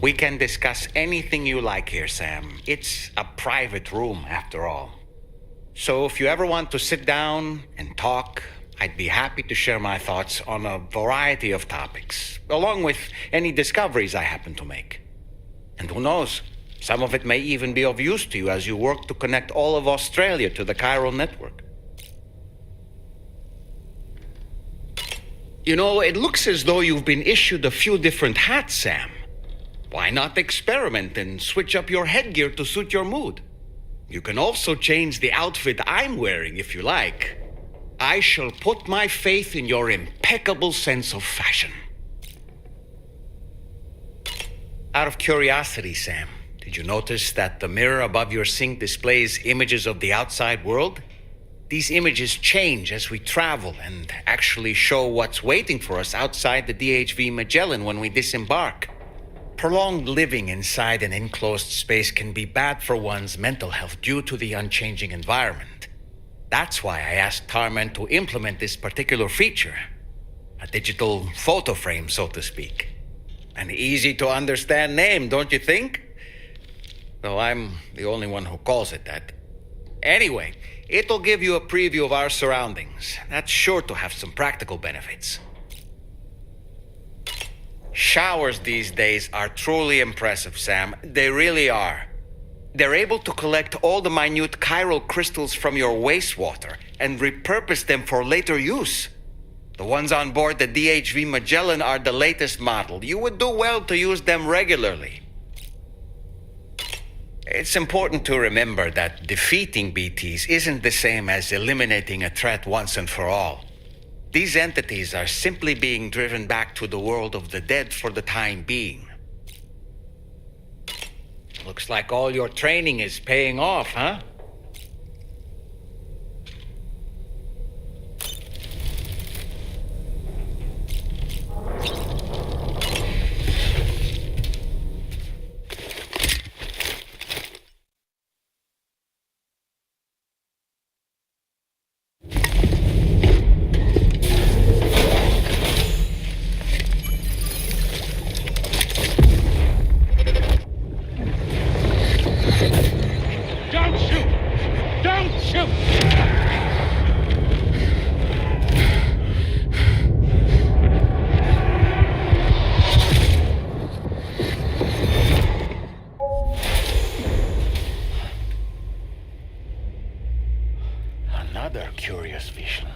We can discuss anything you like here, Sam. It's a private room, after all. So if you ever want to sit down and talk, I'd be happy to share my thoughts on a variety of topics, along with any discoveries I happen to make. And who knows, some of it may even be of use to you as you work to connect all of Australia to the chiral network. You know, it looks as though you've been issued a few different hats, Sam. Why not experiment and switch up your headgear to suit your mood? You can also change the outfit I'm wearing if you like. I shall put my faith in your impeccable sense of fashion. Out of curiosity, Sam, did you notice that the mirror above your sink displays images of the outside world? These images change as we travel and actually show what's waiting for us outside the DHV Magellan when we disembark. Prolonged living inside an enclosed space can be bad for one's mental health due to the unchanging environment. That's why I asked Tarman to implement this particular feature. A digital photo frame, so to speak. An easy-to-understand name, don't you think? Though I'm the only one who calls it that. Anyway, it'll give you a preview of our surroundings. That's sure to have some practical benefits. Showers these days are truly impressive, Sam. They really are. They're able to collect all the minute chiral crystals from your wastewater and repurpose them for later use. The ones on board the DHV Magellan are the latest model. You would do well to use them regularly. It's important to remember that defeating BTs isn't the same as eliminating a threat once and for all. These entities are simply being driven back to the world of the dead for the time being. Looks like all your training is paying off, huh? Another curious vision.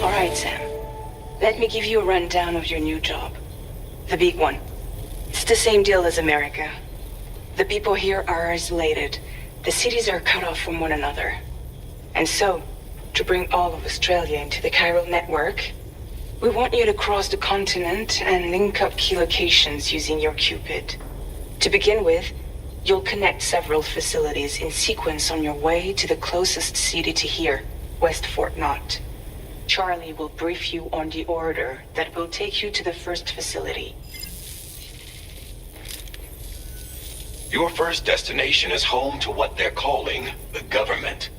All right, Sam. Let me give you a rundown of your new job. The big one. It's the same deal as America. The people here are isolated. The cities are cut off from one another. And so, to bring all of Australia into the chiral network, we want you to cross the continent and link up key locations using your Cupid. To begin with, you'll connect several facilities in sequence on your way to the closest city to here, West Fort Knott. Charlie will brief you on the order that will take you to the first facility. Your first destination is home to what they're calling the government.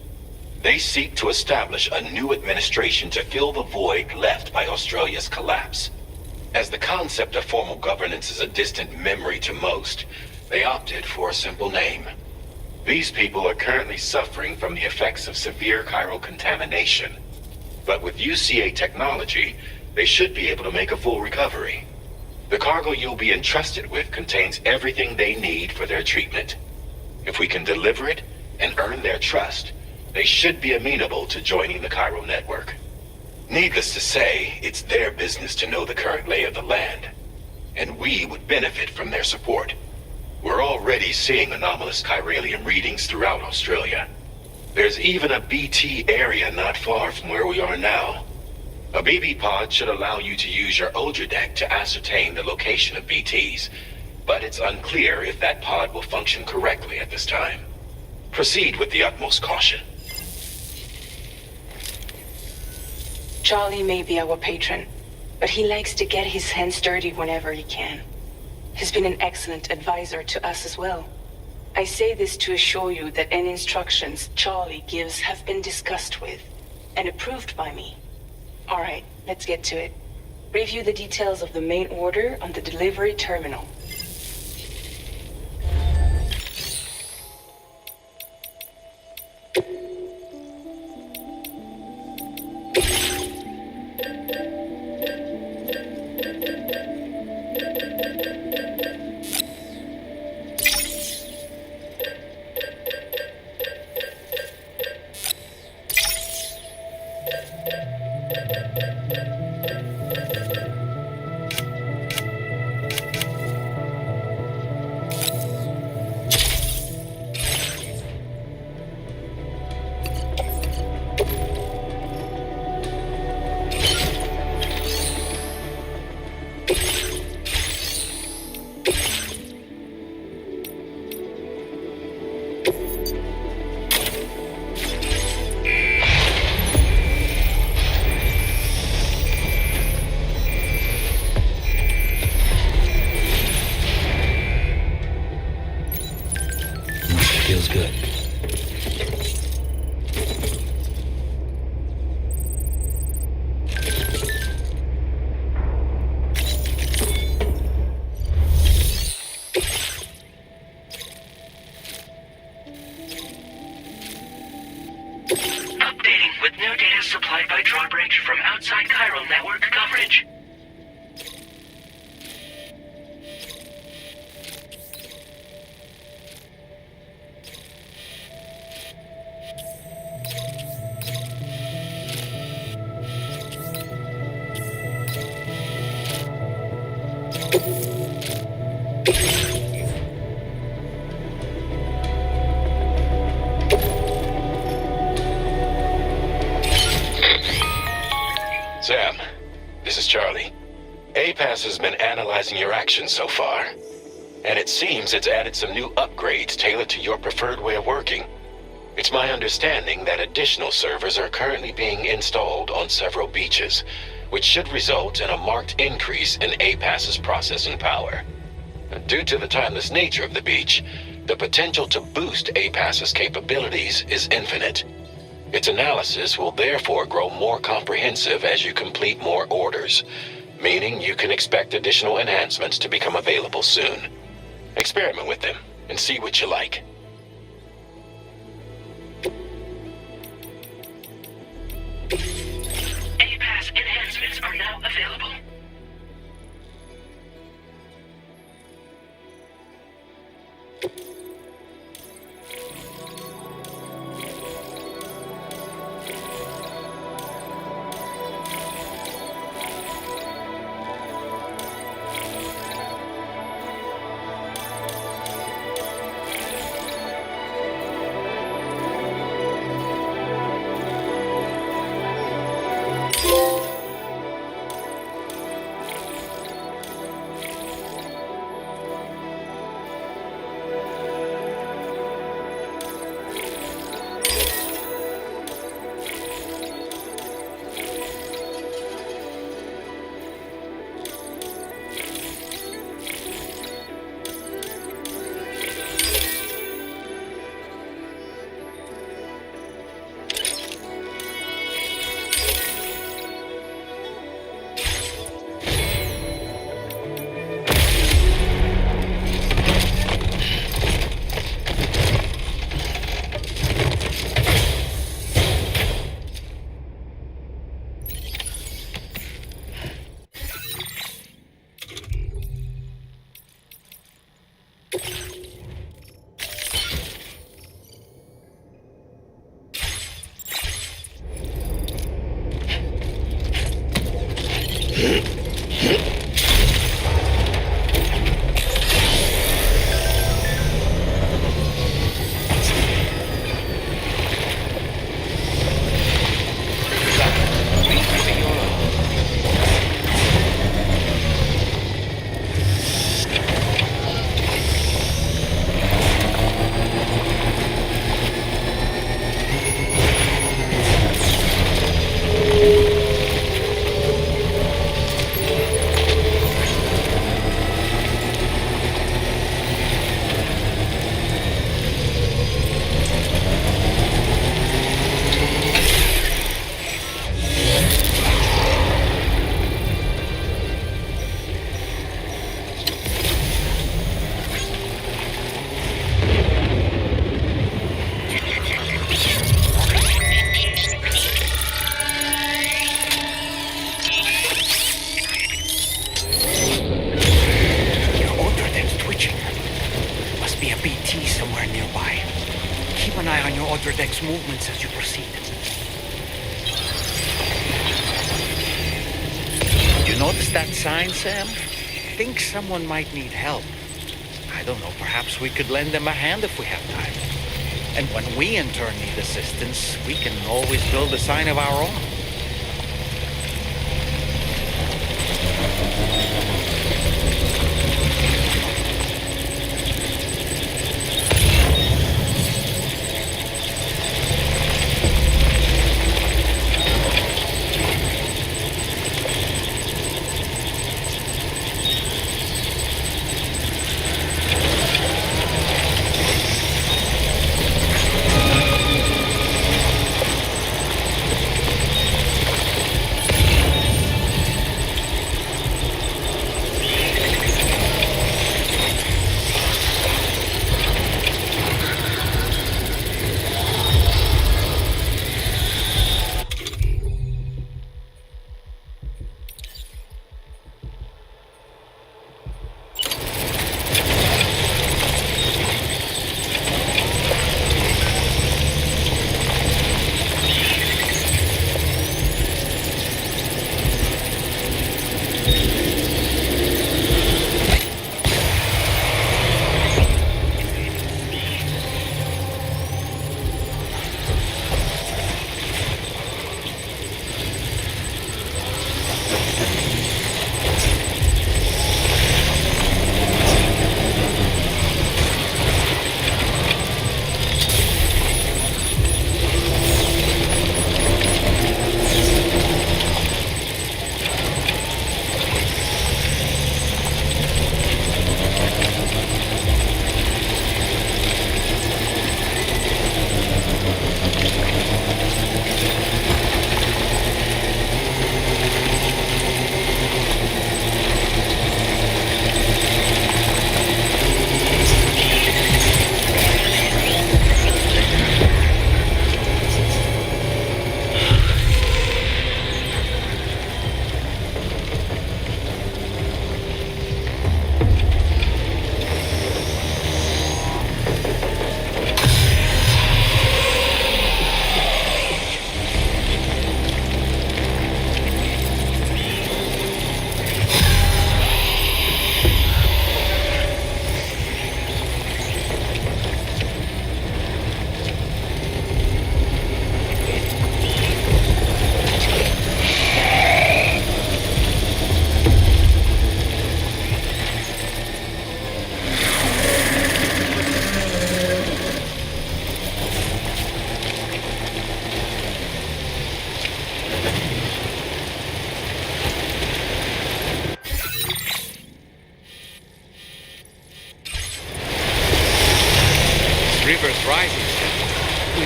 They seek to establish a new administration to fill the void left by Australia's collapse. As the concept of formal governance is a distant memory to most, they opted for a simple name. These people are currently suffering from the effects of severe chiral contamination. But with UCA technology, they should be able to make a full recovery. The cargo you'll be entrusted with contains everything they need for their treatment. If we can deliver it and earn their trust, they should be amenable to joining the chiral network. Needless to say, it's their business to know the current lay of the land, and we would benefit from their support. We're already seeing anomalous chiralium readings throughout Australia. There's even a BT area not far from where we are now. A BB pod should allow you to use your Ultra deck to ascertain the location of BTs, but it's unclear if that pod will function correctly at this time. Proceed with the utmost caution. Charlie may be our patron, but he likes to get his hands dirty whenever he can. He's been an excellent advisor to us as well. I say this to assure you that any instructions Charlie gives have been discussed with and approved by me. All right, let's get to it. Review the details of the main order on the delivery terminal. Updating with new data supplied by drawbridge from outside chiral network coverage. Sam, this is Charlie. APAS has been analyzing your actions so far, and it seems it's added some new upgrades tailored to your preferred way of working. It's my understanding that additional servers are currently being installed on several beaches, which should result in a marked increase in APAS's processing power. Due to the timeless nature of the beach, the potential to boost APAS's capabilities is infinite. Its analysis will therefore grow more comprehensive as you complete more orders, meaning you can expect additional enhancements to become available soon. Experiment with them and see what you like. APAS enhancements are now available. Deck's movements as you proceed. You notice that sign, Sam? Think someone might need help. I don't know, perhaps we could lend them a hand if we have time. And when we in turn need assistance, we can always build a sign of our own.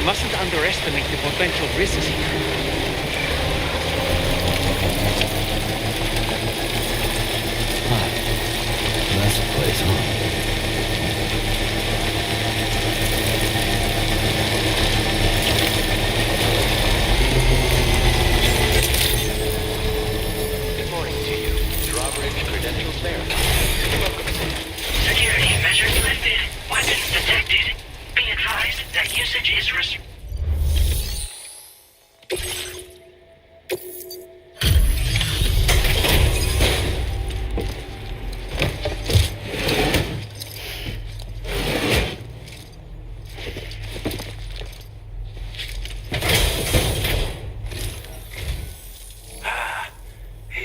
mustn't underestimate the potential risks here. That's the place, huh? Good morning to you. Drawbridge credentials verified. Welcome, Sam. Security measures lifted. Weapons detected. Be advised that usage is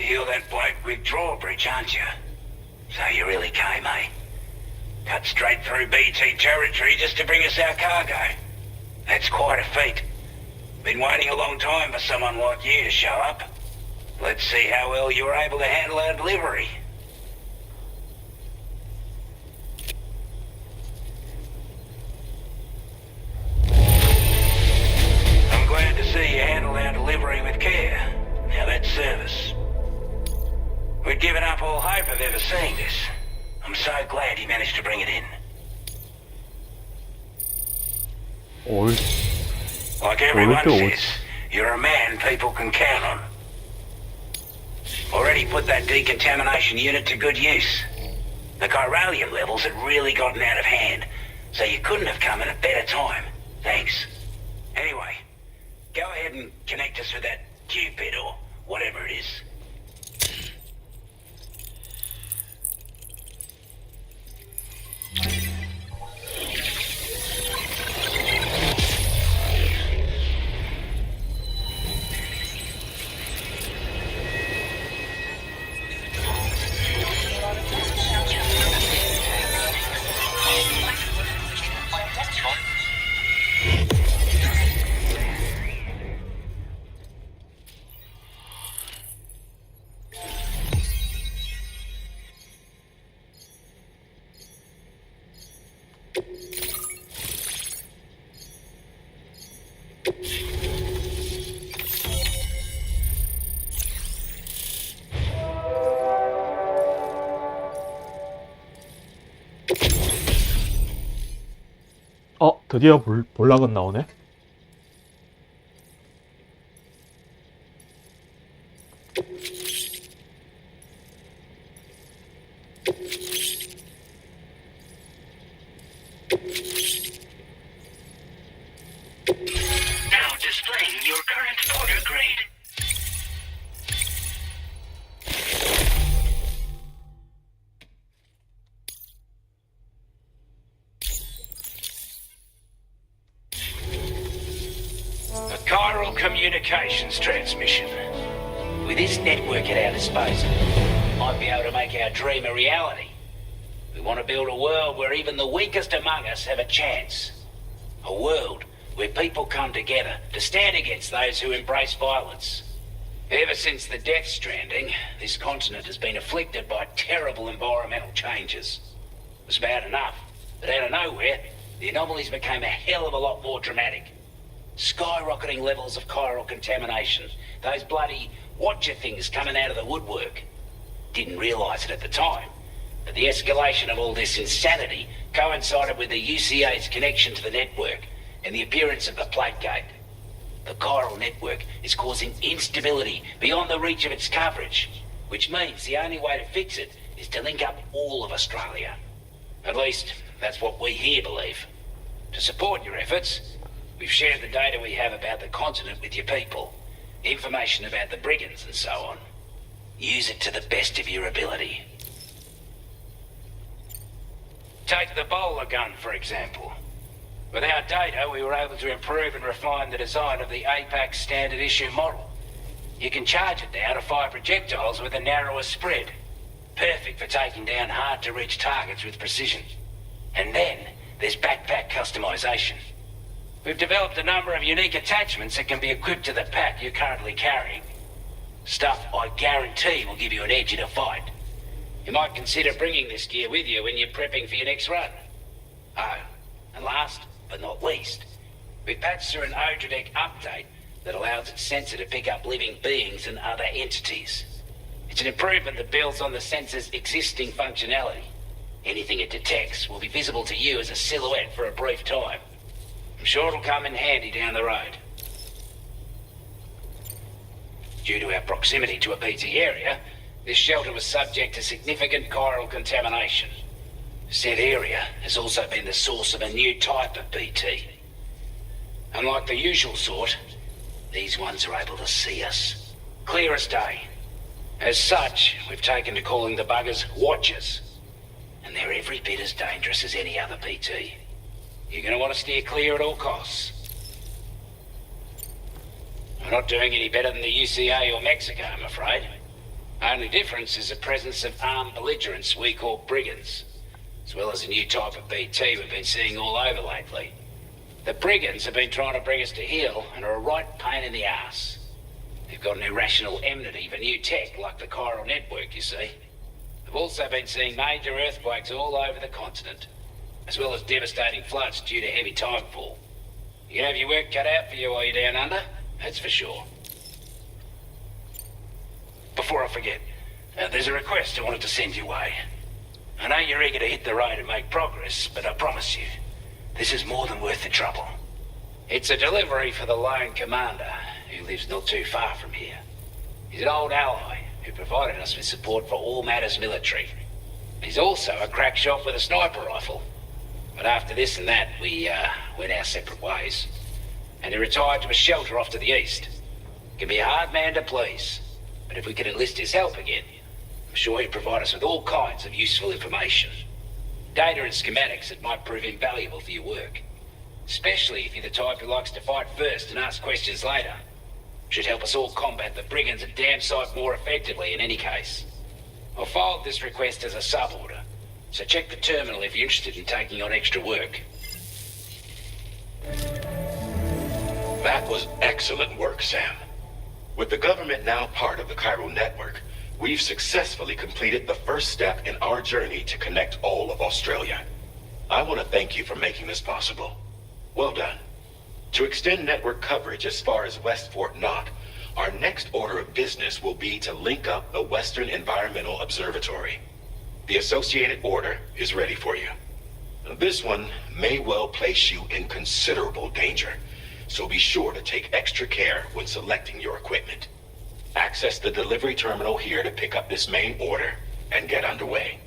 You're that bloke with drawbridge, aren't you? So you really came, eh? Cut straight through BT territory just to bring us our cargo. That's quite a feat. Been waiting a long time for someone like you to show up. Let's see how well you were able to handle our delivery. I'm glad to see you handled our delivery with care. Now that's service. We'd given up all hope of ever seeing this. I'm so glad you managed to bring it in. 올, Like everyone 올. says, you're a man people can count on. Already put that decontamination unit to good use. The chiralium levels had really gotten out of hand, so you couldn't have come at a better time. Thanks. Anyway, go ahead and connect us with that Cupid or whatever it is. 드디어 볼락은 나오네. now displaying your current order grade. A chiral communications transmission. With this network at our disposal, might be able to make our dream a reality. We want to build a world where even the weakest among us have a chance. A world where people come together to stand against those who embrace violence. Ever since the Death Stranding, this continent has been afflicted by terrible environmental changes. It was bad enough, but out of nowhere, the anomalies became a hell of a lot more dramatic. Skyrocketing levels of chiral contamination. Those bloody watcher things coming out of the woodwork. Didn't realise it at the time, but the escalation of all this insanity coincided with the UCA's connection to the network and the appearance of the plague gate. The chiral network is causing instability beyond the reach of its coverage, which means the only way to fix it is to link up all of Australia. At least, that's what we here believe. To support your efforts, we've shared the data we have about the continent with your people, information about the brigands and so on. Use it to the best of your ability. Take the bowler gun, for example. With our data, we were able to improve and refine the design of the APAC standard issue model. You can charge it now to fire projectiles with a narrower spread. Perfect for taking down hard-to-reach targets with precision. And then, there's backpack customization. We've developed a number of unique attachments that can be equipped to the pack you're currently carrying. Stuff I guarantee will give you an edge in a fight. You might consider bringing this gear with you when you're prepping for your next run. Oh, and last but not least, We patched through an Odradek update that allows its sensor to pick up living beings and other entities. It's an improvement that builds on the sensor's existing functionality. Anything it detects will be visible to you as a silhouette for a brief time. I'm sure it'll come in handy down the road. Due to our proximity to a BT area, this shelter was subject to significant chiral contamination. Said area has also been the source of a new type of BT. Unlike the usual sort, these ones are able to see us. Clear as day. As such, we've taken to calling the buggers Watchers. And they're every bit as dangerous as any other BT. You're gonna want to steer clear at all costs. We're not doing any better than the UCA or Mexico, I'm afraid. Only difference is the presence of armed belligerents we call brigands, as well as a new type of BT we've been seeing all over lately. The brigands have been trying to bring us to heel and are a right pain in the ass. They've got an irrational enmity for new tech like the chiral network, you see. We've also been seeing major earthquakes all over the continent, as well as devastating floods due to heavy tidefall. You can have your work cut out for you while you're down under, that's for sure. Before I forget, there's a request I wanted to send your way. I know you're eager to hit the road and make progress, but I promise you, this is more than worth the trouble. It's a delivery for the lone commander, who lives not too far from here. He's an old ally who provided us with support for all matters military. He's also a crack shot with a sniper rifle. But after this and that, we went our separate ways. And he retired to a shelter off to the east. Can be a hard man to please, but if we could enlist his help again, I'm sure he'd provide us with all kinds of useful information. Data and schematics that might prove invaluable for your work. Especially if you're the type who likes to fight first and ask questions later. Should help us all combat the brigands a damn sight more effectively in any case. I'll filed this request as a sub-order, so check the terminal if you're interested in taking on extra work. That was excellent work, Sam. With the government now part of the chiral network, we've successfully completed the first step in our journey to connect all of Australia. I want to thank you for making this possible. Well done. To extend network coverage as far as West Fort Knott, our next order of business will be to link up the Western Environmental Observatory. The associated order is ready for you. This one may well place you in considerable danger, so be sure to take extra care when selecting your equipment. Access the delivery terminal here to pick up this main order and get underway.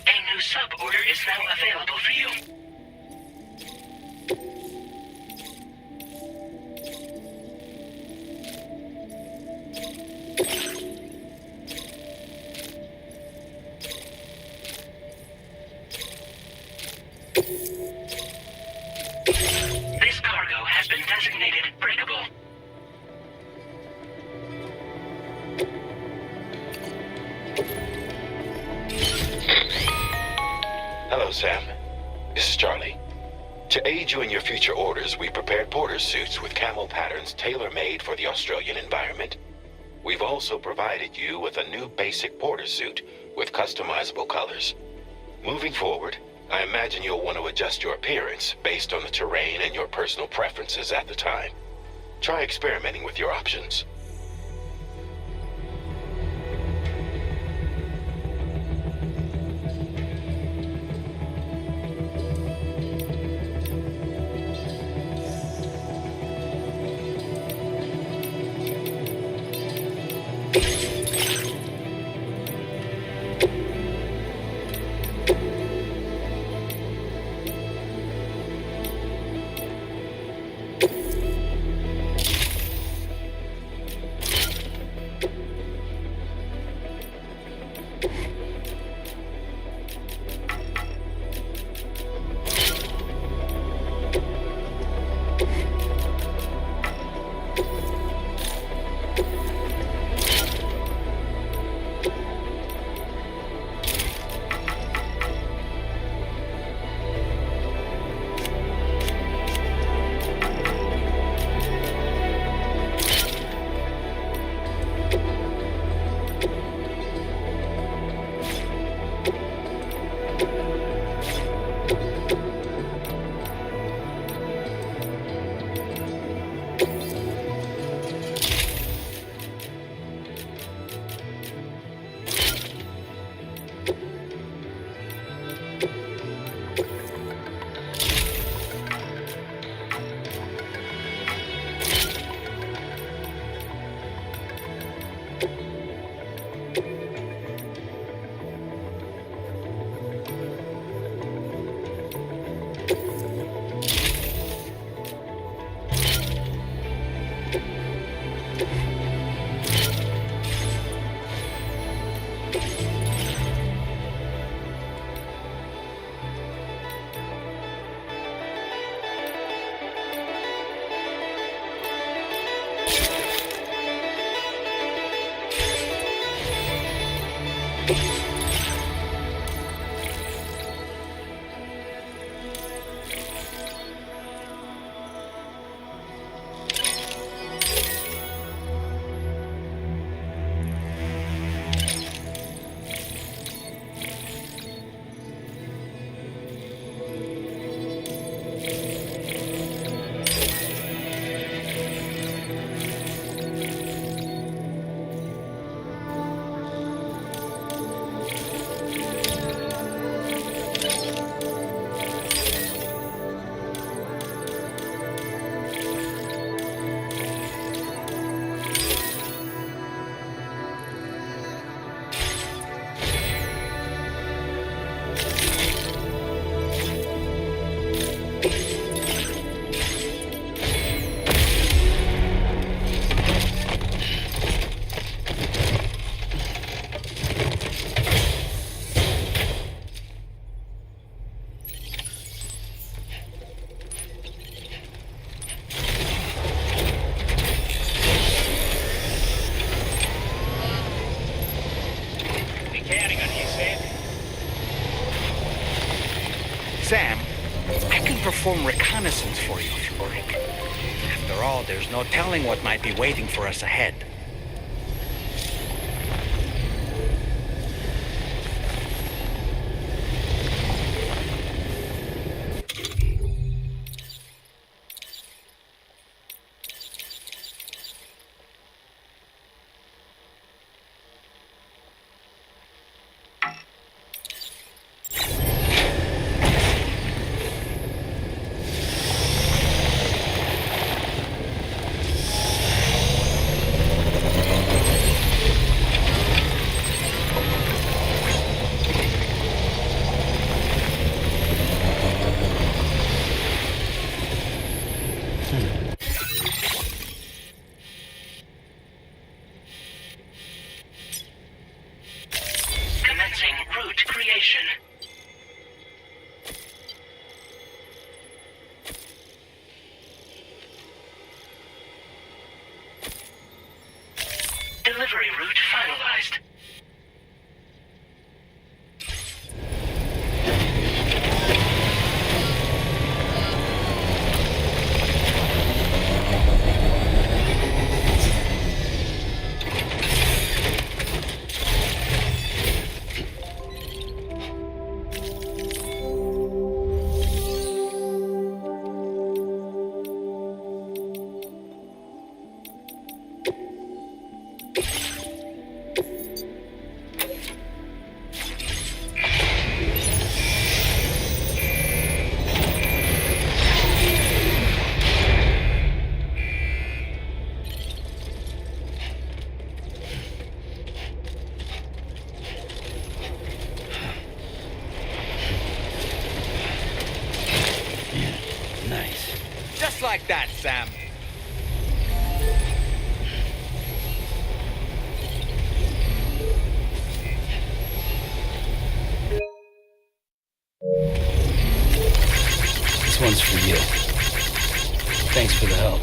A new sub-order is now available for you. This cargo has been designated breakable. Hello, Sam. This is Charlie. To aid you in your future orders, we prepared porter suits with camel patterns tailor-made for the Australian environment. We've also provided you with a new basic porter suit with customizable colors. Moving forward, I imagine you'll want to adjust your appearance based on the terrain and your personal preferences at the time. Try experimenting with your options. Sam, I can perform reconnaissance for you if you like. After all, there's no telling what might be waiting for us ahead. Commencing route creation. Delivery route finalized. Nice. Just like that, Sam. This one's for you. Thanks for the help.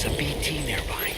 there's a BT nearby.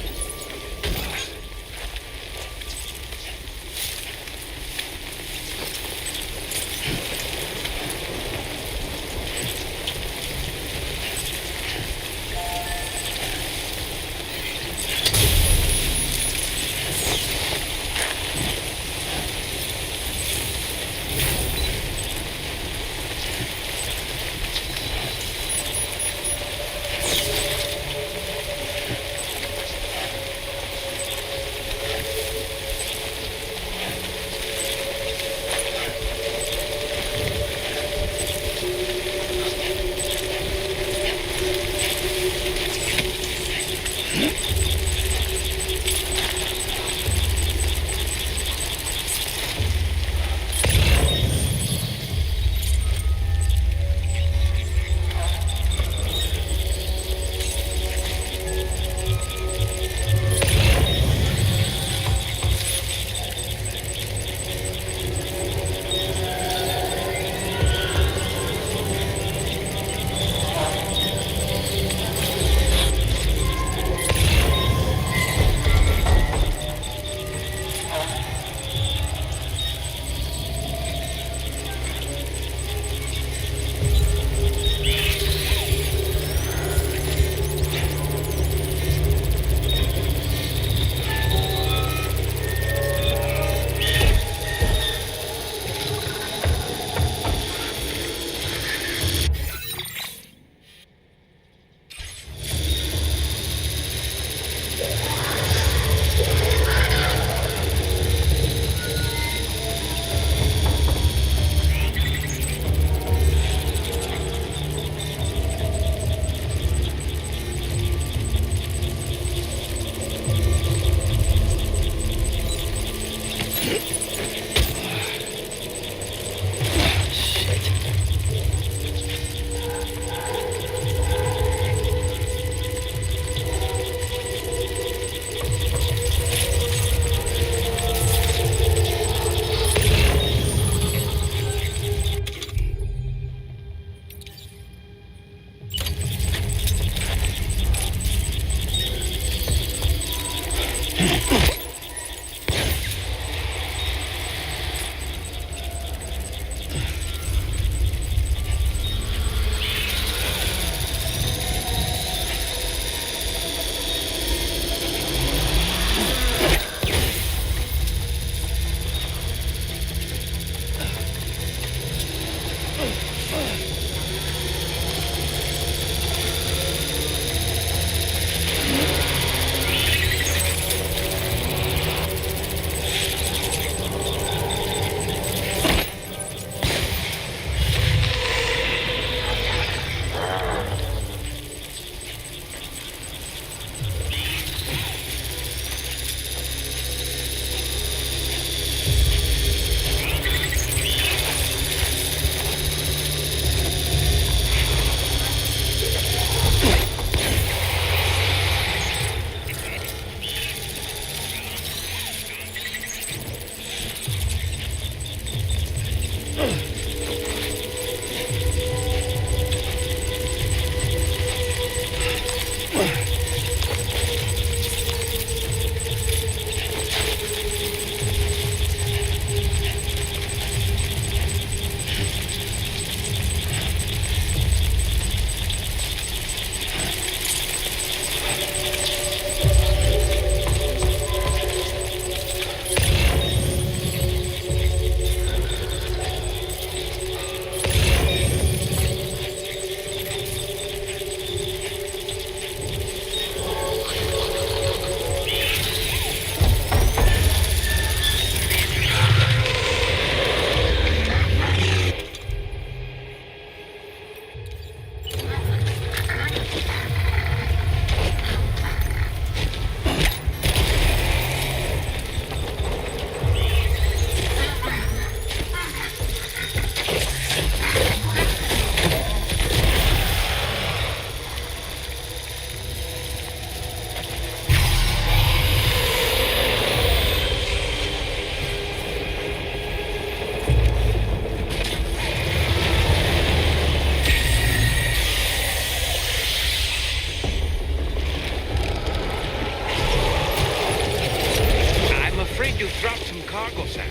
cargo, Sam.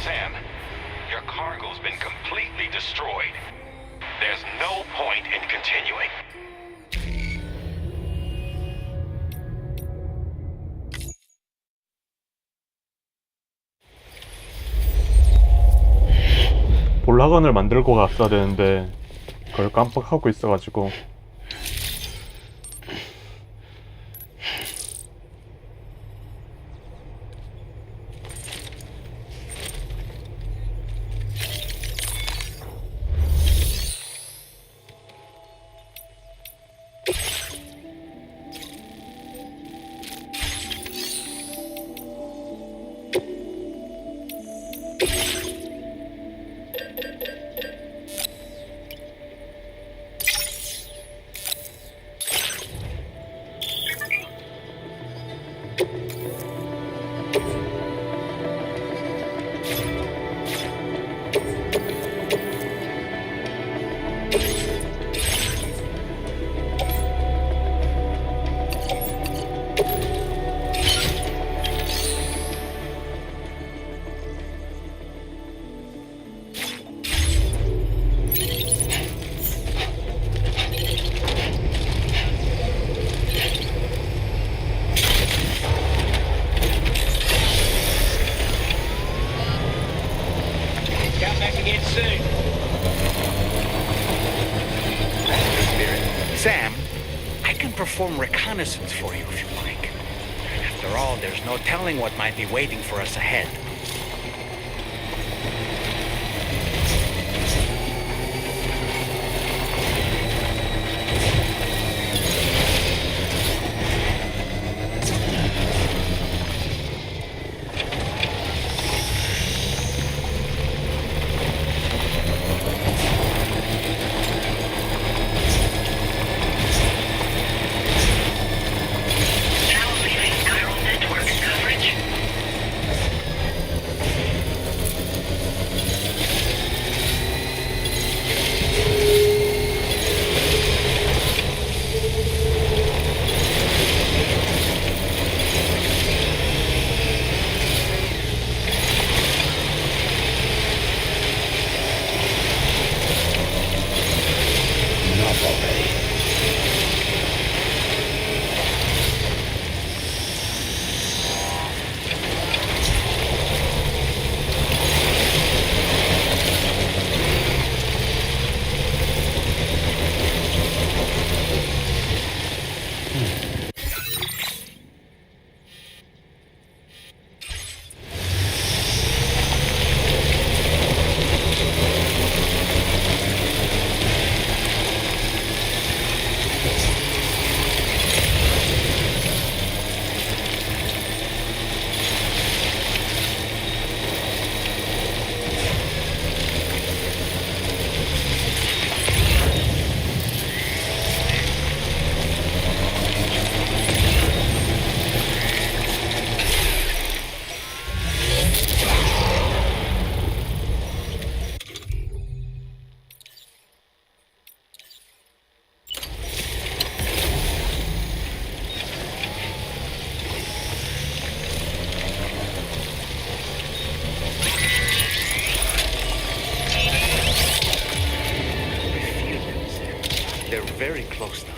Sam, your cargo's been completely destroyed. There's no point in continuing. 볼라건을 만들고 갔어야 되는데 그걸 깜빡하고 있어가지고. Come back again soon. Sam, I can perform reconnaissance for you if you like. After all, there's no telling what might be waiting for us ahead. Now leaving chiral network coverage. Enough already. They're very close now.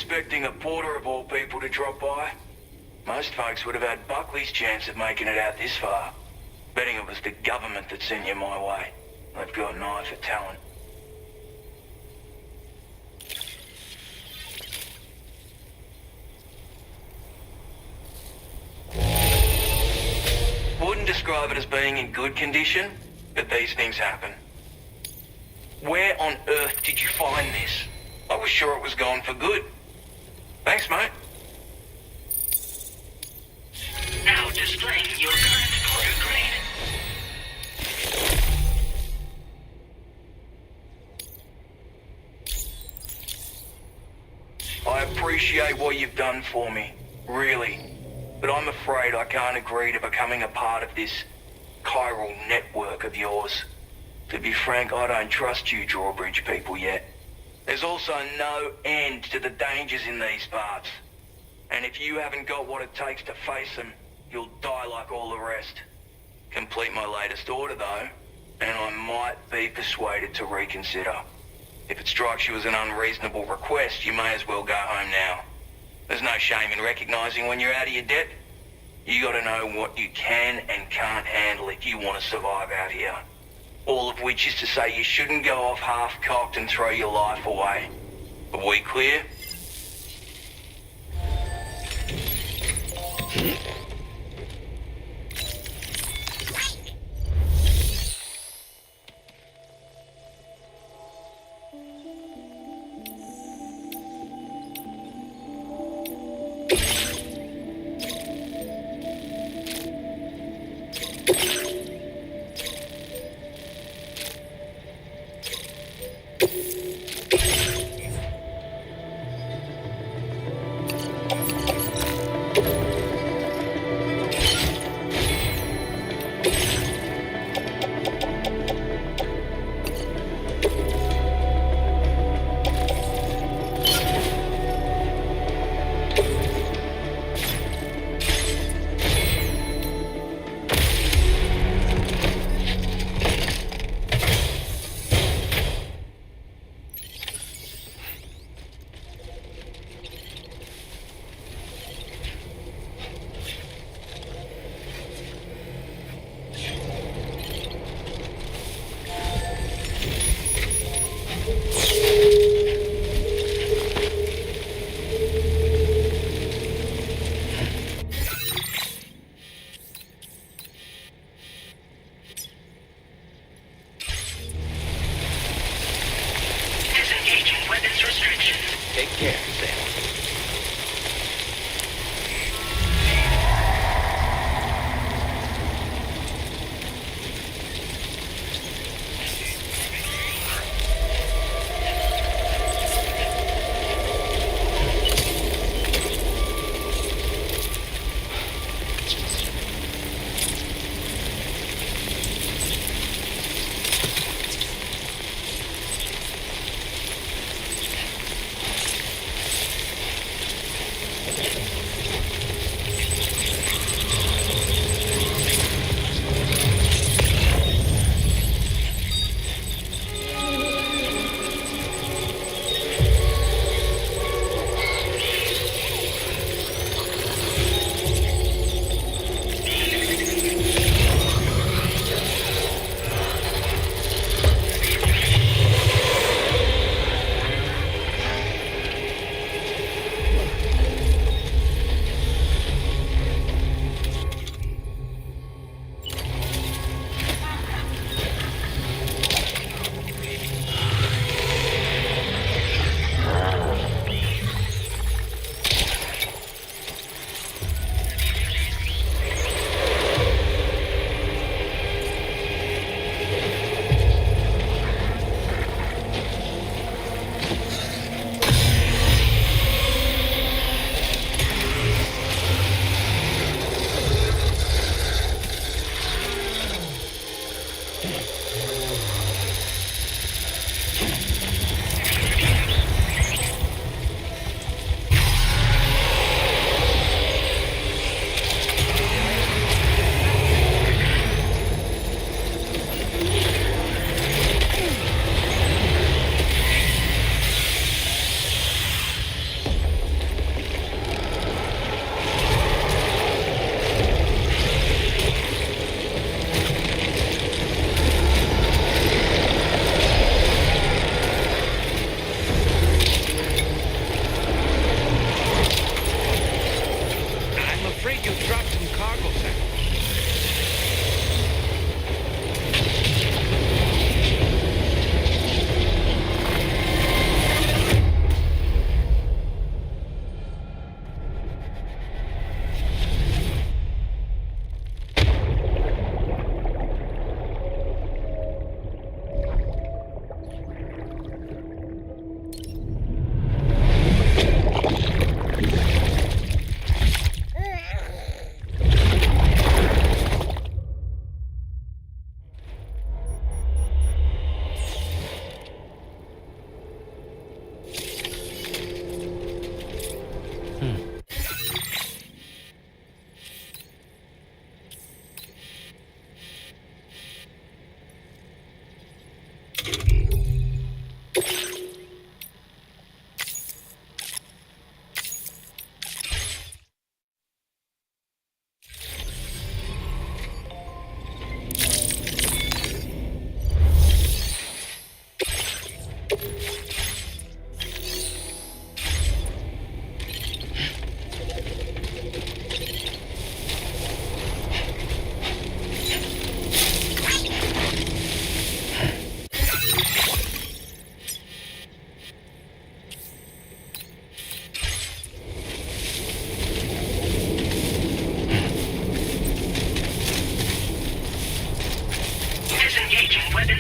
expecting a porter of all people to drop by. Most folks would have had Buckley's chance of making it out this far. Betting it was the government that sent you my way. They've got an eye for talent. Wouldn't describe it as being in good condition, but these things happen. Where on earth did you find this? I was sure it was gone for good. Thanks, mate. Now displaying your current porter grade. I appreciate what you've done for me, really. But I'm afraid I can't agree to becoming a part of this chiral network of yours. To be frank, I don't trust you drawbridge people yet. There's also no end to the dangers in these parts. And if you haven't got what it takes to face them, you'll die like all the rest. Complete my latest order though, and I might be persuaded to reconsider. If it strikes you as an unreasonable request, you may as well go home now. There's no shame in recognizing when you're out of your depth. You gotta know what you can and can't handle if you want to survive out here. All of which is to say you shouldn't go off half-cocked and throw your life away. Are we clear?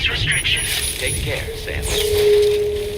weapons restrictions. Take care, Sam.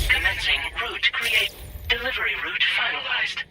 Commencing route create. Delivery route finalized.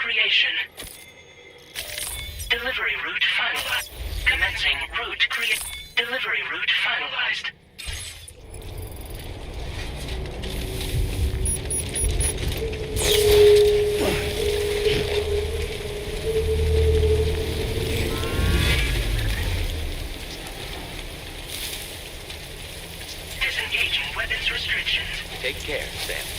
creation. Delivery route finalized. Commencing route create. Delivery route finalized. Disengaging weapons restrictions. Take care, Sam.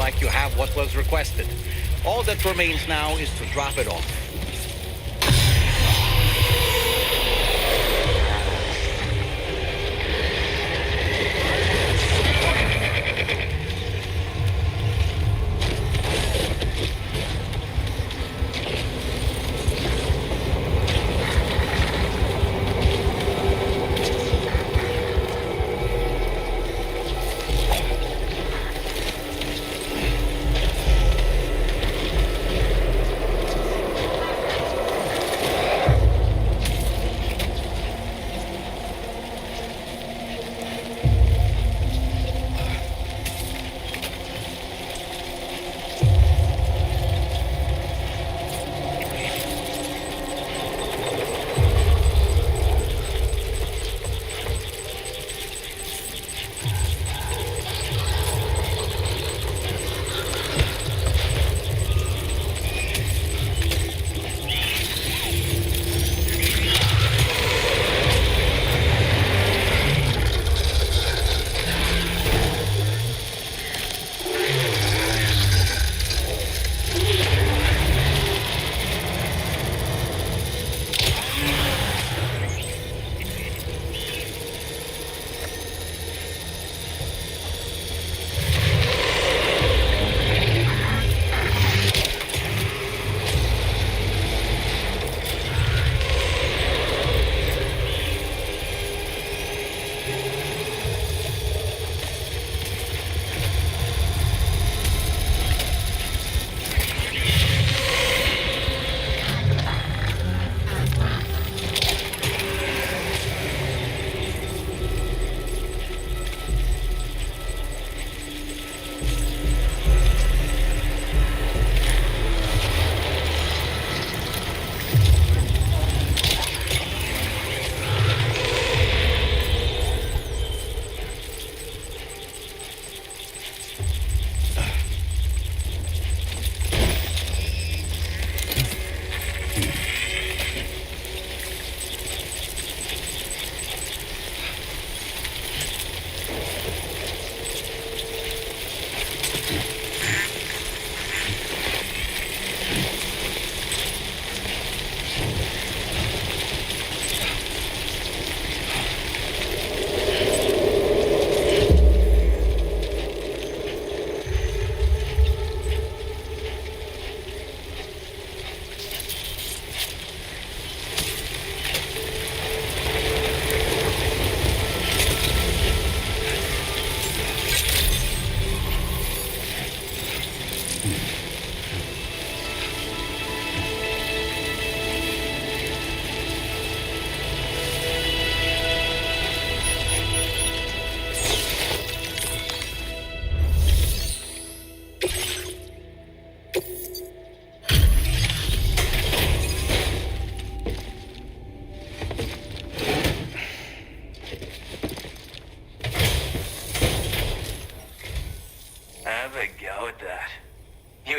like you have what was requested. All that remains now is to drop it off.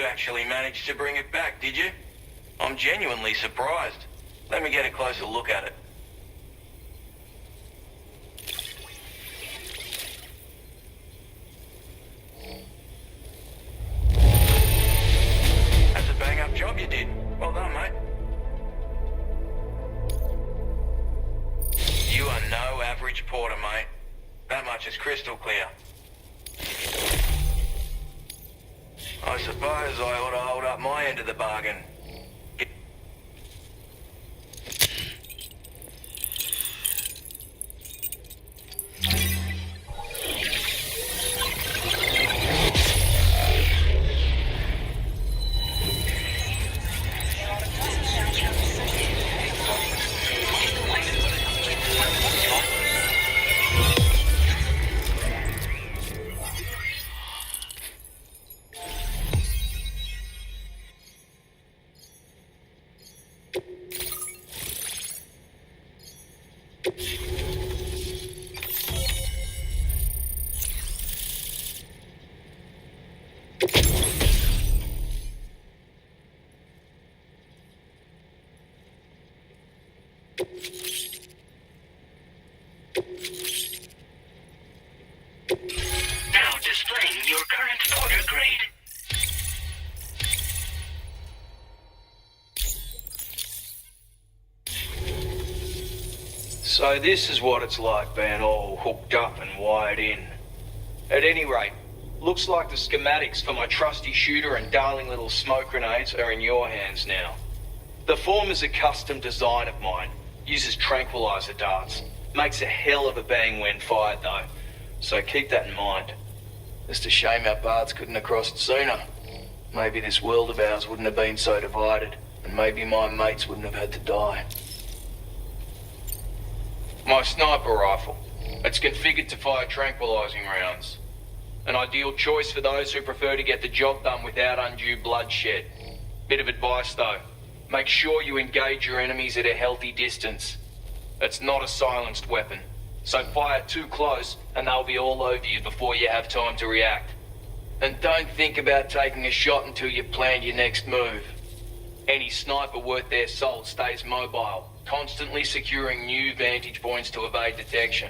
Actually managed to bring it back, did you? I'm genuinely surprised. Let me get a closer look at it. That's a bang-up job you did. Well done, mate. You are no average porter, mate. That much is crystal clear. I suppose I ought to hold up my end of the bargain. Now displaying your current porter grade. So this is what it's like being all hooked up and wired in. At any rate, looks like the schematics for my trusty shooter and darling little smoke grenades are in your hands now. The form is a custom design of mine. Uses tranquilizer darts. Makes a hell of a bang when fired though. So keep that in mind. Just a shame our paths couldn't have crossed sooner. Maybe this world of ours wouldn't have been so divided. And maybe my mates wouldn't have had to die. My sniper rifle. It's configured to fire tranquilizing rounds. An ideal choice for those who prefer to get the job done without undue bloodshed. Bit of advice though. Make sure you engage your enemies at a healthy distance. It's not a silenced weapon, so fire too close and they'll be all over you before you have time to react. And don't think about taking a shot until you've planned your next move. Any sniper worth their salt stays mobile, constantly securing new vantage points to evade detection.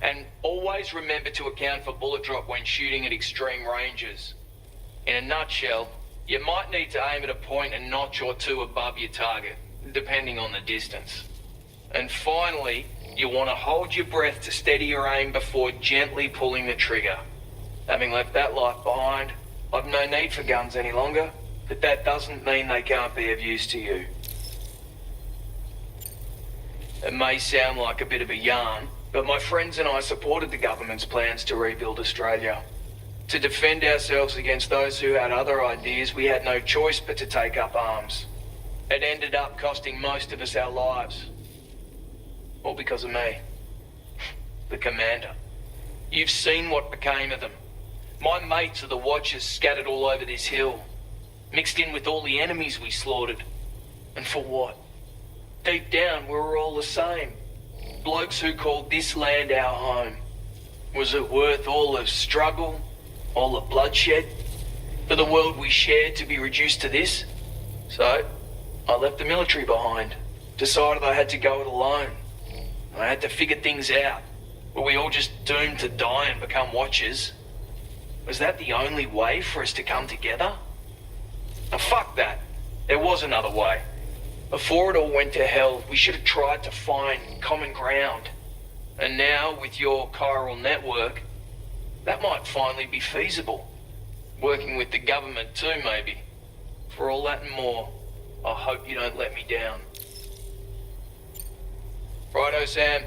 And always remember to account for bullet drop when shooting at extreme ranges. In a nutshell, you might need to aim at a point a notch or two above your target, depending on the distance. And finally, you want to hold your breath to steady your aim before gently pulling the trigger. Having left that life behind, I've no need for guns any longer, but that doesn't mean they can't be of use to you. It may sound like a bit of a yarn, but my friends and I supported the government's plans to rebuild Australia. To defend ourselves against those who had other ideas, we had no choice but to take up arms. It ended up costing most of us our lives. All because of me. The commander. You've seen what became of them. My mates are the watchers scattered all over this hill. Mixed in with all the enemies we slaughtered. And for what? Deep down, we were all the same. Blokes who called this land our home. Was it worth all the struggle? All the bloodshed? For the world we shared to be reduced to this? So, I left the military behind. Decided I had to go it alone. I had to figure things out. Were we all just doomed to die and become watchers? Was that the only way for us to come together? Now fuck that. There was another way. Before it all went to hell, we should have tried to find common ground. And now, with your chiral network, that might finally be feasible. Working with the government too, maybe. For all that and more, I hope you don't let me down. Righto, Sam.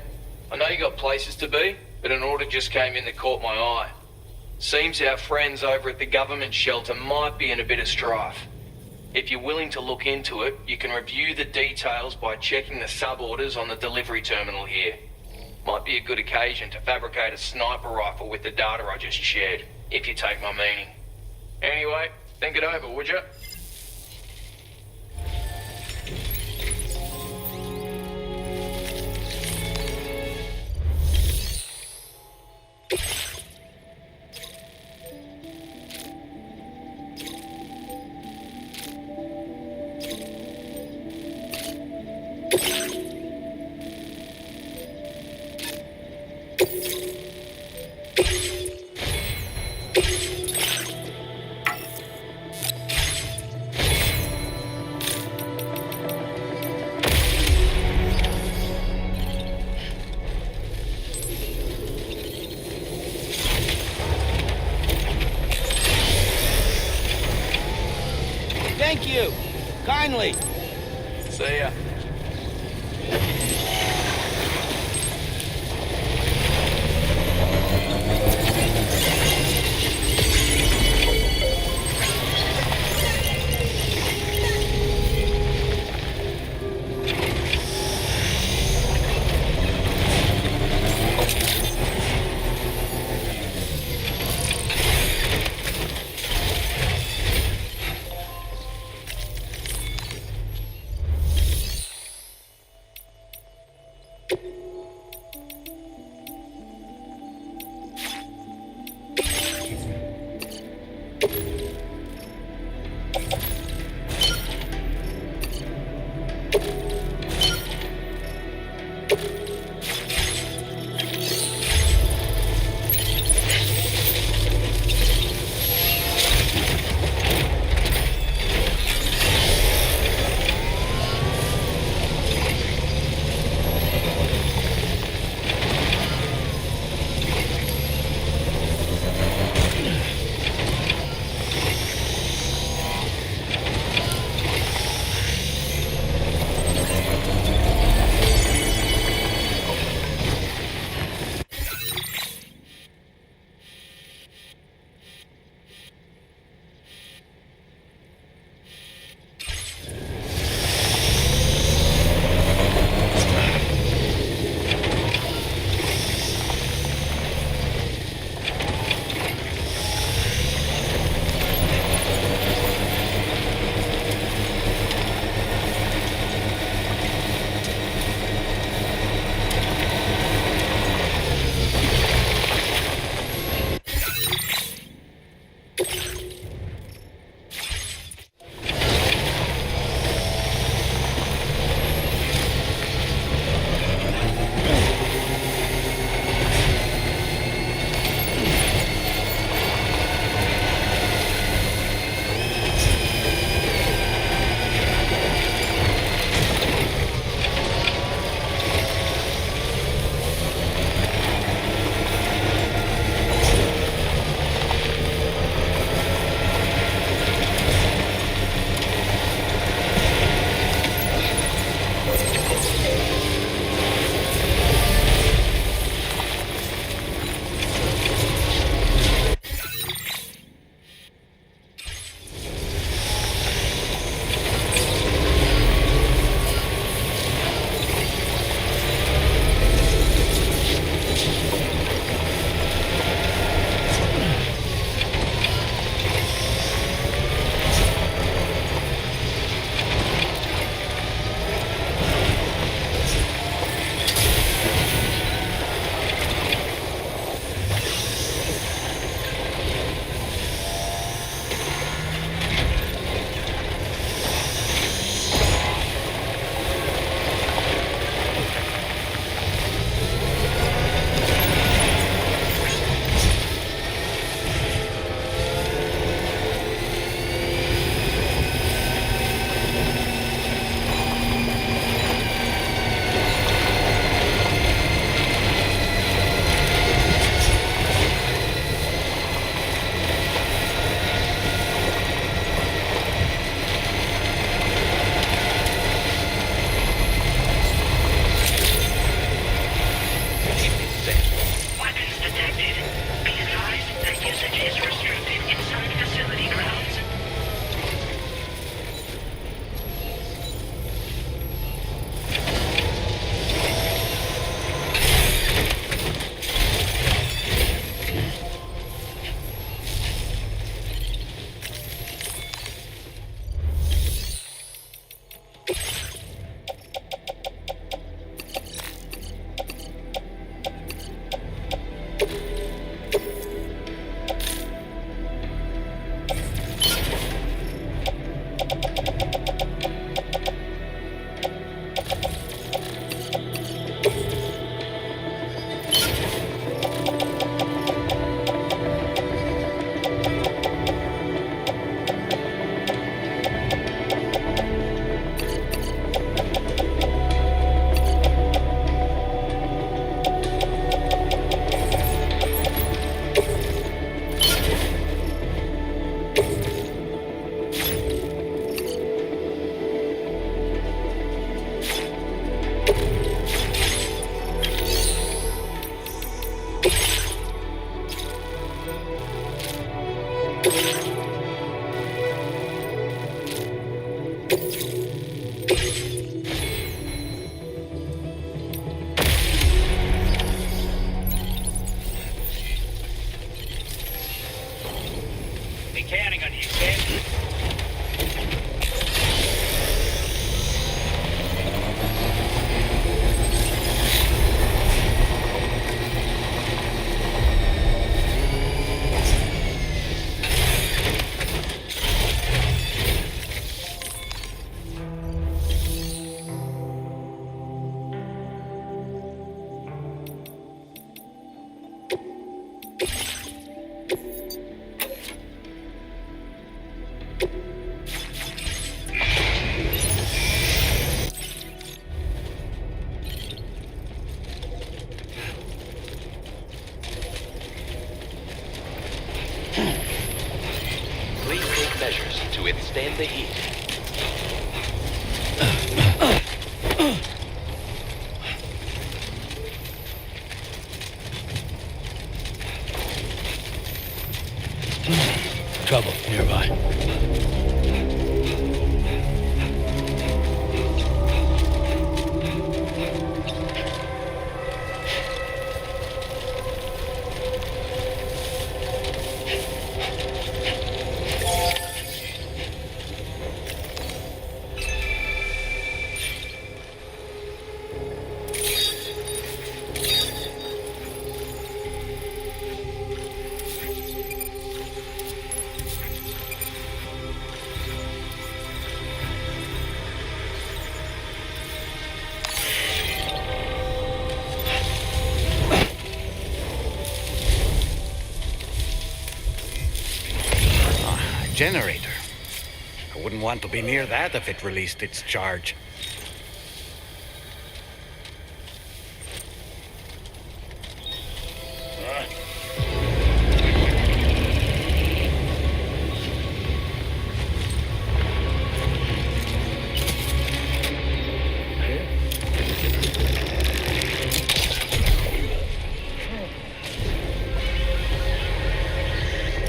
I know you got places to be, but an order just came in that caught my eye. Seems our friends over at the government shelter might be in a bit of strife. If you're willing to look into it, you can review the details by checking the sub-orders on the delivery terminal here. Might be a good occasion to fabricate a sniper rifle with the data I just shared, if you take my meaning. Anyway, think it over, would you? Thank you. Kindly. See ya. be counting on you, Sam. Please take measures to withstand the heat. Trouble nearby. Generator. I wouldn't want to be near that if it released its charge.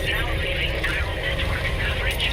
Now leaving chiral network coverage.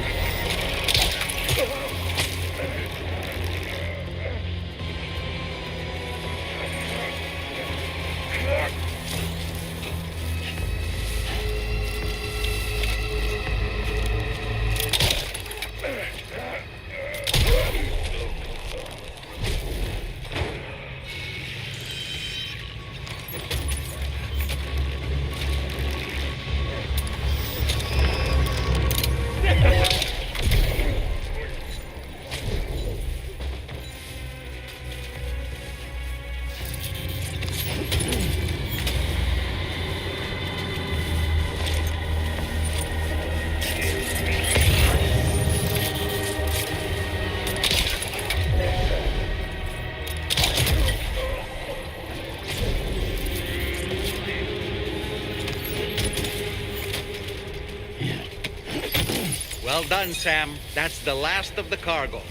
Well done, Sam. That's the last of the cargo.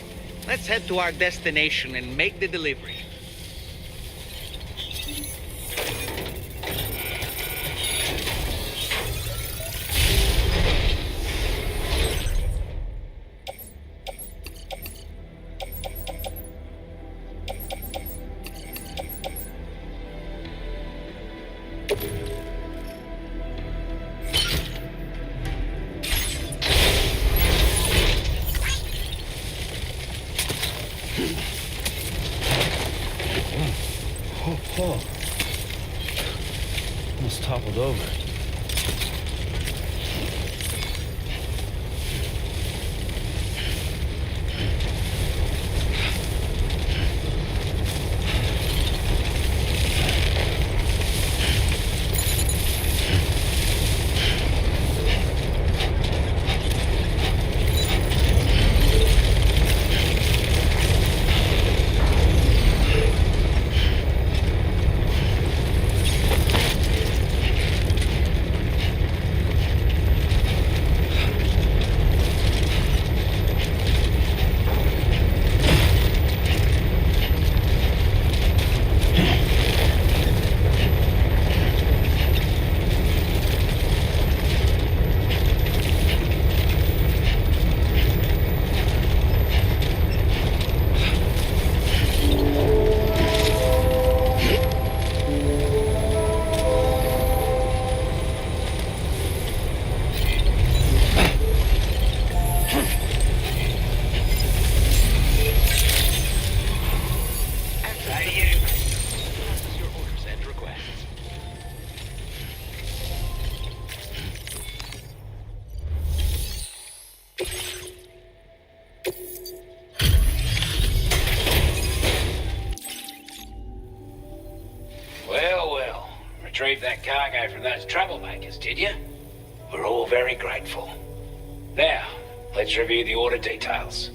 Let's head to our destination and make the delivery. Oh. Almost toppled over. Well, well. Retrieved that cargo from those troublemakers, did you? We're all very grateful. Now, let's review the order details.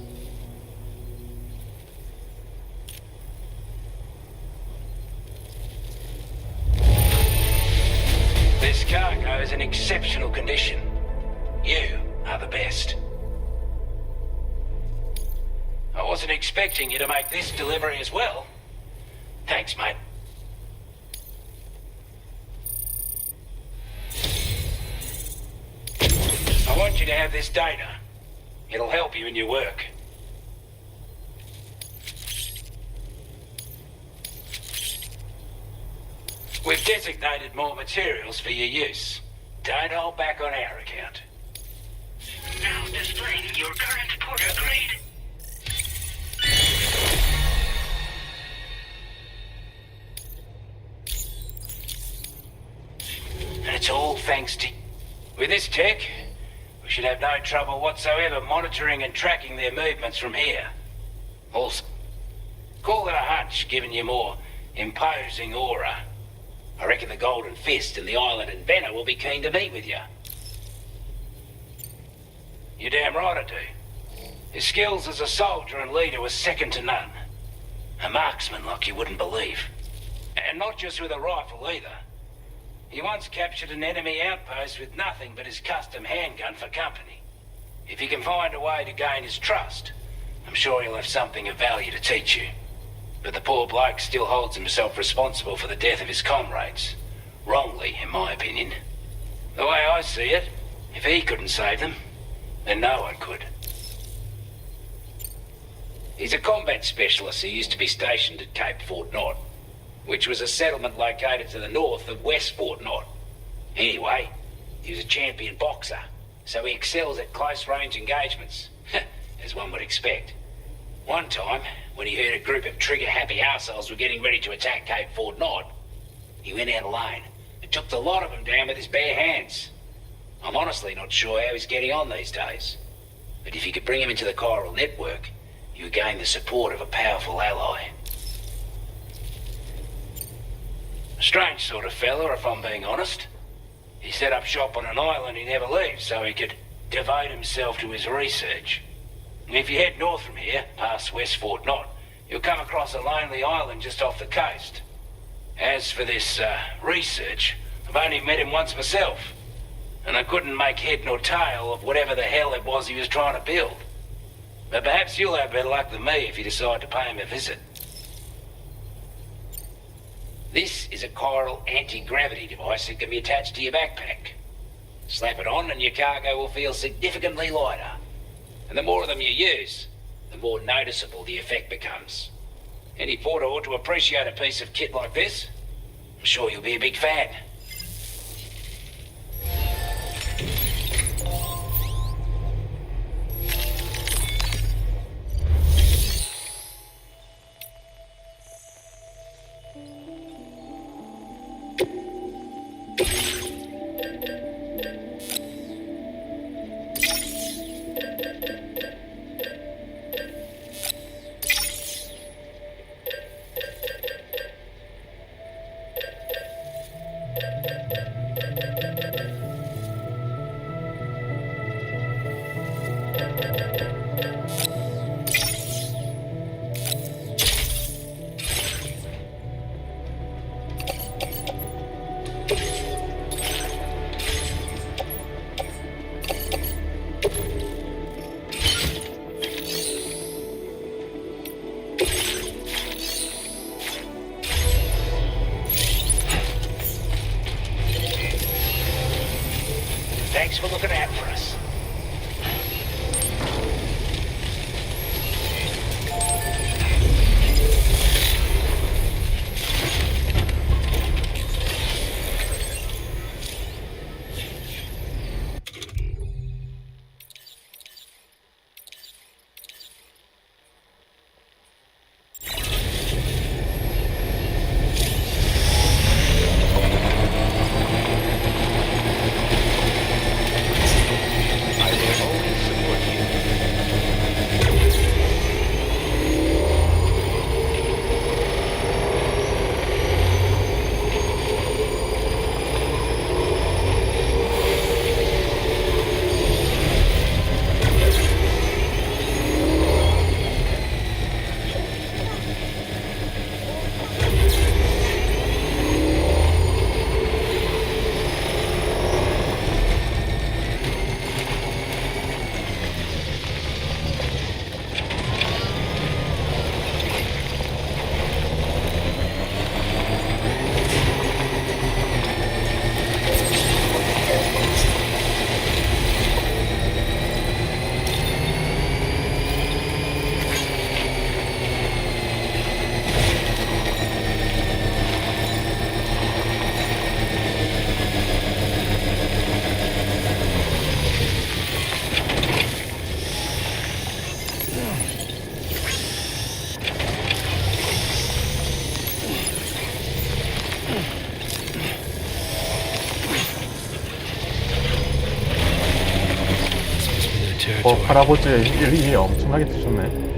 This cargo is in exceptional condition. You are the best. I wasn't expecting you to make this delivery as well. Thanks, mate. I want you to have this data. It'll help you in your work. We've designated more materials for your use. Don't hold back on our account. Now displaying your current porter grade. And it's all thanks to... With this tech, we should have no trouble whatsoever monitoring and tracking their movements from here. Also, call it a hunch, giving you more imposing aura. I reckon the Golden Fist and the island inventor will be keen to meet with you. You're damn right I do. His skills as a soldier and leader were second to none. A marksman like you wouldn't believe. And not just with a rifle either. He once captured an enemy outpost with nothing but his custom handgun for company. If you can find a way to gain his trust, I'm sure he'll have something of value to teach you. But the poor bloke still holds himself responsible for the death of his comrades. Wrongly, in my opinion. The way I see it, if he couldn't save them, then no one could. He's a combat specialist who used to be stationed at Cape Fort Knot, which was a settlement located to the north of West Fort Knot. Anyway, he was a champion boxer, so he excels at close-range engagements, as one would expect. One time, when he heard a group of trigger-happy arseholes were getting ready to attack Cape Fort Knot, he went out alone and took the lot of them down with his bare hands. I'm honestly not sure how he's getting on these days, but if you could bring him into the chiral network, you would gain the support of a powerful ally. A strange sort of fella, if I'm being honest. He set up shop on an island he never leaves so he could devote himself to his research. And if you head north from here, past West Fort Knot, you'll come across a lonely island just off the coast. As for this, research, I've only met him once myself, and I couldn't make head nor tail of whatever the hell it was he was trying to build. But perhaps you'll have better luck than me if you decide to pay him a visit. This is a chiral anti-gravity device that can be attached to your backpack. Slap it on and your cargo will feel significantly lighter. And the more of them you use, the more noticeable the effect becomes. Any porter ought to appreciate a piece of kit like this. I'm sure you'll be a big fan. 할아버지의 일이 엄청나게 드셨네.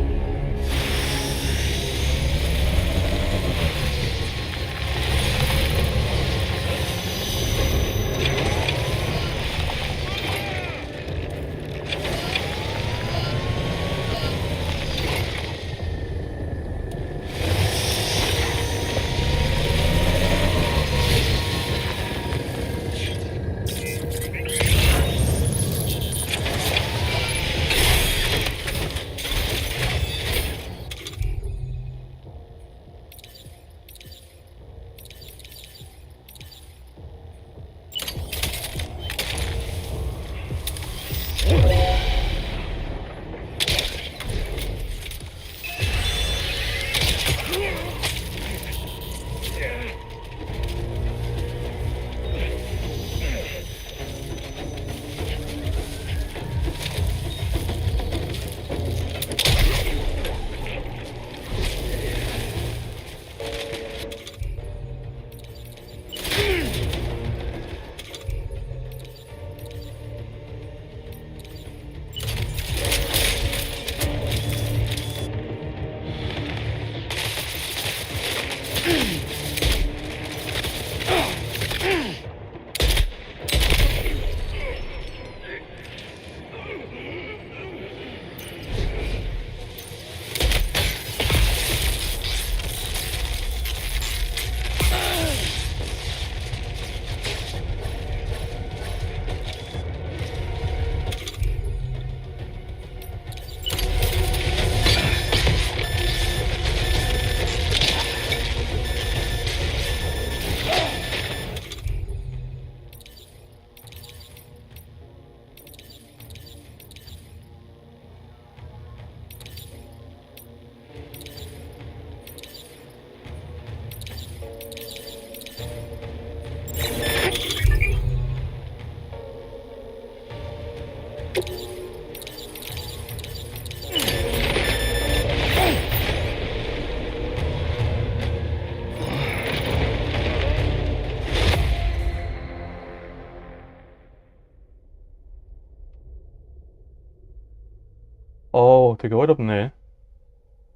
되게 어렵네.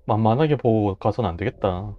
만만하게 보고 가선 안 되겠다.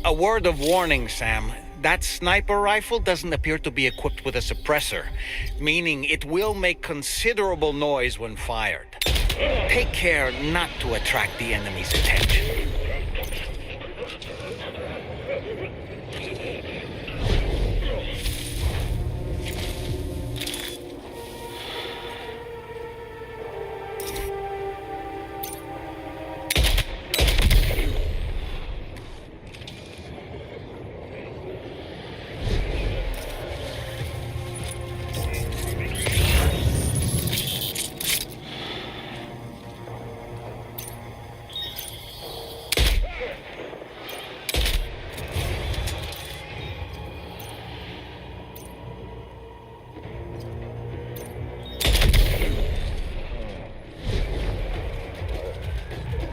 A word of warning, Sam. That sniper rifle doesn't appear to be equipped with a suppressor, meaning it will make considerable noise when fired. Take care not to attract the enemy's attention.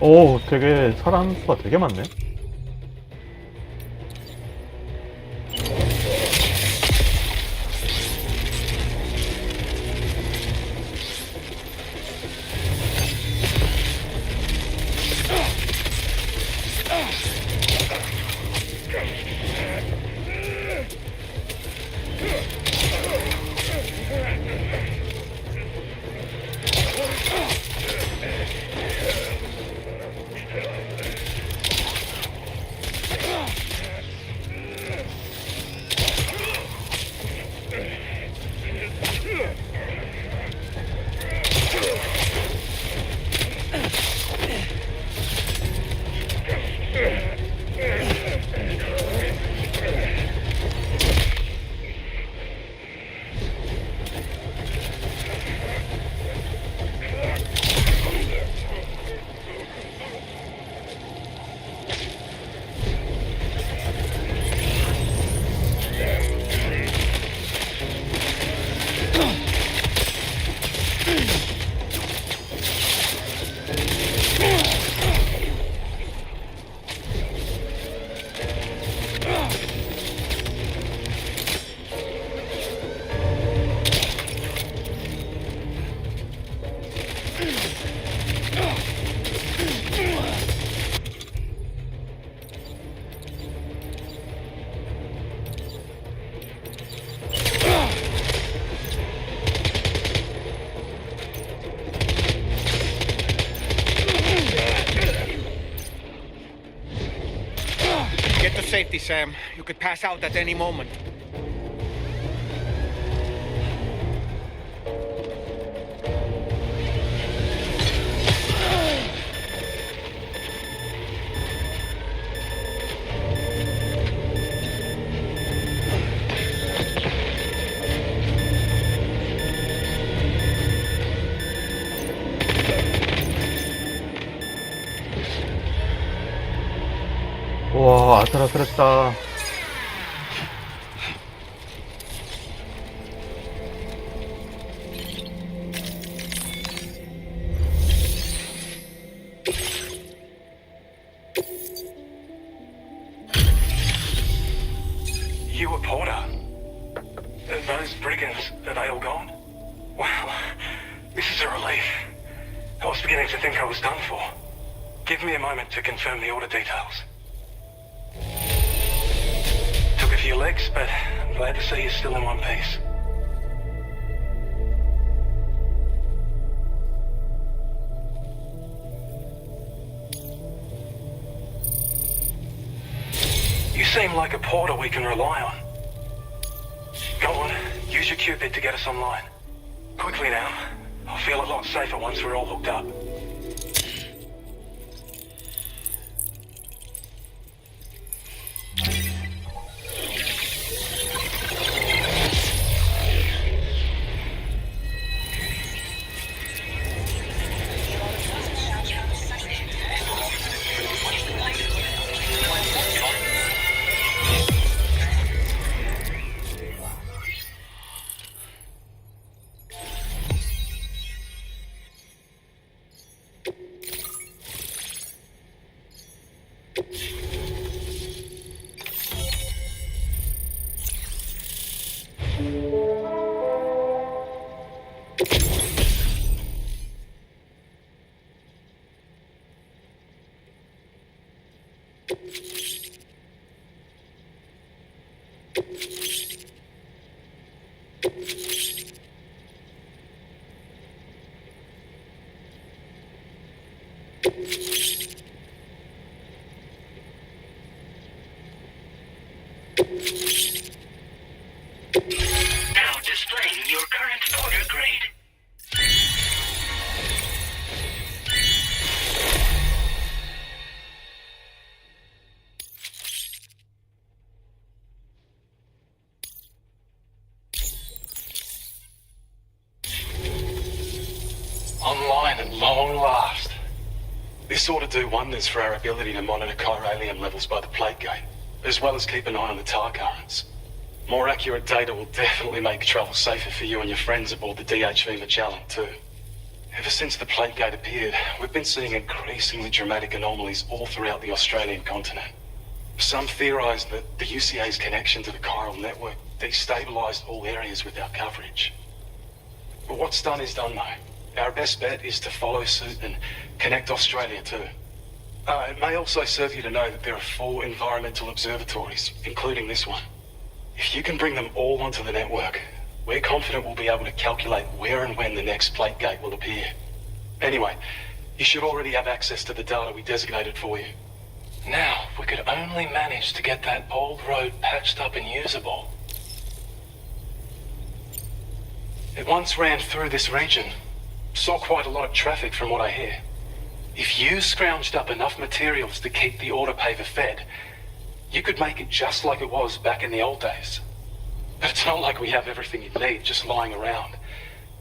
오, 되게 사람 수가 되게 많네. Get to safety, Sam. You could pass out at any moment. 우와, 아슬아슬했다. You a Porter? Those brigands, are they all gone? Wow, this is a relief. I was beginning to think I was done for. Give me a moment to confirm the order details. Took a few licks, but I'm glad to see you're still in one piece. You seem like a porter we can rely on. Go on, use your Cupid to get us online. Quickly now. I'll feel a lot safer once we're all hooked up. Now displaying your current order grade. Online at long last. This ought to do wonders for our ability to monitor chiralium levels by the plate gate, as well as keep an eye on the tar currents. More accurate data will definitely make travel safer for you and your friends aboard the DHV Magellan, too. Ever since the plate gate appeared, we've been seeing increasingly dramatic anomalies all throughout the Australian continent. Some theorise that the UCA's connection to the chiral network destabilised all areas with our coverage. But what's done is done, though. Our best bet is to follow suit and connect Australia, too. It may also serve you to know that there are 4 environmental observatories, including this one. If you can bring them all onto the network, we're confident we'll be able to calculate where and when the next plate gate will appear. Anyway, you should already have access to the data we designated for you. Now, if we could only manage to get that old road patched up and usable. It once ran through this region. Saw quite a lot of traffic from what I hear. If you scrounged up enough materials to keep the autopaver fed, you could make it just like it was back in the old days. But it's not like we have everything you need just lying around.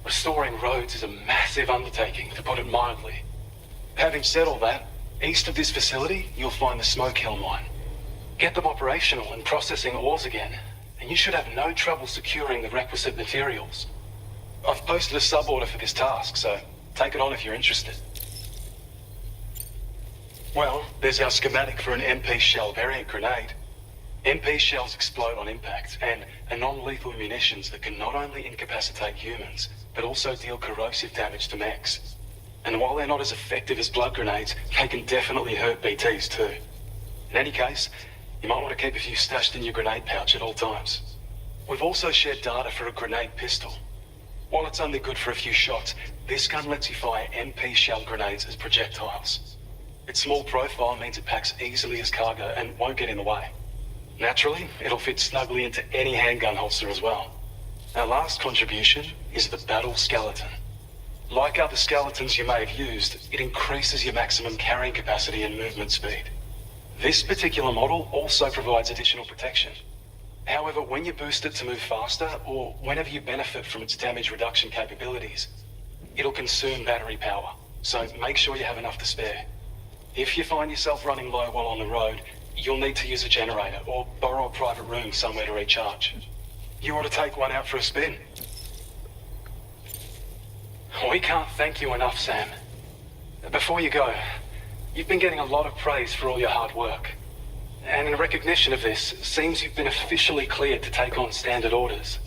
Restoring roads is a massive undertaking, to put it mildly. Having said all that, east of this facility, you'll find the Smoke Hill mine. Get them operational and processing ores again, and you should have no trouble securing the requisite materials. I've posted a sub-order for this task, so take it on if you're interested. Well, there's our schematic for an MP shell variant grenade. MP shells explode on impact, and are non-lethal munitions that can not only incapacitate humans, but also deal corrosive damage to mechs. And while they're not as effective as blood grenades, they can definitely hurt BTs too. In any case, you might want to keep a few stashed in your grenade pouch at all times. We've also shared data for a grenade pistol. While it's only good for a few shots, this gun lets you fire MP shell grenades as projectiles. Its small profile means it packs easily as cargo and won't get in the way. Naturally, it'll fit snugly into any handgun holster as well. Our last contribution is the battle skeleton. Like other skeletons you may have used, it increases your maximum carrying capacity and movement speed. This particular model also provides additional protection. However, when you boost it to move faster, or whenever you benefit from its damage reduction capabilities, it'll consume battery power, so make sure you have enough to spare. If you find yourself running low while on the road, you'll need to use a generator or borrow a private room somewhere to recharge. You ought to take one out for a spin. We can't thank you enough, Sam. Before you go, you've been getting a lot of praise for all your hard work. And in recognition of this, it seems you've been officially cleared to take on standard orders.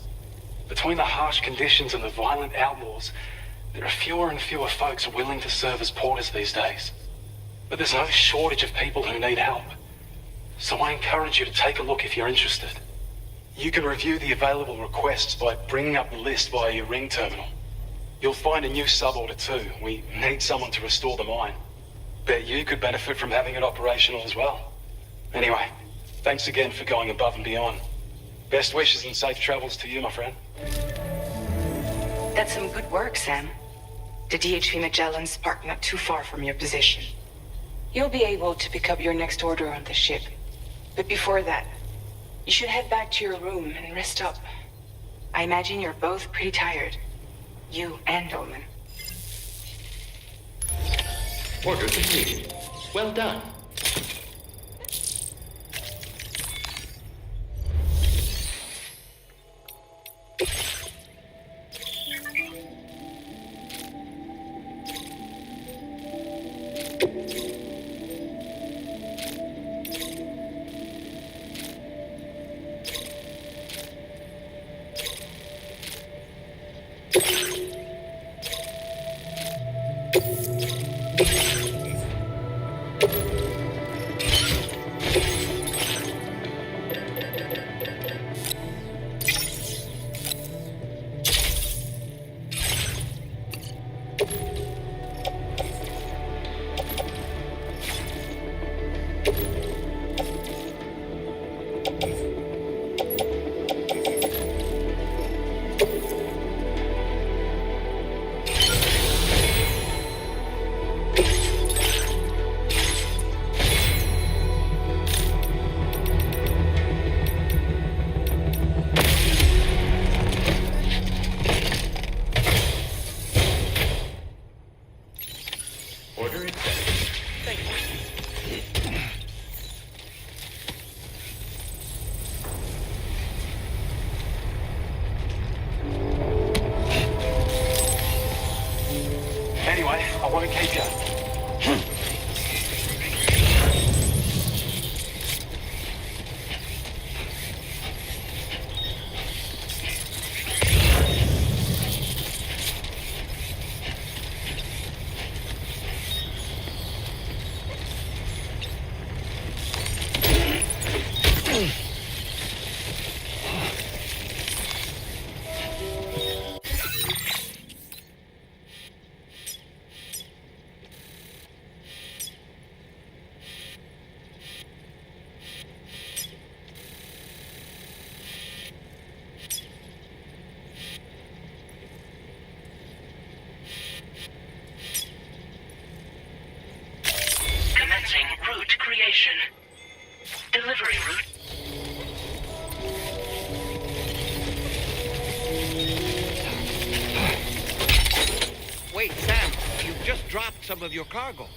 Between the harsh conditions and the violent outlaws, there are fewer and fewer folks willing to serve as porters these days. But there's no shortage of people who need help. So I encourage you to take a look if you're interested. You can review the available requests by bringing up the list via your ring terminal. You'll find a new sub-order too. We need someone to restore the mine. Bet you could benefit from having it operational as well. Anyway, thanks again for going above and beyond. Best wishes and safe travels to you, my friend. That's some good work, Sam. The DHV Magellan's parked not too far from your position. You'll be able to pick up your next order on the ship. But before that, you should head back to your room and rest up. I imagine you're both pretty tired. You and Dolman. Order completed. Well done. Delivery route. Wait, Sam, you just dropped some of your cargo.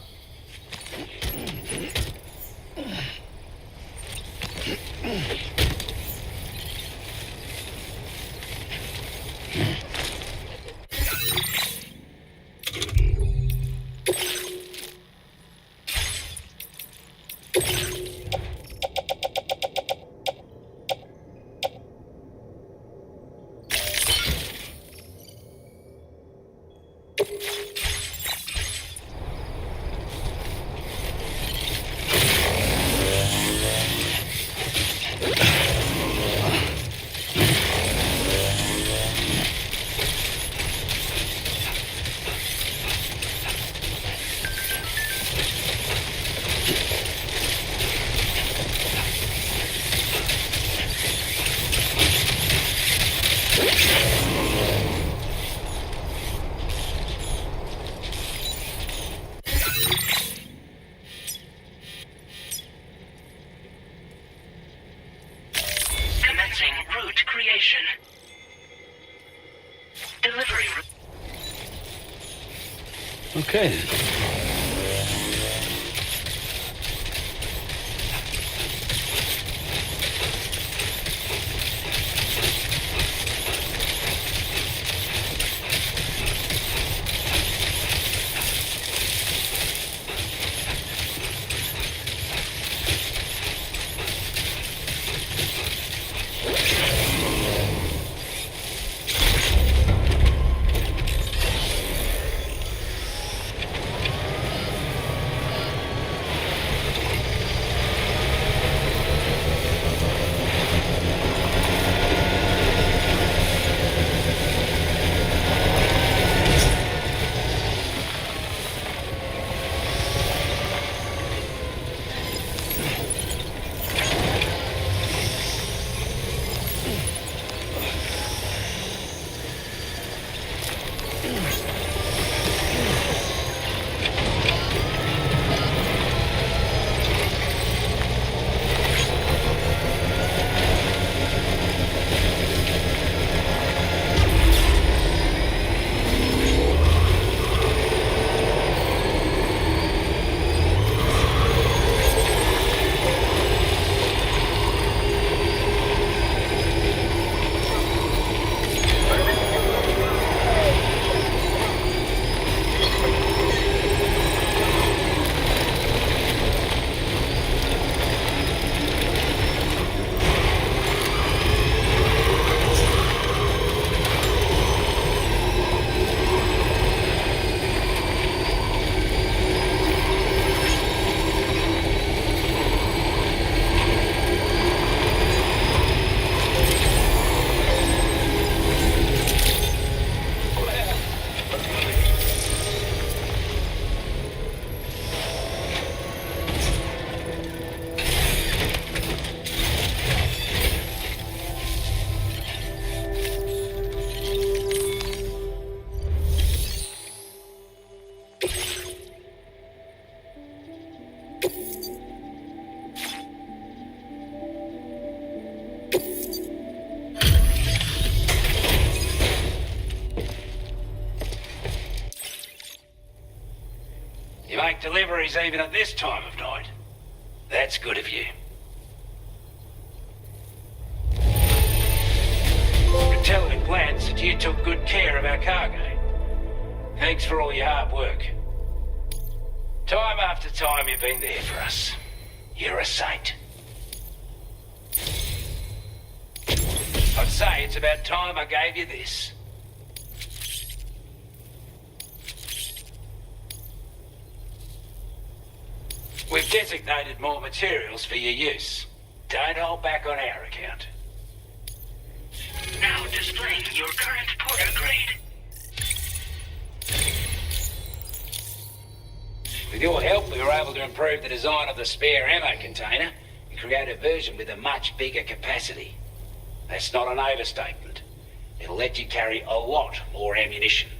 Commencing route creation. Delivery route. Okay. You make deliveries even at this time of night. That's good of you. Intelligent glance that you took good care of our cargo. Thanks for all your hard work. Time after time you've been there for us. You're a saint. I'd say it's about time I gave you this. We've designated more materials for your use. Don't hold back on our account. Now displaying your current porter grade. With your help, we were able to improve the design of the spare ammo container and create a version with a much bigger capacity. That's not an overstatement. It'll let you carry a lot more ammunition.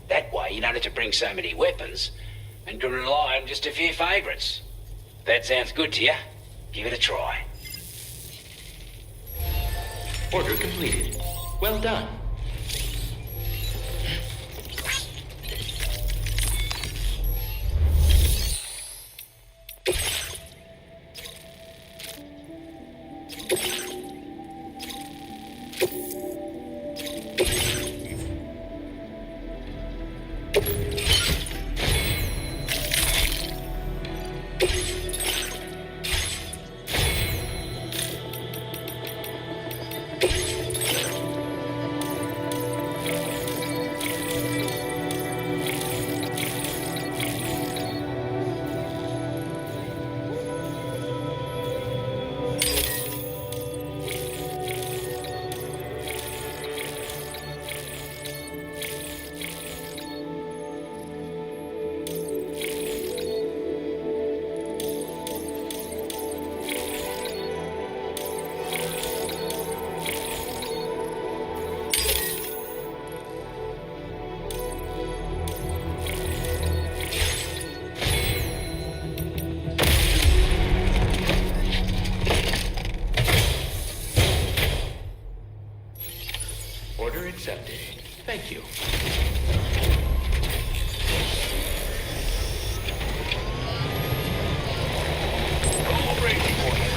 That way, you don't have to bring so many weapons and can rely on just a few favourites. That sounds good to you? Give it a try. Order completed. Well done. Order accepted. Thank you. All ready for you.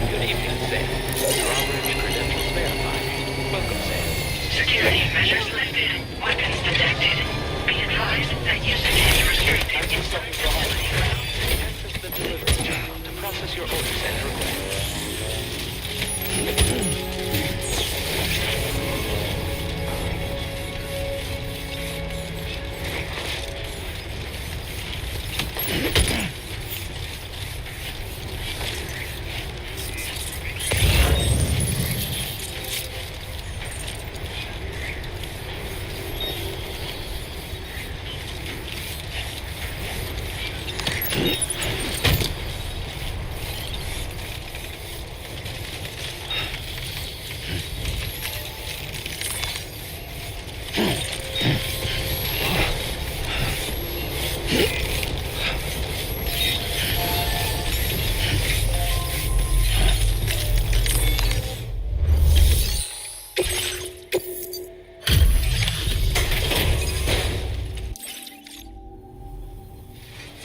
Good evening, Sam. Drawbridge credentials verified. Welcome, Sam. Security measures lifted. Weapons detected. Be advised that usage is restricted inside the facility grounds. Access the delivery terminal to process your orders as requested.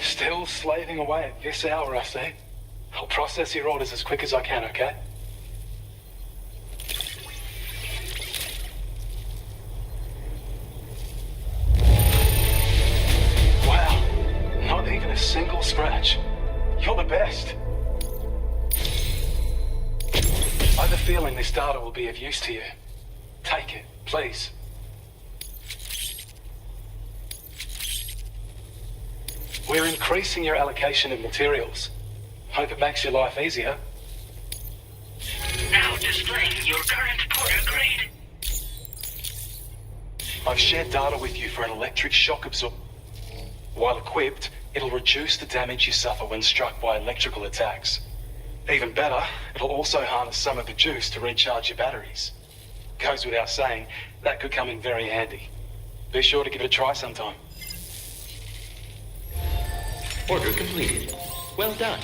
Still slaving away at this hour, I see. I'll process your orders as quick as I can, okay? Wow, not even a single scratch. You're the best. I have a feeling this data will be of use to you. Take it, please. We're increasing your allocation of materials. Hope it makes your life easier. Now displaying your current porter grade. I've shared data with you for an electric shock absorber. While equipped, it'll reduce the damage you suffer when struck by electrical attacks. Even better, it'll also harness some of the juice to recharge your batteries. Goes without saying, that could come in very handy. Be sure to give it a try sometime. Order completed. Well done.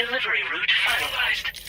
Delivery route finalized.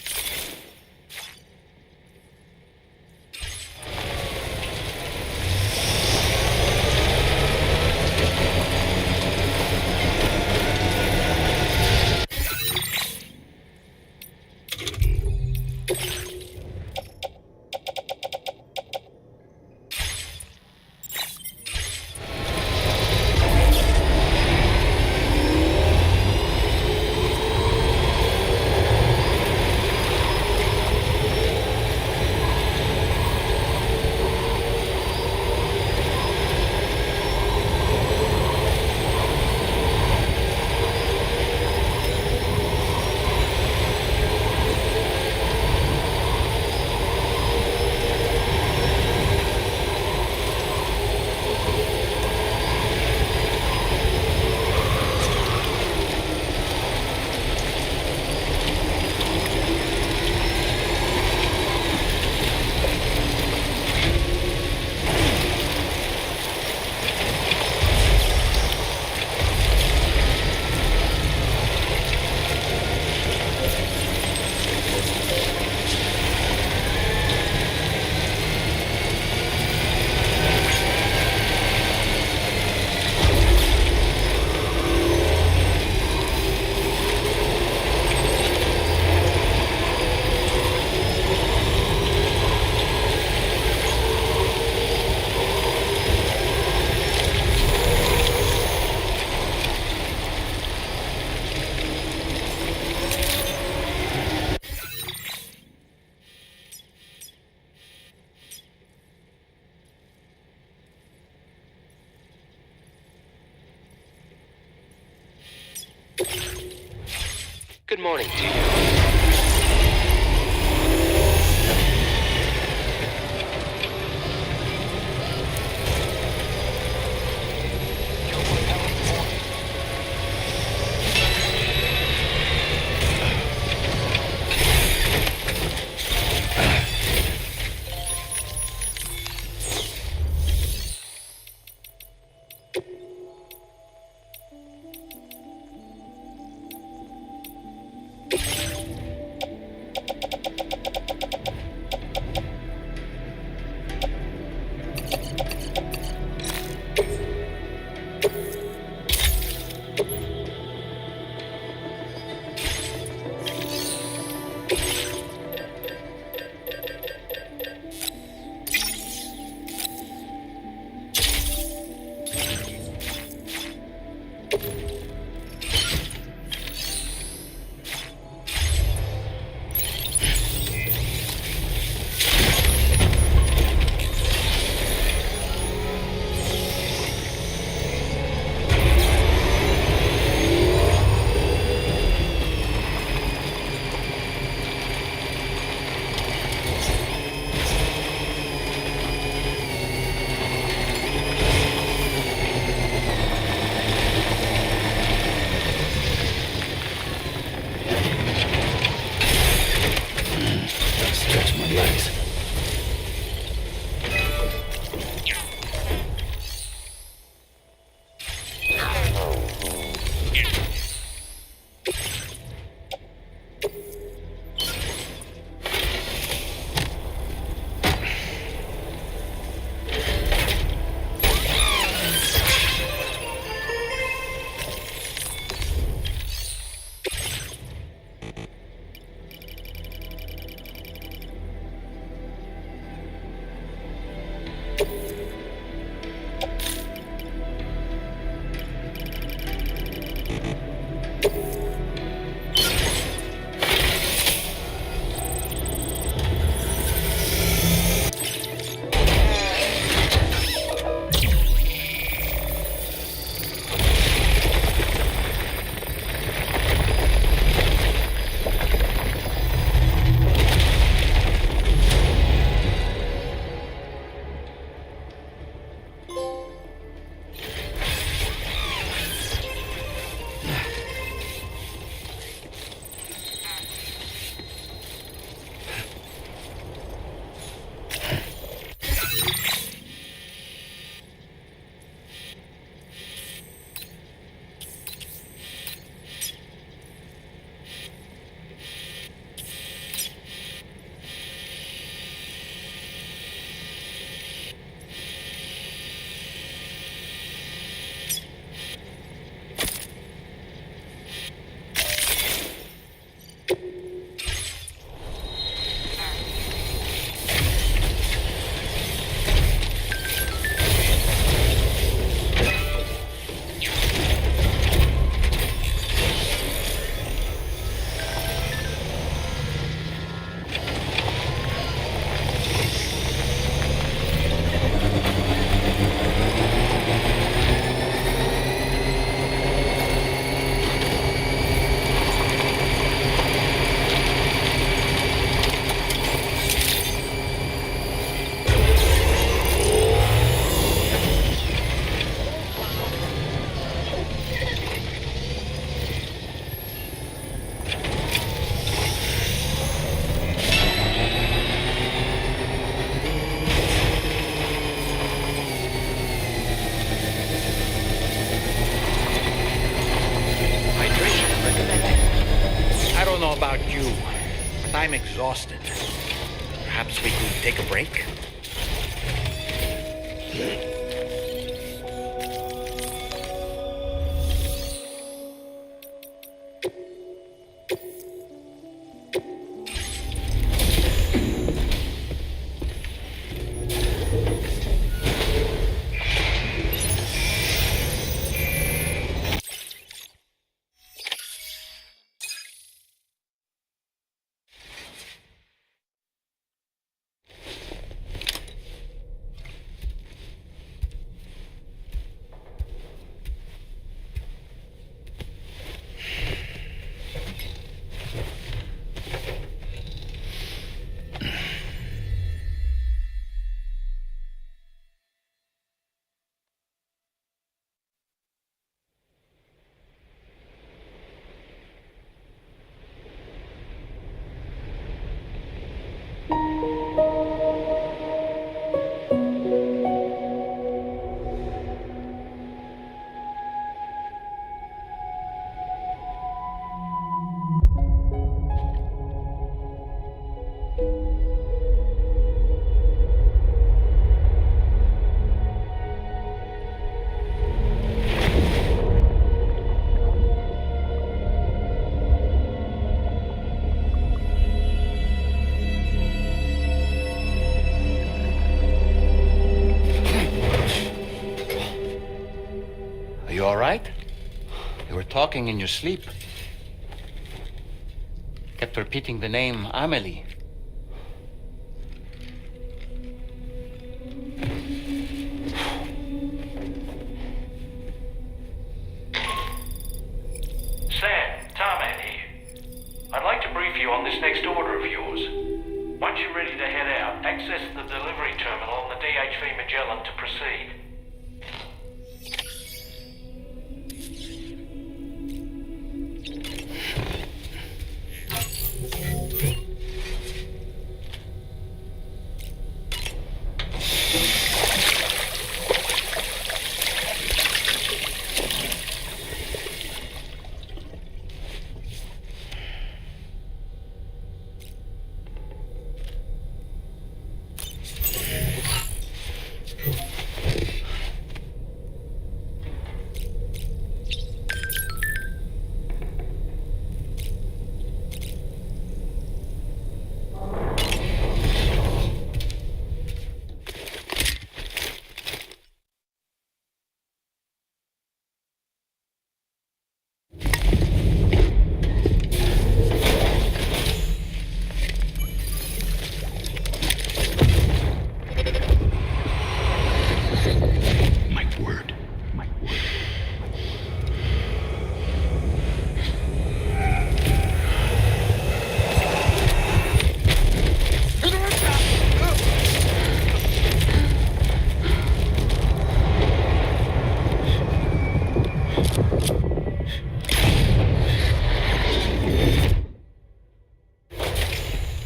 Good morning to you. I'm exhausted. Perhaps we could take a break? Are you all right? You were talking in your sleep. Kept repeating the name Amelie. Sam, Tarman here. I'd like to brief you on this next order of yours. Once you're ready to head out, access the delivery terminal on the DHV Magellan to proceed.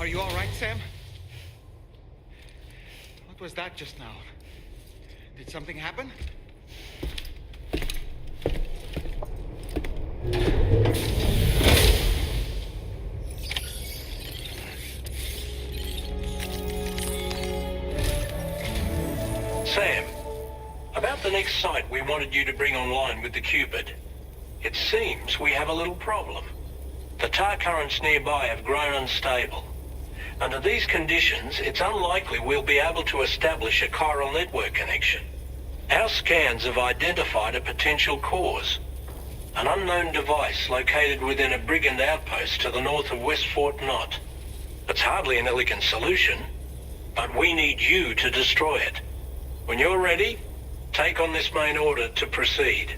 Are you all right, Sam? What was that just now? Did something happen? Sam, about the next site we wanted you to bring online with the Cupid. It seems we have a little problem. The tar currents nearby have grown unstable. Under these conditions, it's unlikely we'll be able to establish a chiral network connection. Our scans have identified a potential cause. An unknown device located within a brigand outpost to the north of West Fort Knot. It's hardly an elegant solution, but we need you to destroy it. When you're ready, take on this main order to proceed.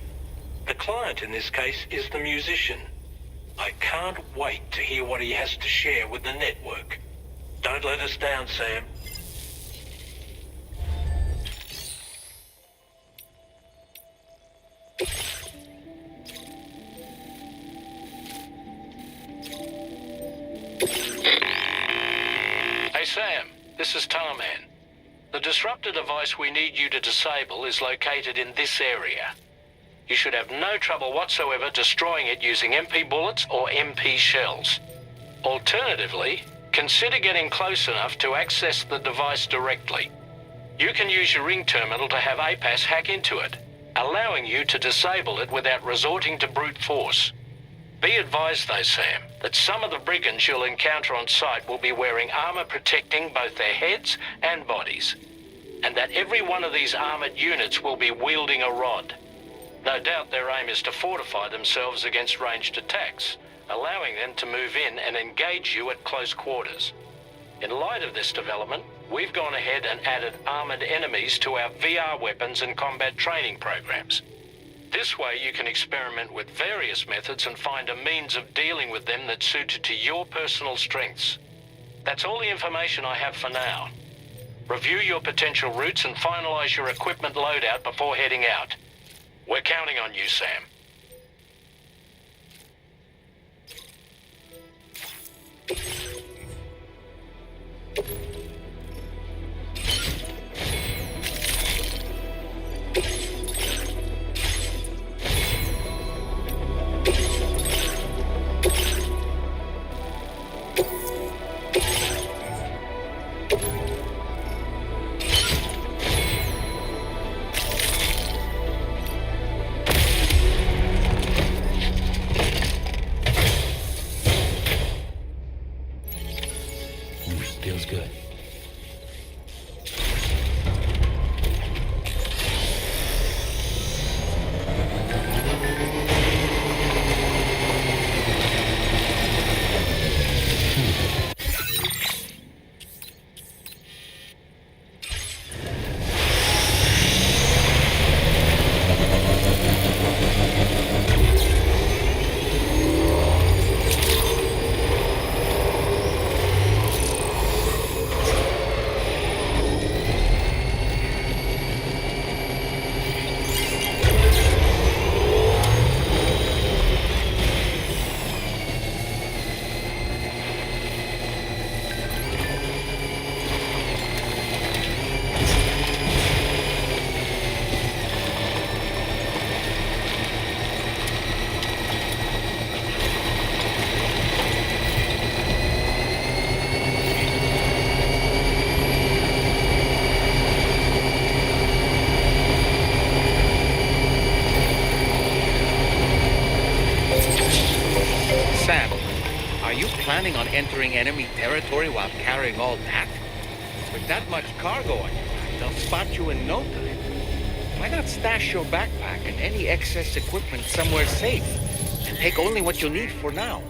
The client in this case is the musician. I can't wait to hear what he has to share with the network. Don't let us down, Sam. Hey Sam, this is Tarman. The disruptor device we need you to disable is located in this area. You should have no trouble whatsoever destroying it using MP bullets or MP shells. Alternatively, consider getting close enough to access the device directly. You can use your ring terminal to have APAS hack into it, allowing you to disable it without resorting to brute force. Be advised though, Sam, that some of the brigands you'll encounter on site will be wearing armor protecting both their heads and bodies, and that every one of these armored units will be wielding a rod. No doubt their aim is to fortify themselves against ranged attacks, allowing them to move in and engage you at close quarters. In light of this development, we've gone ahead and added armored enemies to our VR weapons and combat training programs. This way you can experiment with various methods and find a means of dealing with them that's suited to your personal strengths. That's all the information I have for now. Review your potential routes and finalize your equipment loadout before heading out. We're counting on you, Sam. Feels good. Sam, are you planning on entering enemy territory while carrying all that? With that much cargo on your back, they'll spot you in no time. Why not stash your backpack and any excess equipment somewhere safe and take only what you need for now?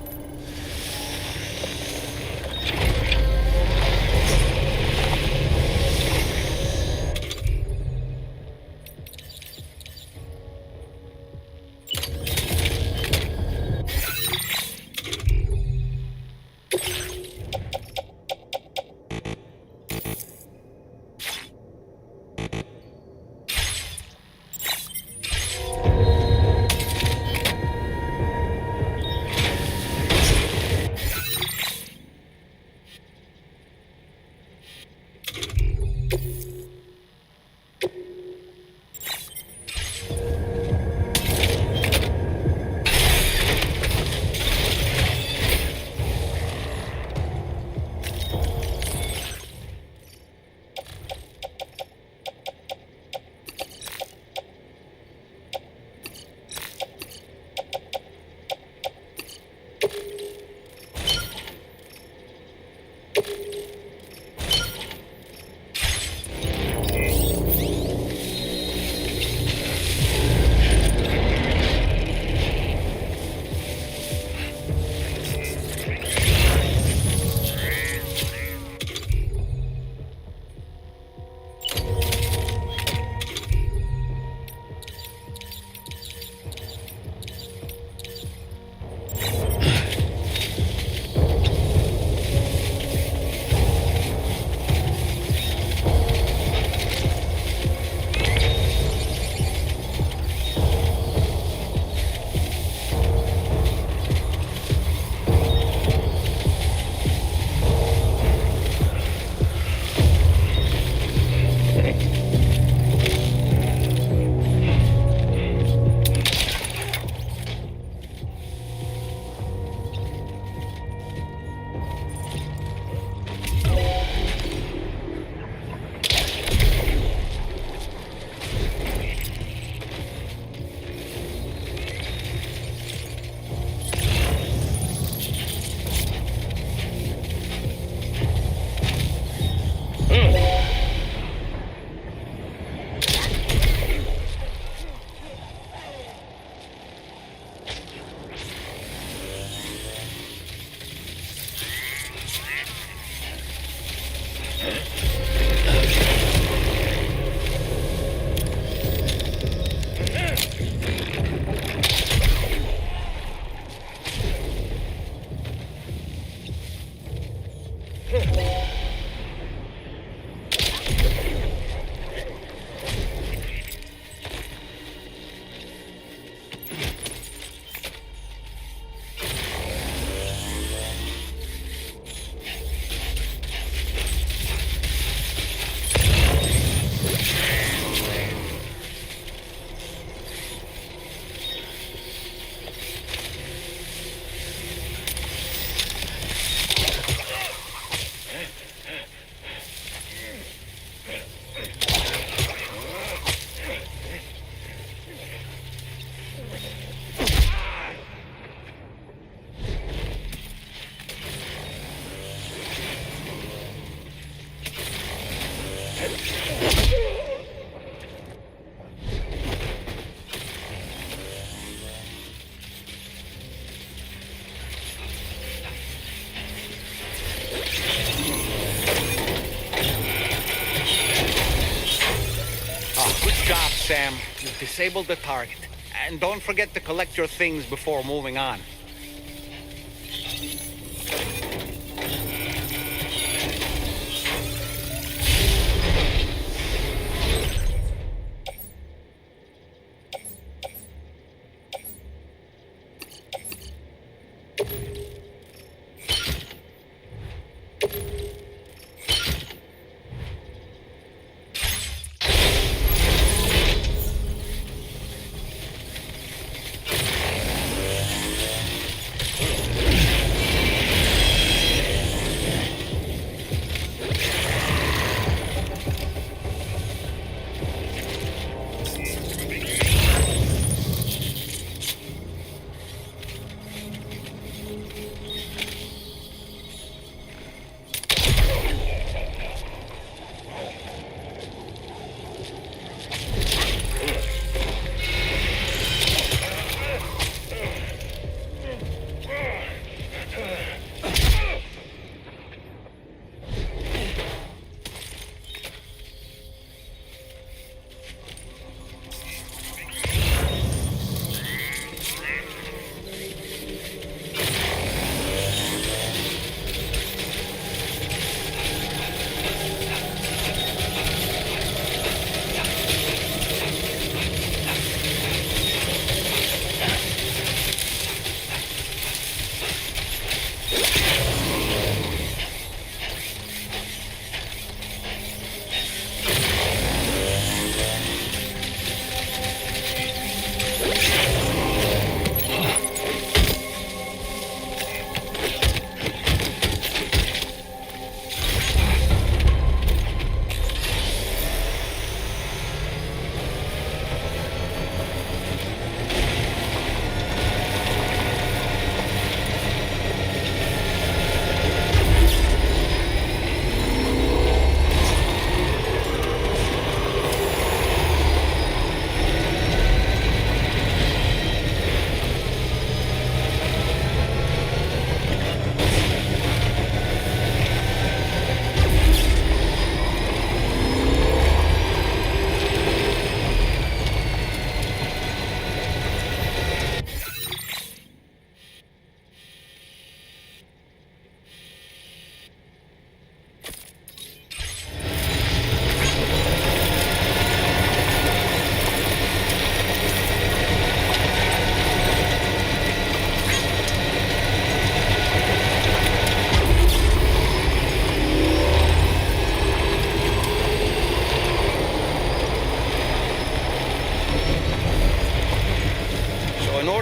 disable the target. And don't forget to collect your things before moving on.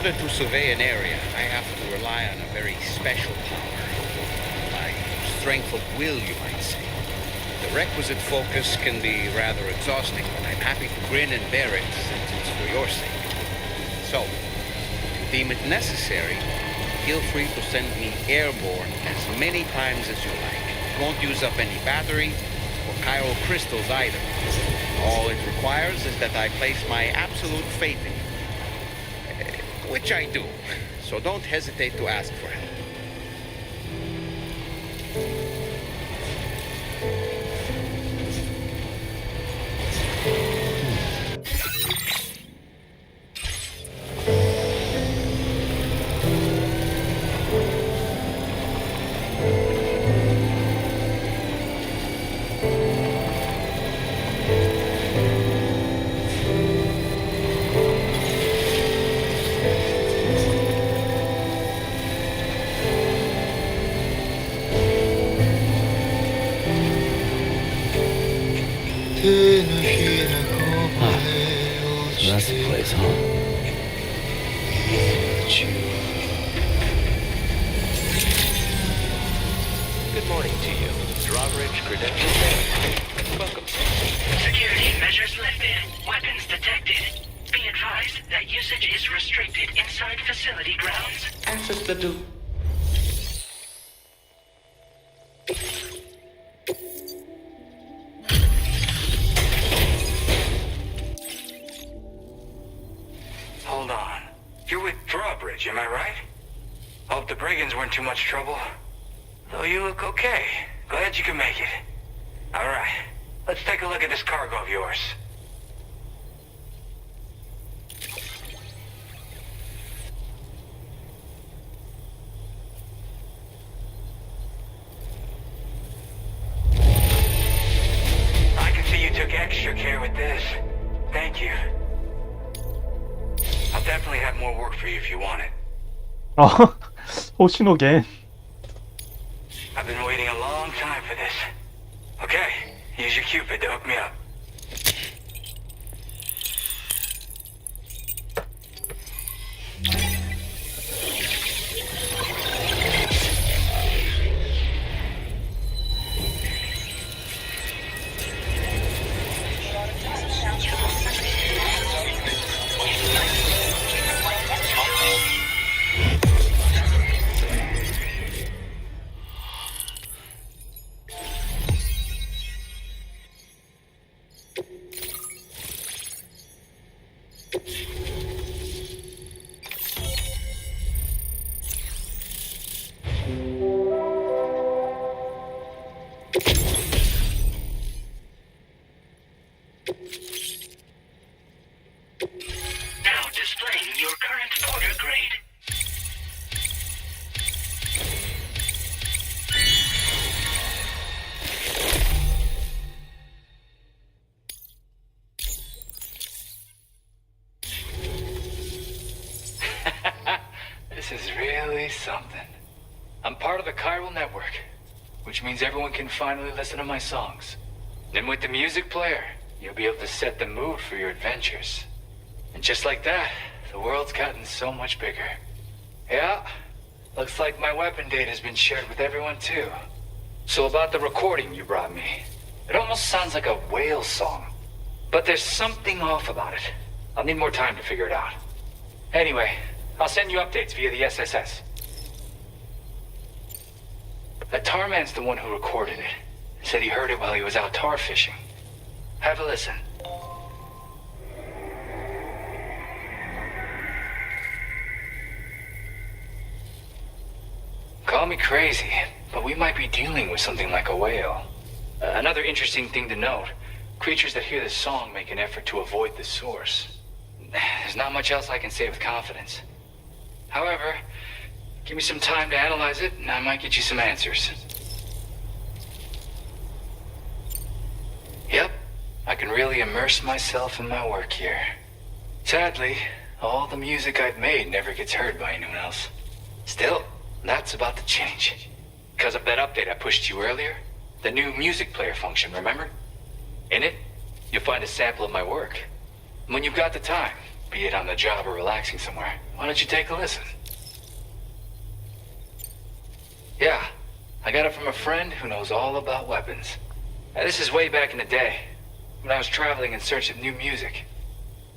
order to survey an area, I have to rely on a very special power. My strength of will, you might say. The requisite focus can be rather exhausting, but I'm happy to grin and bear it since it's for your sake. So, if you deem it necessary, feel free to send me airborne as many times as you like. It won't use up any battery or chiral crystals either. All it requires is that I place my absolute faith in you. Which I do, so don't hesitate to ask for help. That's the place, huh? Good morning to you. Drawbridge credentials verified. Welcome. Security measures lifted. Weapons detected. Be advised that usage is restricted inside facility grounds. Access the Hold on. You're with Drawbridge, am I right? Hope the brigands weren't too much trouble. Though you look okay. Glad you can make it. Alright, let's take a look at this cargo of yours. with this. Thank you. I'll definitely have more work for you if you want it. 호시노겐. I've been waiting a long time for this. Okay, use your Cupid to hook me up. Now displaying your current porter grade. This is really something. I'm part of the chiral network, which means everyone can finally listen to my songs. And with the music player, you'll be able to set the mood for your adventures. And just like that, the world's gotten so much bigger. Yeah, looks like my weapon data has been shared with everyone too. So about the recording you brought me, it almost sounds like a whale song. But there's something off about it. I'll need more time to figure it out. Anyway, I'll send you updates via the SSS. That tar man's the one who recorded it. Said he heard it while he was out tar fishing. Have a listen. Call me crazy, but we might be dealing with something like a whale. Another interesting thing to note, creatures that hear this song make an effort to avoid the source. There's not much else I can say with confidence. However, give me some time to analyze it, and I might get you some answers. Yep, I can really immerse myself in my work here. Sadly, all the music I've made never gets heard by anyone else. Still, that's about to change. Because of that update I pushed you earlier, the new music player function, remember? In it, you'll find a sample of my work. When you've got the time, be it on the job or relaxing somewhere, why don't you take a listen? Yeah, I got it from a friend who knows all about weapons. Now, this is way back in the day, when I was traveling in search of new music.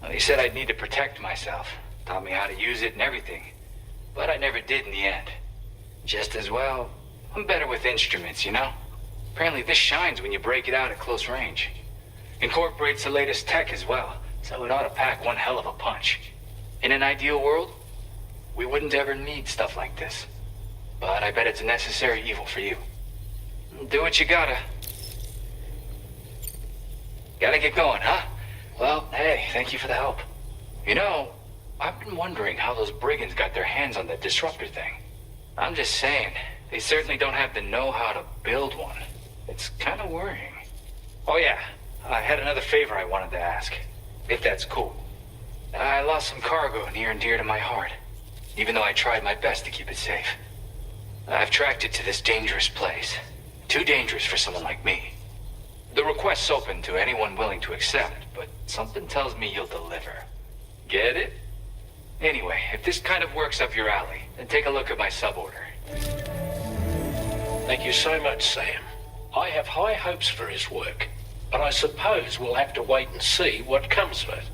Well, he said I'd need to protect myself, taught me how to use it and everything. But I never did in the end. Just as well, I'm better with instruments, you know? Apparently this shines when you break it out at close range. Incorporates the latest tech as well, so it ought to pack one hell of a punch. In an ideal world, we wouldn't ever need stuff like this. But I bet it's a necessary evil for you. Do what you gotta. Gotta get going, huh? Well, hey, thank you for the help. You know, I've been wondering how those brigands got their hands on that disruptor thing. I'm just saying, they certainly don't have the know-how to build one. It's kind of worrying. Oh yeah, I had another favor I wanted to ask, if that's cool. I lost some cargo near and dear to my heart, even though I tried my best to keep it safe. I've tracked it to this dangerous place. Too dangerous for someone like me. The request's open to anyone willing to accept, but something tells me you'll deliver. Get it? Anyway, if this kind of works up your alley, then take a look at my suborder. Thank you so much, Sam. I have high hopes for his work, but I suppose we'll have to wait and see what comes of it.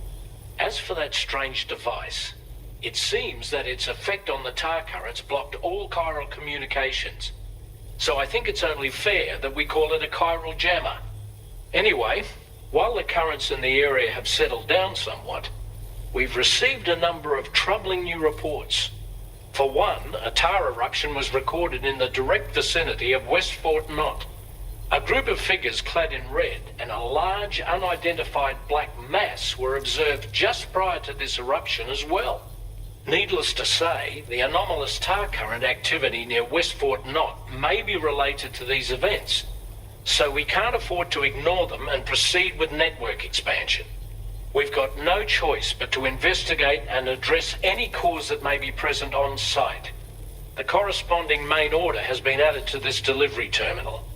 As for that strange device, it seems that its effect on the tar currents blocked all chiral communications. So I think it's only fair that we call it a chiral jammer. Anyway, while the currents in the area have settled down somewhat, we've received a number of troubling new reports. For one, a tar eruption was recorded in the direct vicinity of West Fort Knot. A group of figures clad in red and a large unidentified black mass were observed just prior to this eruption as well. Needless to say, the anomalous tar current activity near West Fort Knot may be related to these events. So we can't afford to ignore them and proceed with network expansion. We've got no choice but to investigate and address any cause that may be present on site. The corresponding main order has been added to this delivery terminal.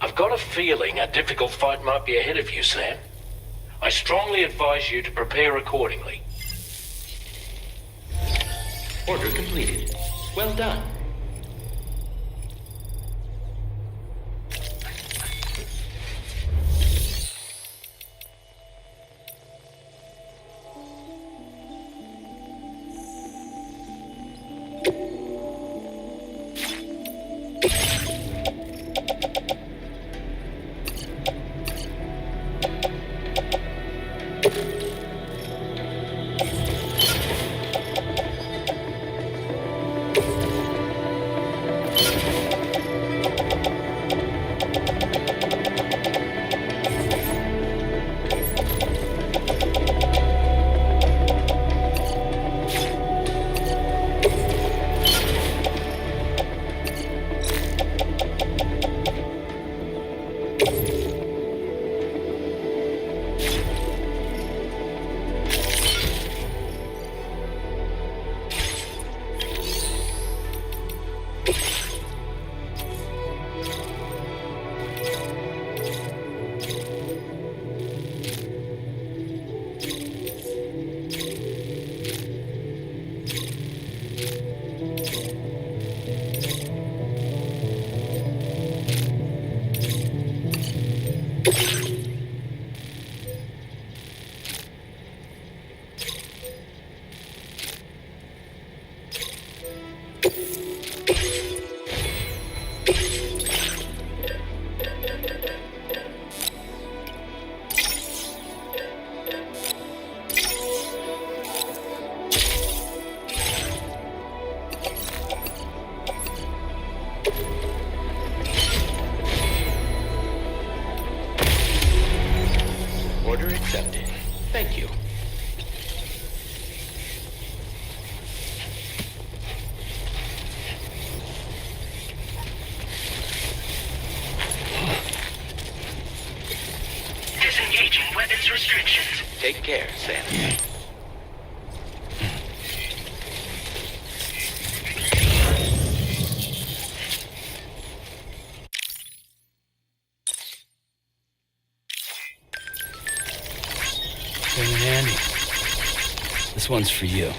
I've got a feeling a difficult fight might be ahead of you, Sam. I strongly advise you to prepare accordingly. Order completed. Well done. Order accepted. Thank you. Disengaging weapons restrictions. Take care, Sam. Hey, Andy. This one's for you.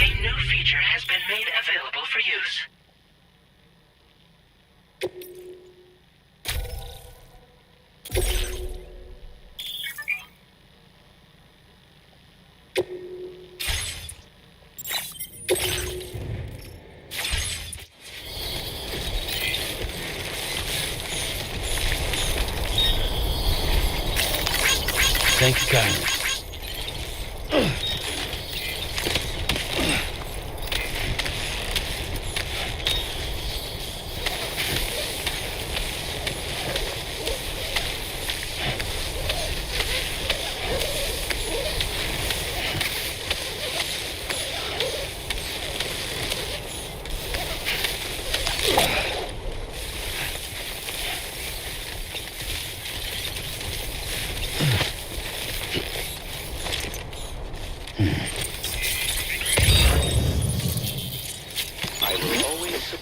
A new feature has been made available for use. Thank you kindly.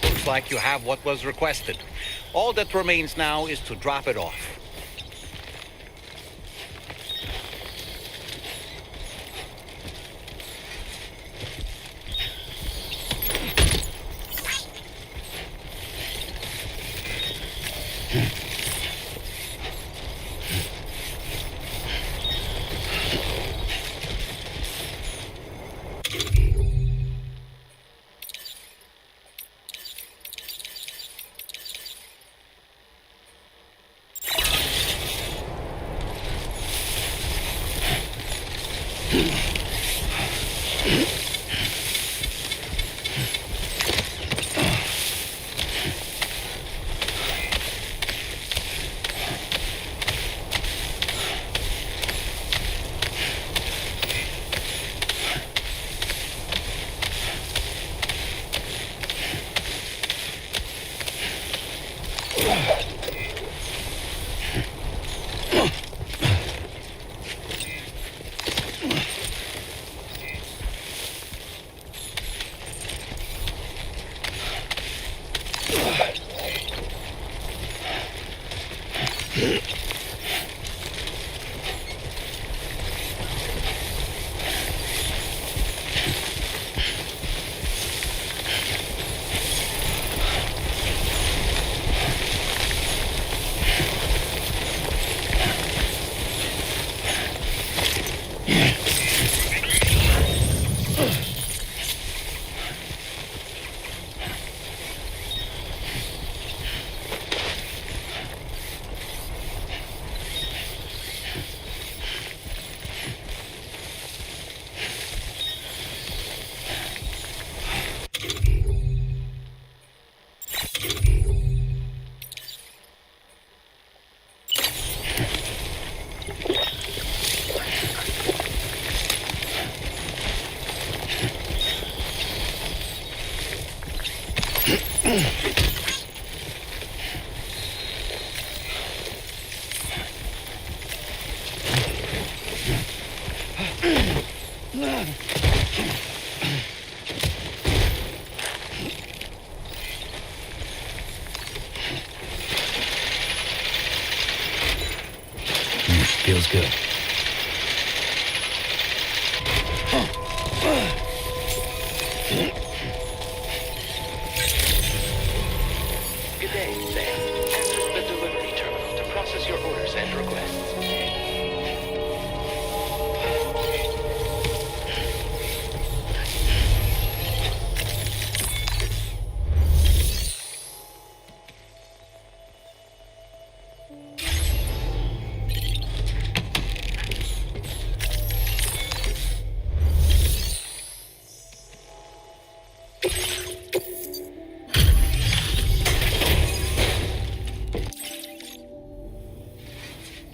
Looks like you have what was requested. All that remains now is to drop it off.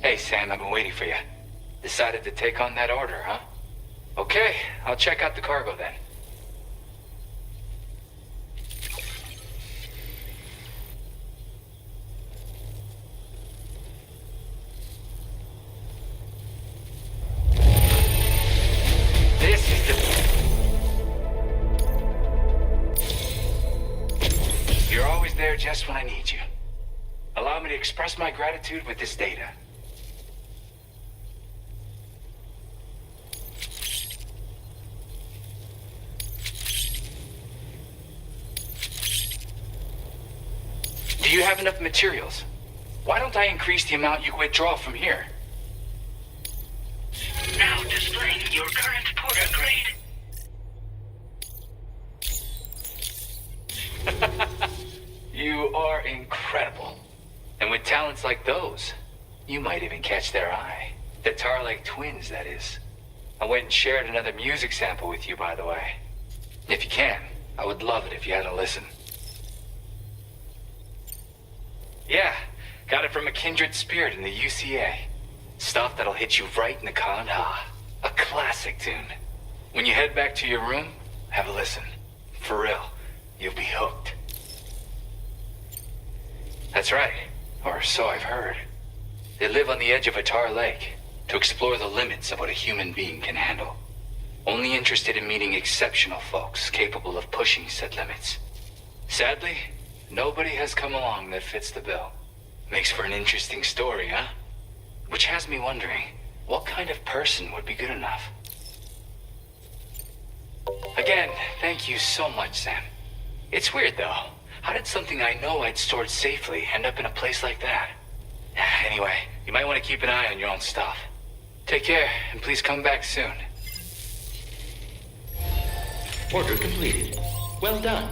Hey, Sam, I've been waiting for you. Decided to take on that order, huh? Okay, I'll check out the cargo then. This is the... You're always there just when I need you. Allow me to express my gratitude with this data. Do you have enough materials? Why don't I increase the amount you withdraw from here? Now displaying your current porter grade. You are incredible. And with talents like those, you might even catch their eye. The Tarlake twins, that is. I went and shared another music sample with you, by the way. If you can, I would love it if you had a listen. Yeah, got it from a kindred spirit in the UCA. Stuff that'll hit you right in the Kandha. A classic tune. When you head back to your room, have a listen. For real, you'll be hooked. That's right, or so I've heard. They live on the edge of a tar lake to explore the limits of what a human being can handle. Only interested in meeting exceptional folks capable of pushing said limits. Sadly, nobody has come along that fits the bill. Makes for an interesting story, huh? Which has me wondering, what kind of person would be good enough? Again, thank you so much, Sam. It's weird, though. How did something I know I'd stored safely end up in a place like that? Anyway, you might want to keep an eye on your own stuff. Take care, and please come back soon. Order completed. Well done.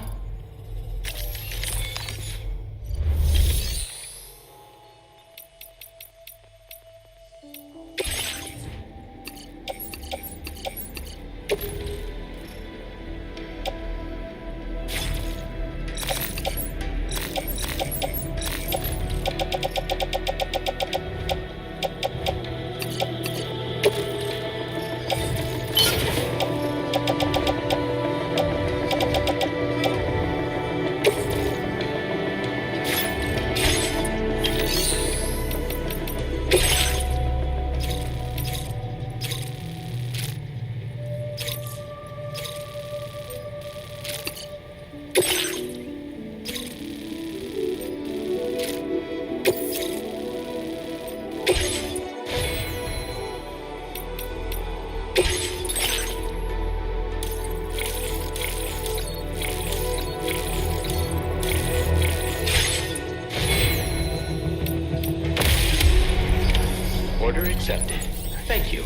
Order accepted. Thank you.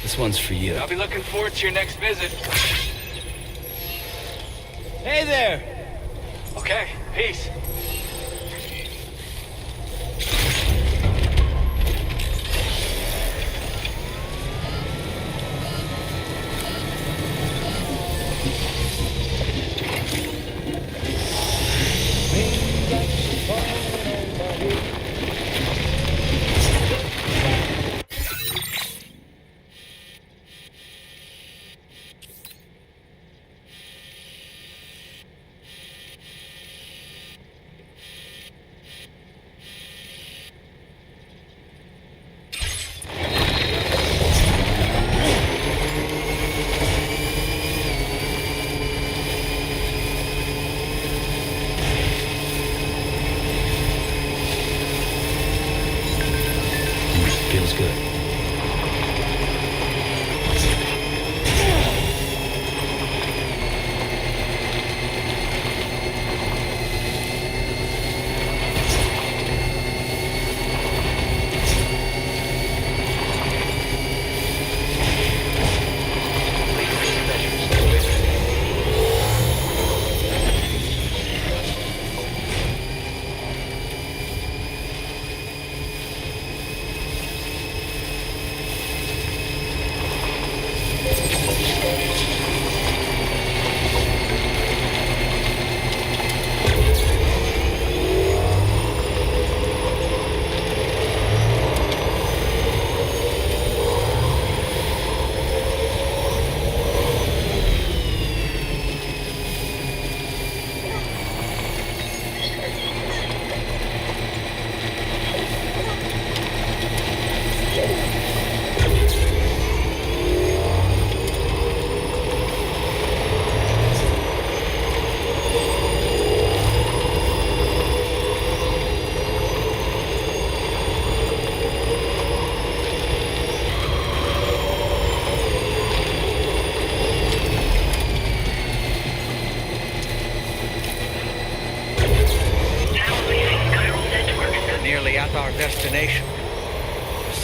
This one's for you. I'll be looking forward to your next visit. Hey there! Okay, peace.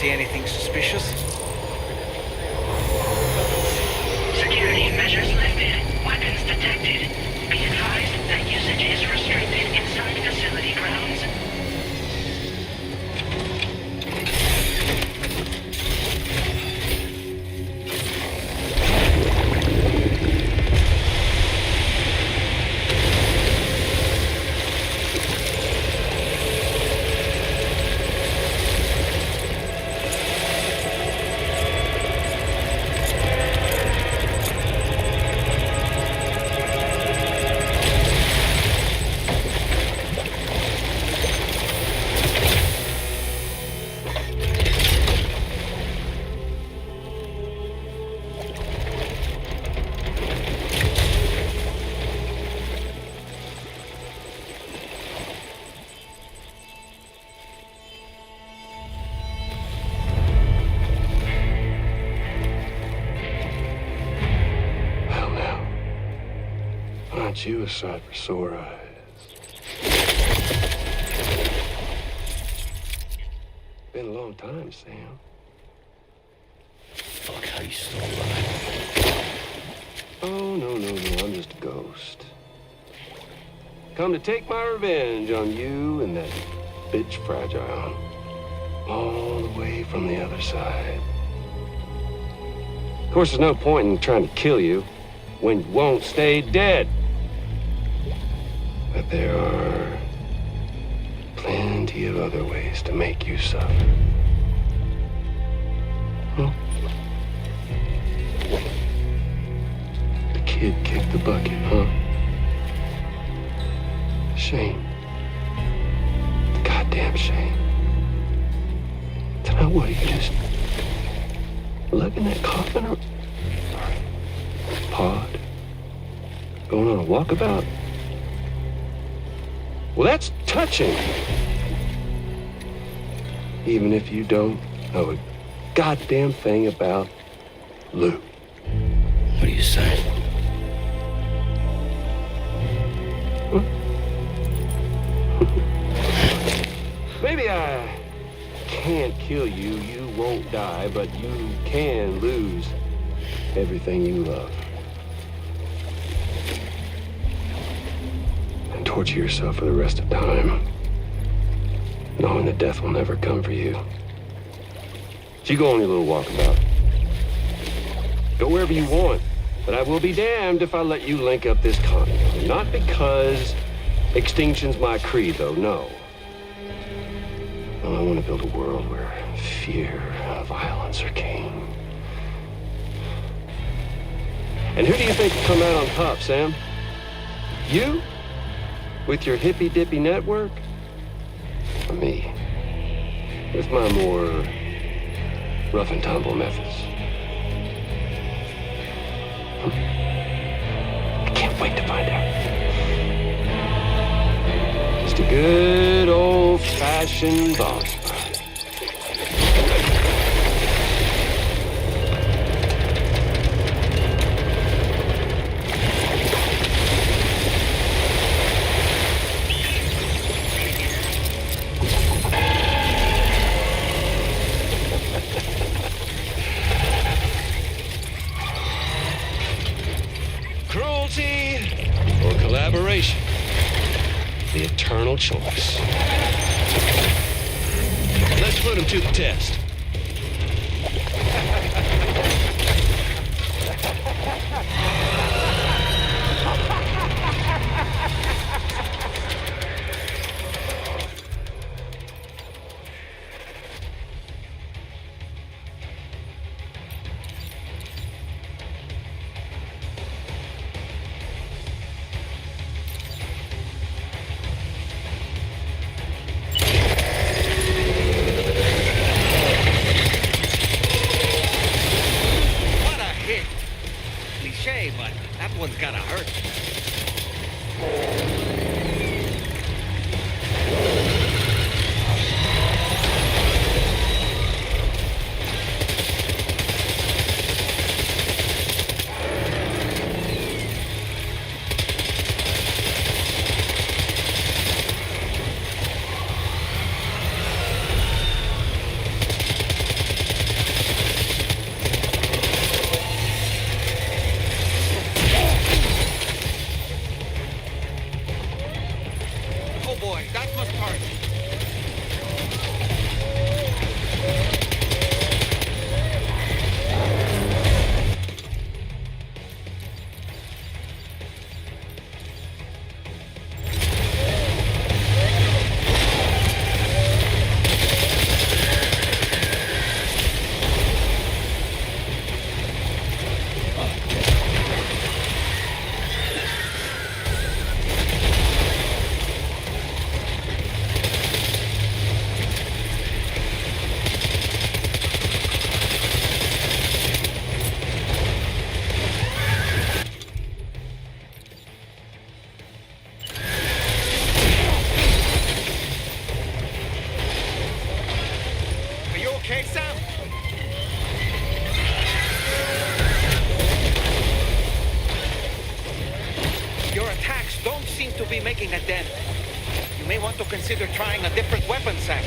see anything suspicious? Security measures lifted. Weapons detected. Be advised that usage is restricted inside facility grounds. Aren't you a sight for sore eyes? Been a long time, Sam. Fuck, how you still alive? Oh, no, I'm just a ghost. Come to take my revenge on you and that bitch Fragile. All the way from the other side. Of course, there's no point in trying to kill you when you won't stay dead. But there are plenty of other ways to make you suffer. The kid kicked the bucket, huh? Shame. Goddamn shame. Tonight, what, you just lugging that coffin or pod? Going on a walkabout? Well, that's touching. Even if you don't know a goddamn thing about Lou. What do you say? Maybe I can't kill you, you won't die, but you can lose everything you love. And torture yourself for the rest of time, knowing that death will never come for you. So you go on your little walkabout. Go wherever you want, but I will be damned if I let you link up this continent. Not because extinction's my creed, though, no. I want to build a world where fear and violence are king. And who do you think will come out on top, Sam? You? With your hippy-dippy network? Or me? With my more rough-and-tumble methods? I can't wait to find out. Just a good old-fashioned boss fight. Cruelty or collaboration? The eternal choice. Let's put him to the test. dead end. You may want to consider trying a different weapon, Sam.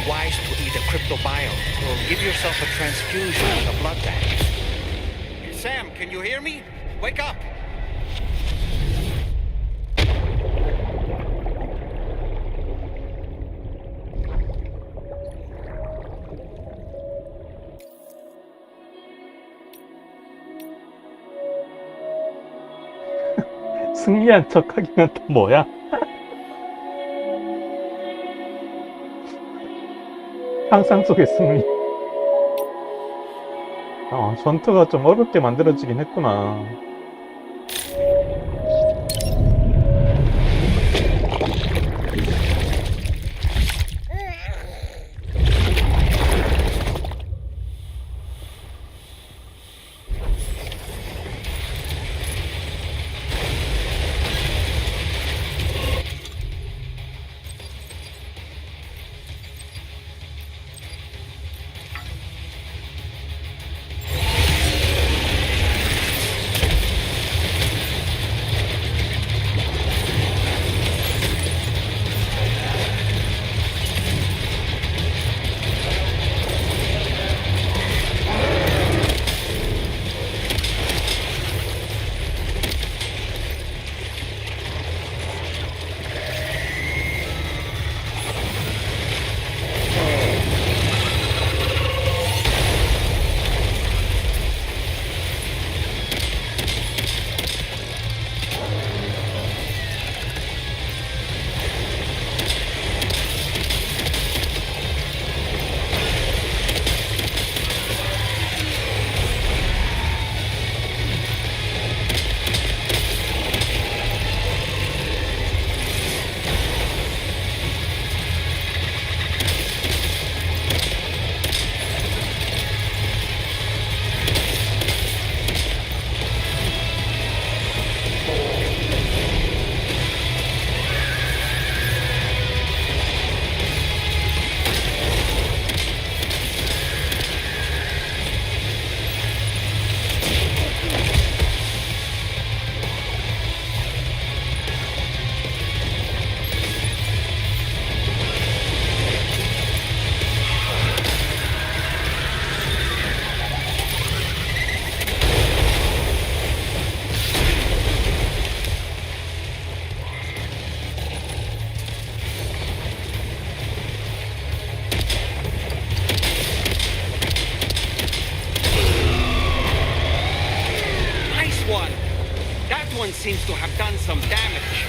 wise to eat a cryptobio or give yourself a transfusion with a blood bank. Sam, can you hear me? Wake up! 승리한 척 하기는 또 뭐야? 상상 속의 승리. 전투가 좀 어렵게 만들어지긴 했구나. one seems to have done some damage.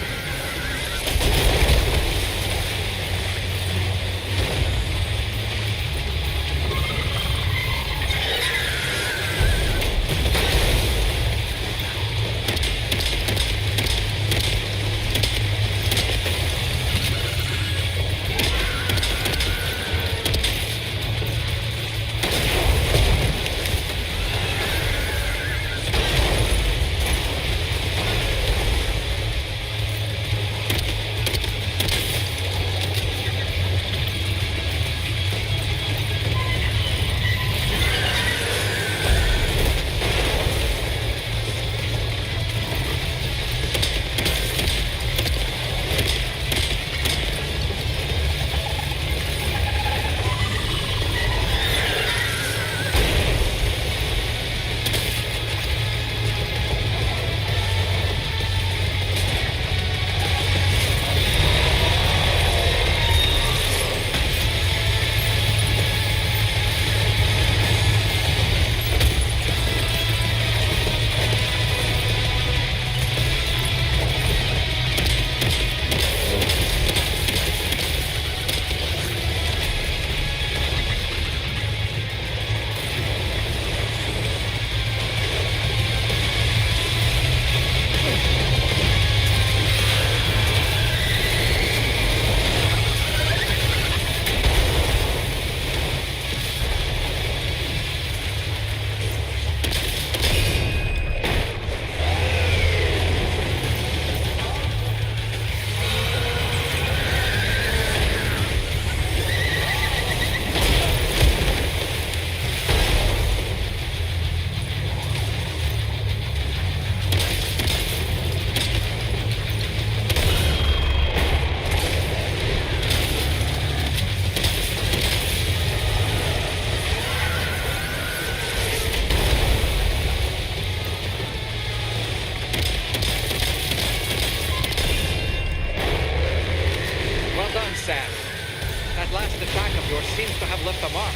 Sam. That last attack of yours seems to have left a mark.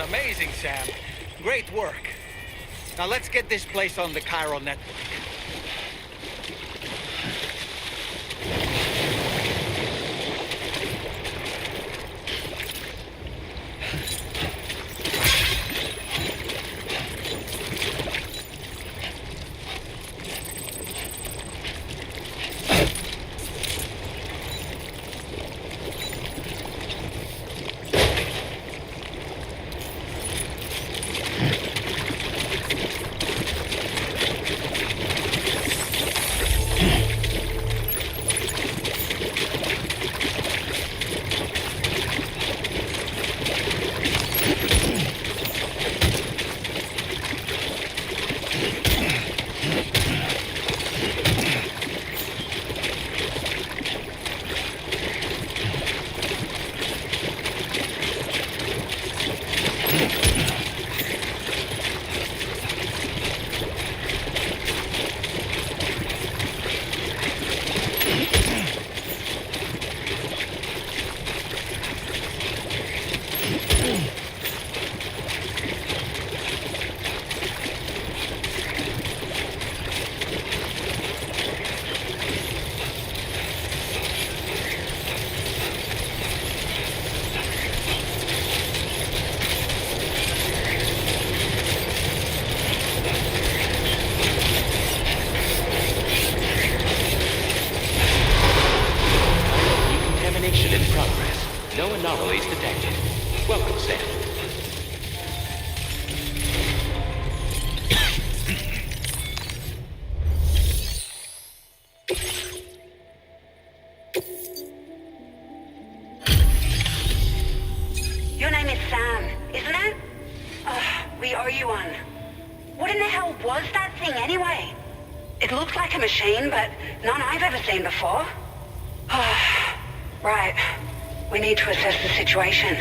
Amazing, Sam. Great work. Now let's get this place on the chiral network. No anomalies detected. Welcome, Sam. Your name is Sam, isn't it? We owe you one. What in the hell was that thing anyway? It looked like a machine, but none I've ever seen before. Right. We need to assess the situation.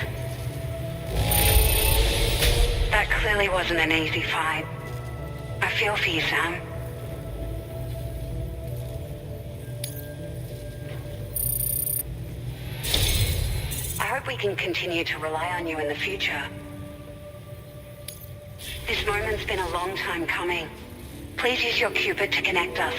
That clearly wasn't an easy fight. I feel for you, Sam. I hope we can continue to rely on you in the future. This moment's been a long time coming. Please use your Cupid to connect us.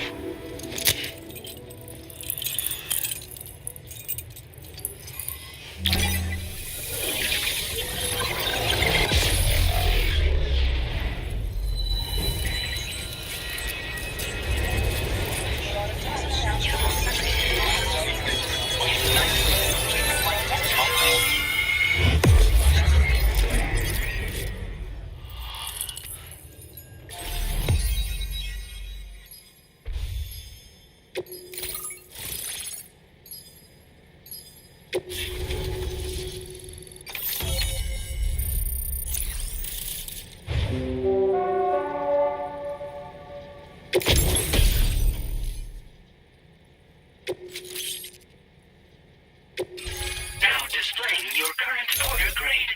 Now displaying your current order grade.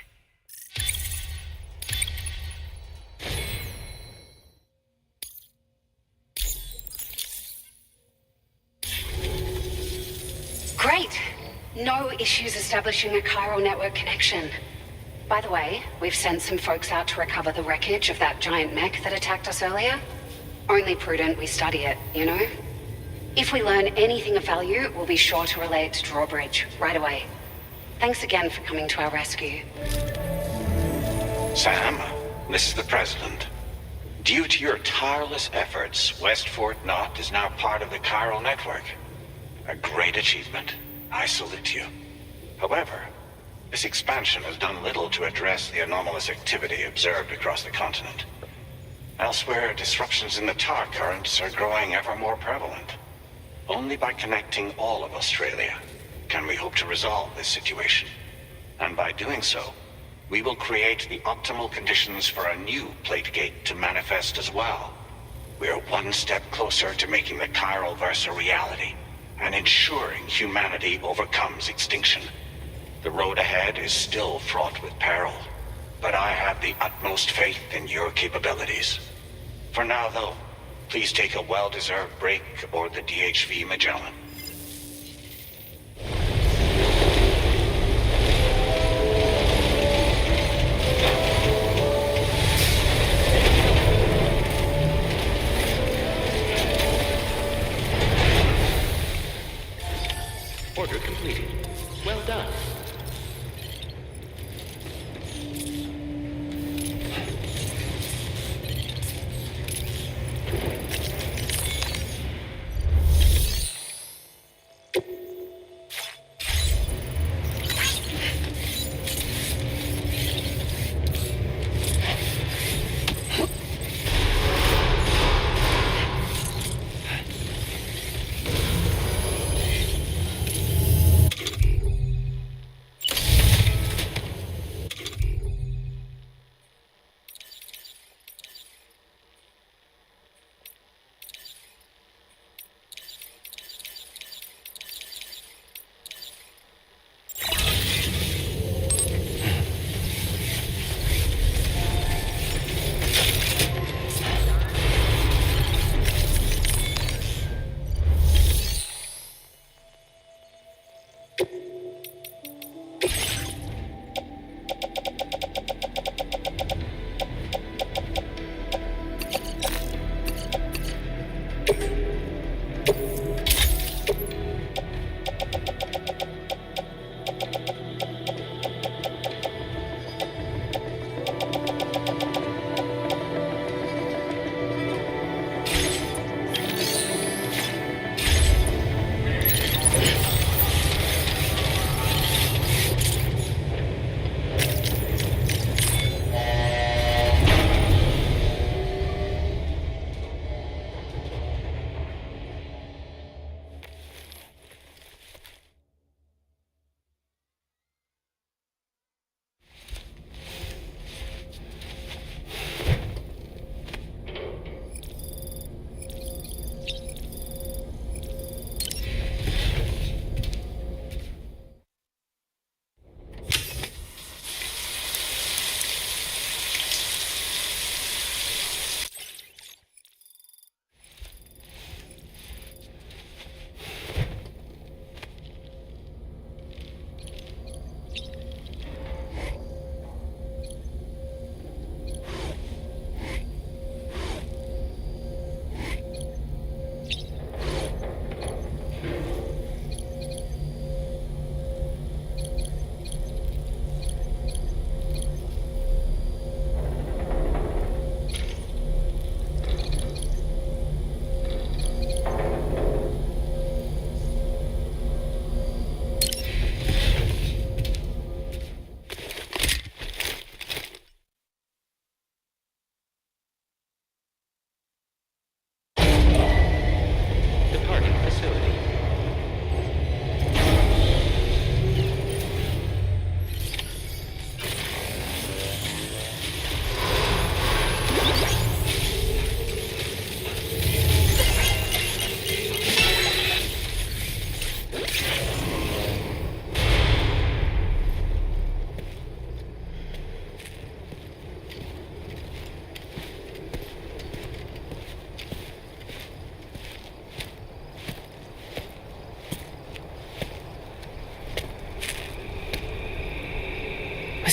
Great! No issues establishing a chiral network connection. By the way, we've sent some folks out to recover the wreckage of that giant mech that attacked us earlier. Only prudent we study it, you know? If we learn anything of value, we'll be sure to relay it to Drawbridge right away. Thanks again for coming to our rescue. Sam, this is the President. Due to your tireless efforts, West Fort Knot is now part of the chiral network. A great achievement. I salute you. However, this expansion has done little to address the anomalous activity observed across the continent. Elsewhere, disruptions in the tar currents are growing ever more prevalent. Only by connecting all of Australia can we hope to resolve this situation. And by doing so, we will create the optimal conditions for a new plate gate to manifest as well. We are one step closer to making the chiral verse a reality and ensuring humanity overcomes extinction. The road ahead is still fraught with peril, but I have the utmost faith in your capabilities. For now, though, please take a well-deserved break aboard the DHV Magellan. Order completed. Well done.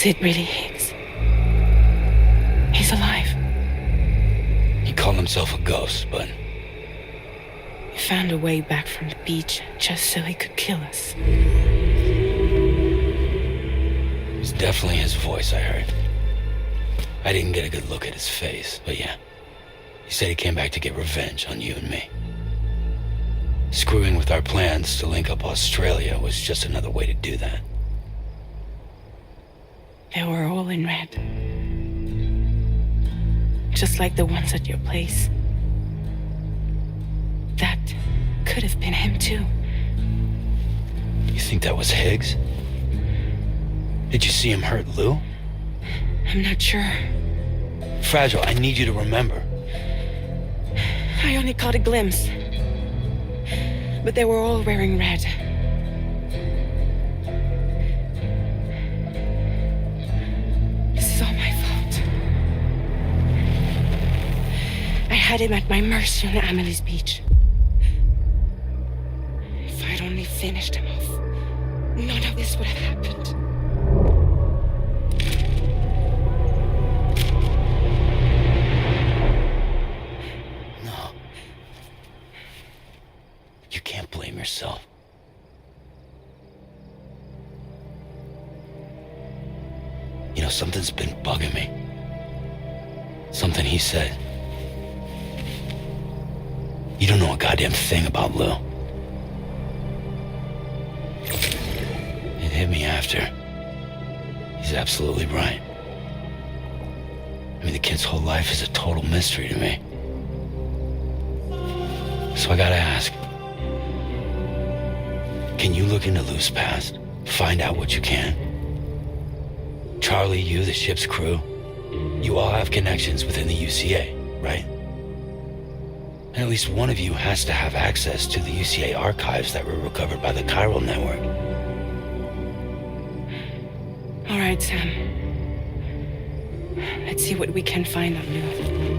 Was it really Higgs? He's alive. He called himself a ghost, but He found a way back from the beach just so he could kill us. it was definitely his voice I heard. I didn't get a good look at his face, but yeah. He said he came back to get revenge on you and me. Screwing with our plans to link up Australia was just another way to do that. They were all in red. Just like the ones at your place. That could have been him too. You think that was Higgs? Did you see him hurt Lou? I'm not sure. Fragile, I need you to remember. I only caught a glimpse. But they were all wearing red. This is all my fault. I had him at my mercy on Amelie's beach. If I'd only finished him off, none of this would have happened. No. You can't blame yourself. You know, something's been bugging me. Something he said. You don't know a goddamn thing about Lou. It hit me after. He's absolutely right. I mean, the kid's whole life is a total mystery to me. So I gotta ask. Can you look into Lou's past? Find out what you can? Charlie, you, the ship's crew, you all have connections within the UCA, right? And at least one of you has to have access to the UCA archives that were recovered by the chiral network. All right, Sam. Let's see what we can find on Lou.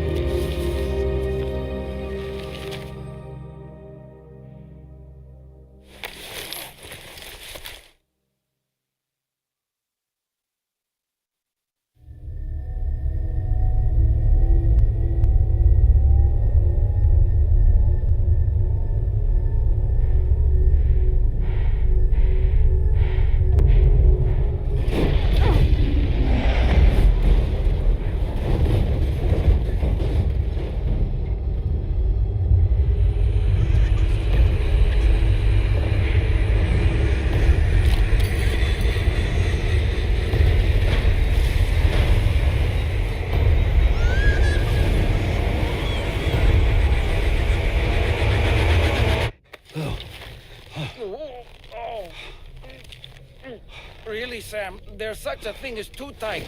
Really, Sam, there's such a thing as too tight.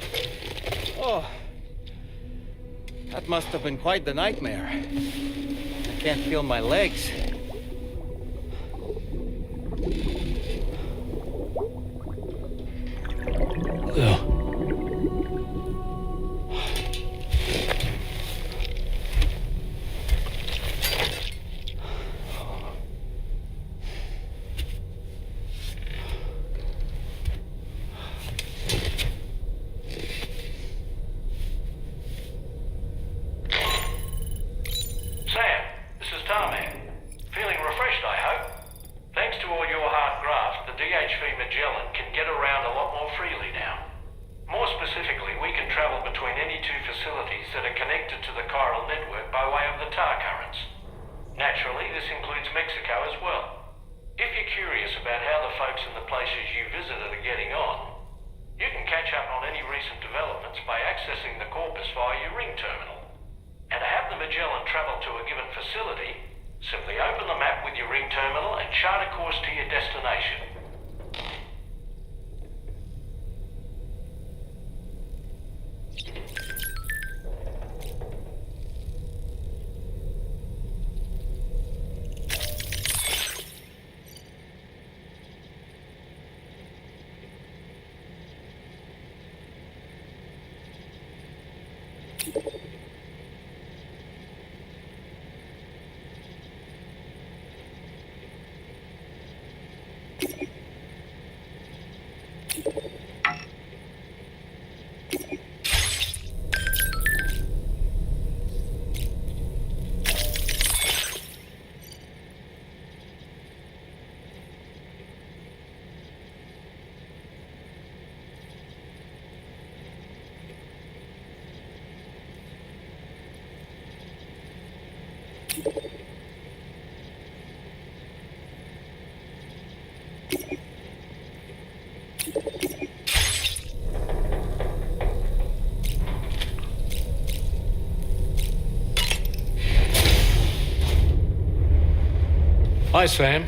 Oh, that must have been quite the nightmare. I can't feel my legs. Lou. Hi, Sam.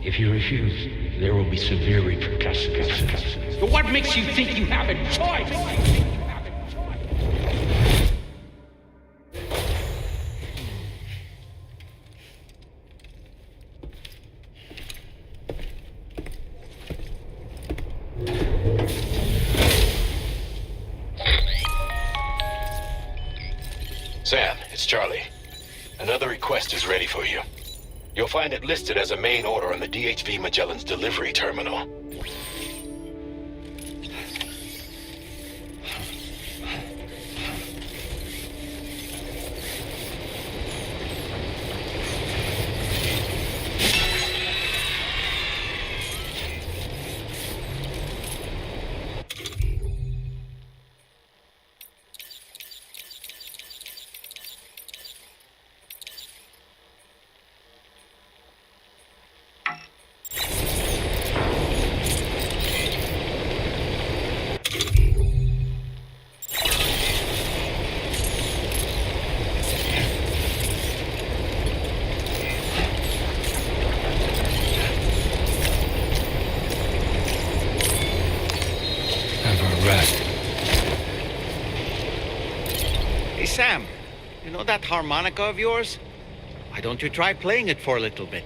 If you refuse, there will be severe repercussions. But what makes you think you have a choice? Sam, it's Charlie. Another request is ready for you. You'll find it listed as a main order on the DHV Magellan's delivery terminal. Hey, Sam, you know that harmonica of yours? Why don't you try playing it for a little bit?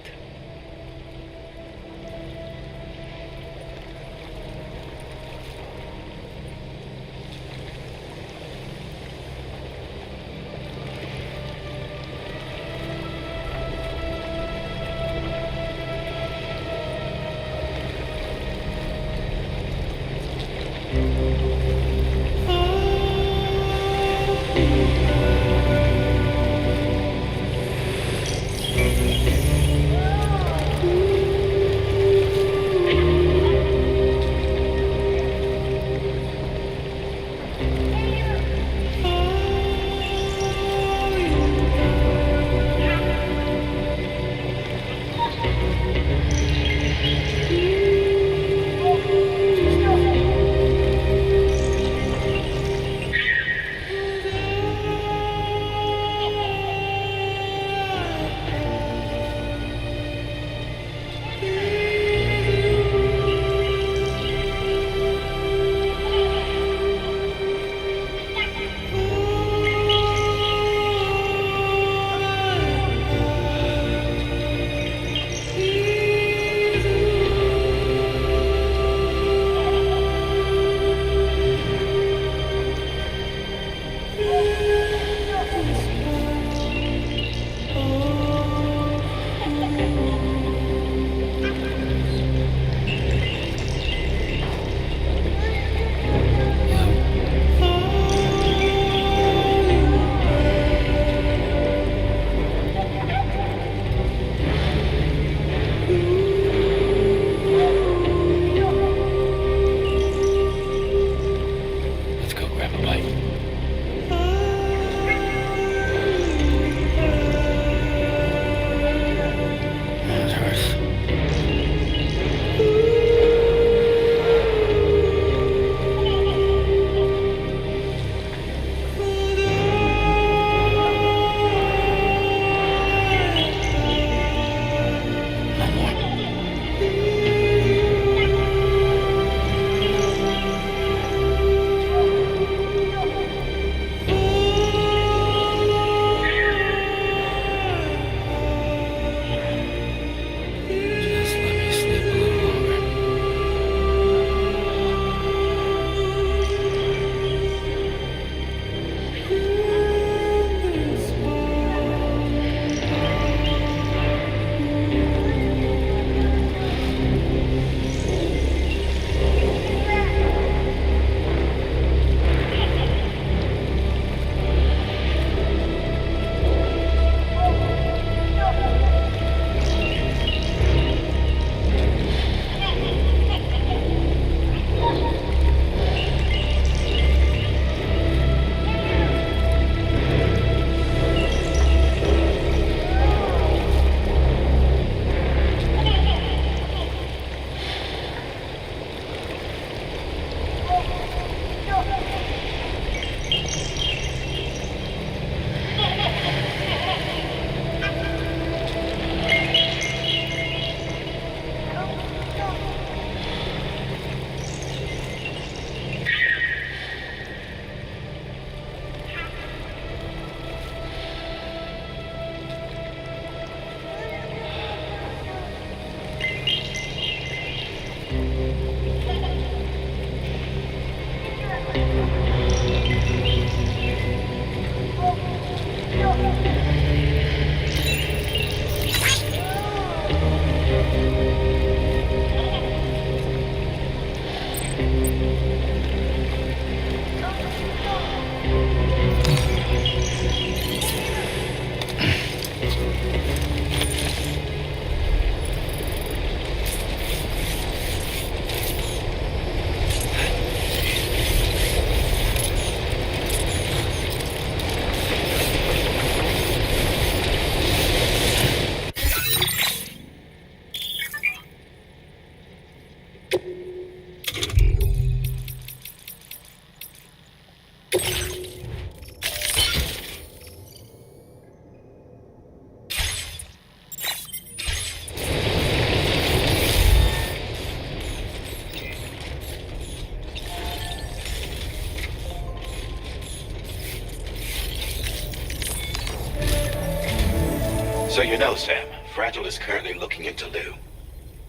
So you know, Sam, Fragile is currently looking into Lou.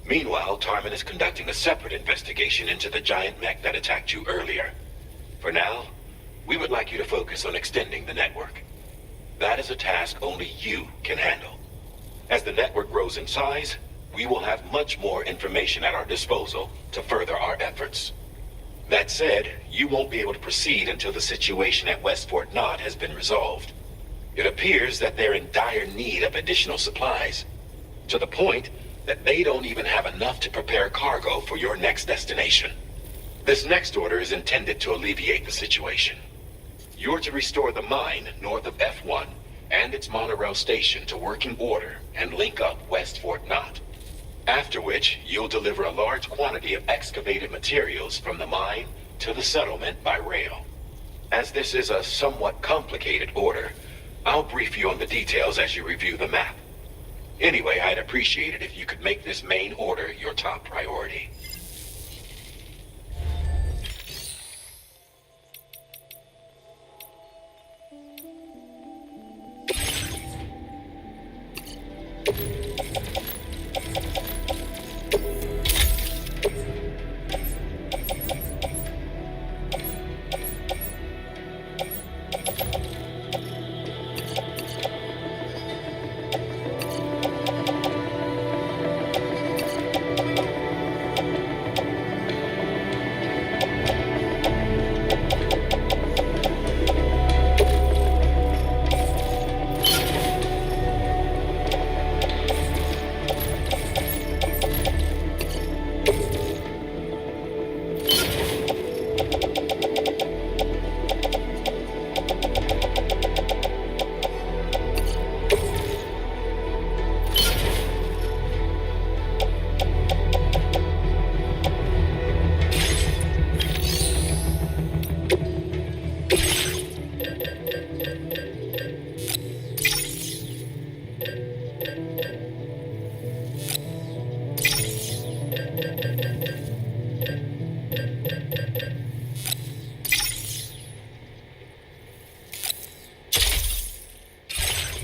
Meanwhile, Tarman is conducting a separate investigation into the giant mech that attacked you earlier. For now, we would like you to focus on extending the network. That is a task only you can handle. As the network grows in size, we will have much more information at our disposal to further our efforts. That said, you won't be able to proceed until the situation at West Fort Knott has been resolved. It appears that they're in dire need of additional supplies, to the point that they don't even have enough to prepare cargo for your next destination. This next order is intended to alleviate the situation. You're to restore the mine north of F1 and its monorail station to working order and link up West Fort Knott. After which, you'll deliver a large quantity of excavated materials from the mine to the settlement by rail. As this is a somewhat complicated order, I'll brief you on the details as you review the map. Anyway, I'd appreciate it if you could make this main order your top priority.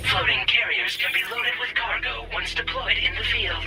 Floating carriers can be loaded with cargo once deployed in the field.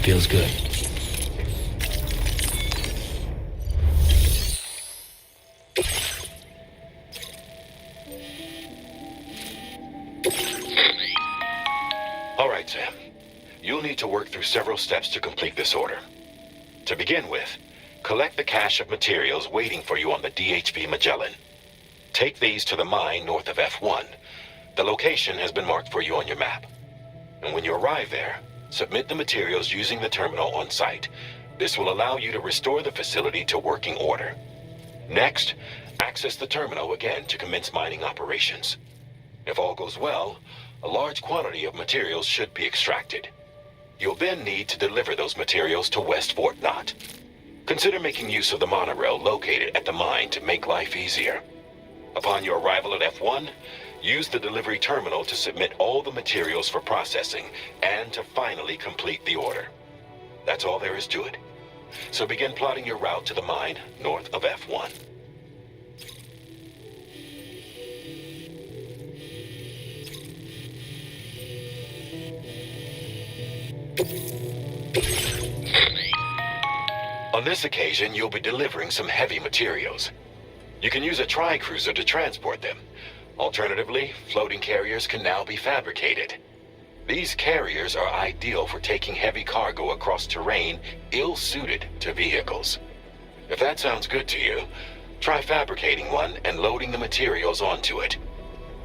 Feels good. All right, Sam. You'll need to work through several steps to complete this order. To begin with, Collect the cache of materials waiting for you on the DHB Magellan. Take these to the mine north of F1. The location has been marked for you on your map. And when you arrive there, submit the materials using the terminal on site. This will allow you to restore the facility to working order. Next, access the terminal again to commence mining operations. If all goes well, a large quantity of materials should be extracted. You'll then need to deliver those materials to West Fort Knot. Consider making use of the monorail located at the mine to make life easier. Upon your arrival at F1, use the delivery terminal to submit all the materials for processing and to finally complete the order. That's all there is to it. So begin plotting your route to the mine north of F1. On this occasion, you'll be delivering some heavy materials. You can use a tri-cruiser to transport them. Alternatively, floating carriers can now be fabricated. These carriers are ideal for taking heavy cargo across terrain ill-suited to vehicles. If that sounds good to you, try fabricating one and loading the materials onto it.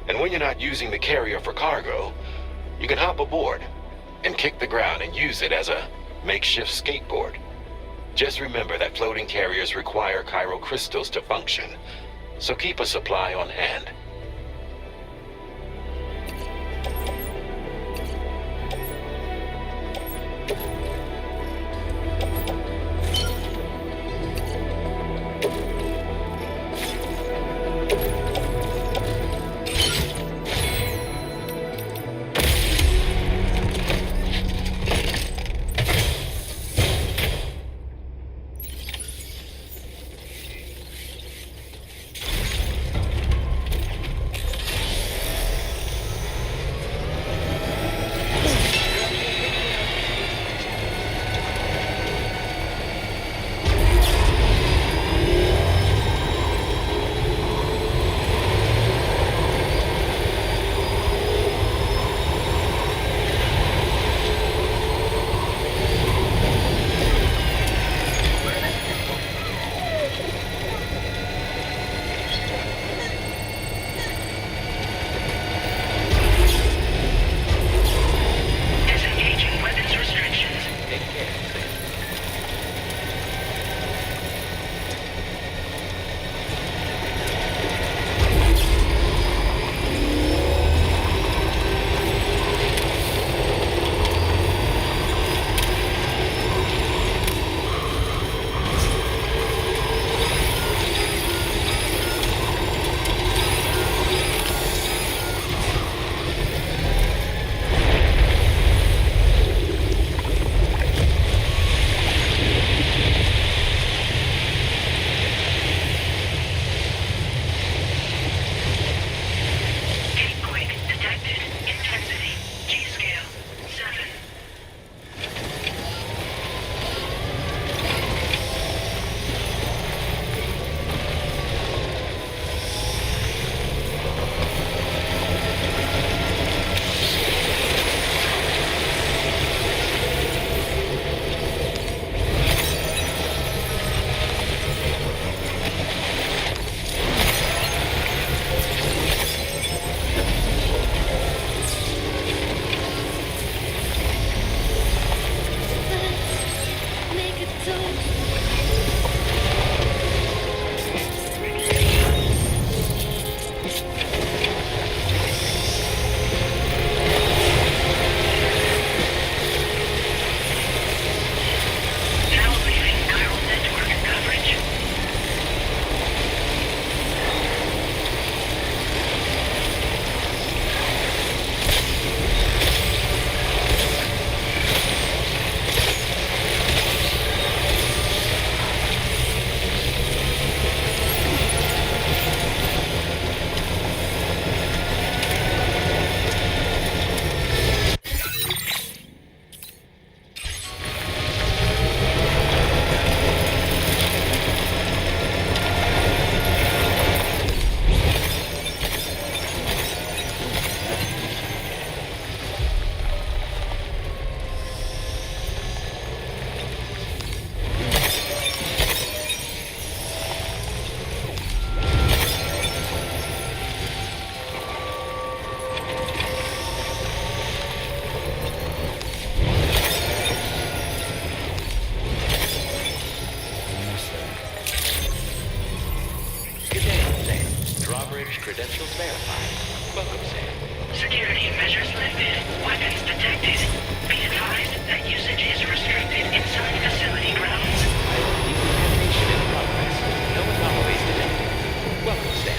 And when you're not using the carrier for cargo, you can hop aboard and kick the ground and use it as a makeshift skateboard. Just remember that floating carriers require chiral crystals to function, so keep a supply on hand. credentials verified. Welcome, Sam. Security measures lifted. Weapons detected. Be advised that usage is restricted inside facility grounds. Decontamination in progress. No anomalies detected. Welcome, Sam.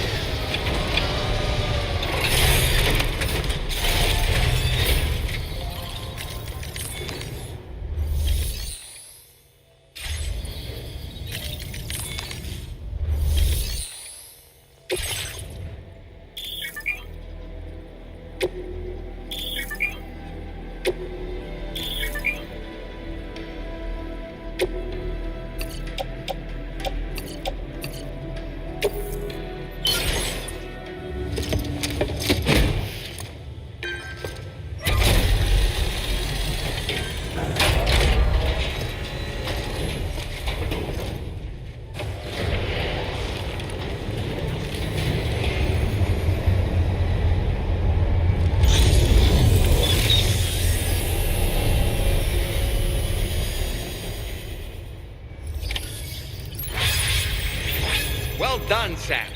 Well done, Sam.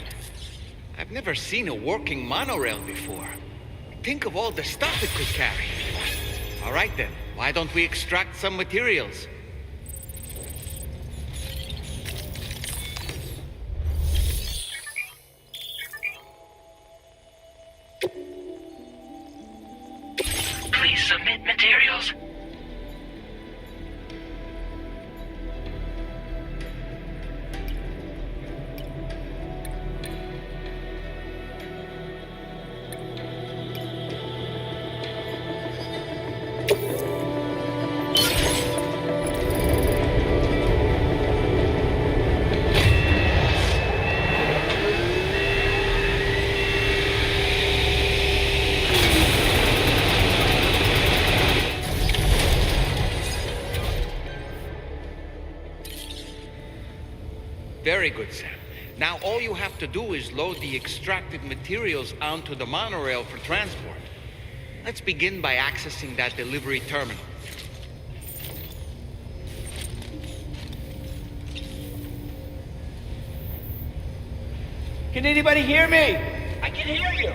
I've never seen a working monorail before. Think of all the stuff it could carry. All right then, why don't we extract some materials? Please submit materials. Very good, Sam. Now all you have to do is load the extracted materials onto the monorail for transport. Let's begin by accessing that delivery terminal. Can anybody hear me? I can hear you.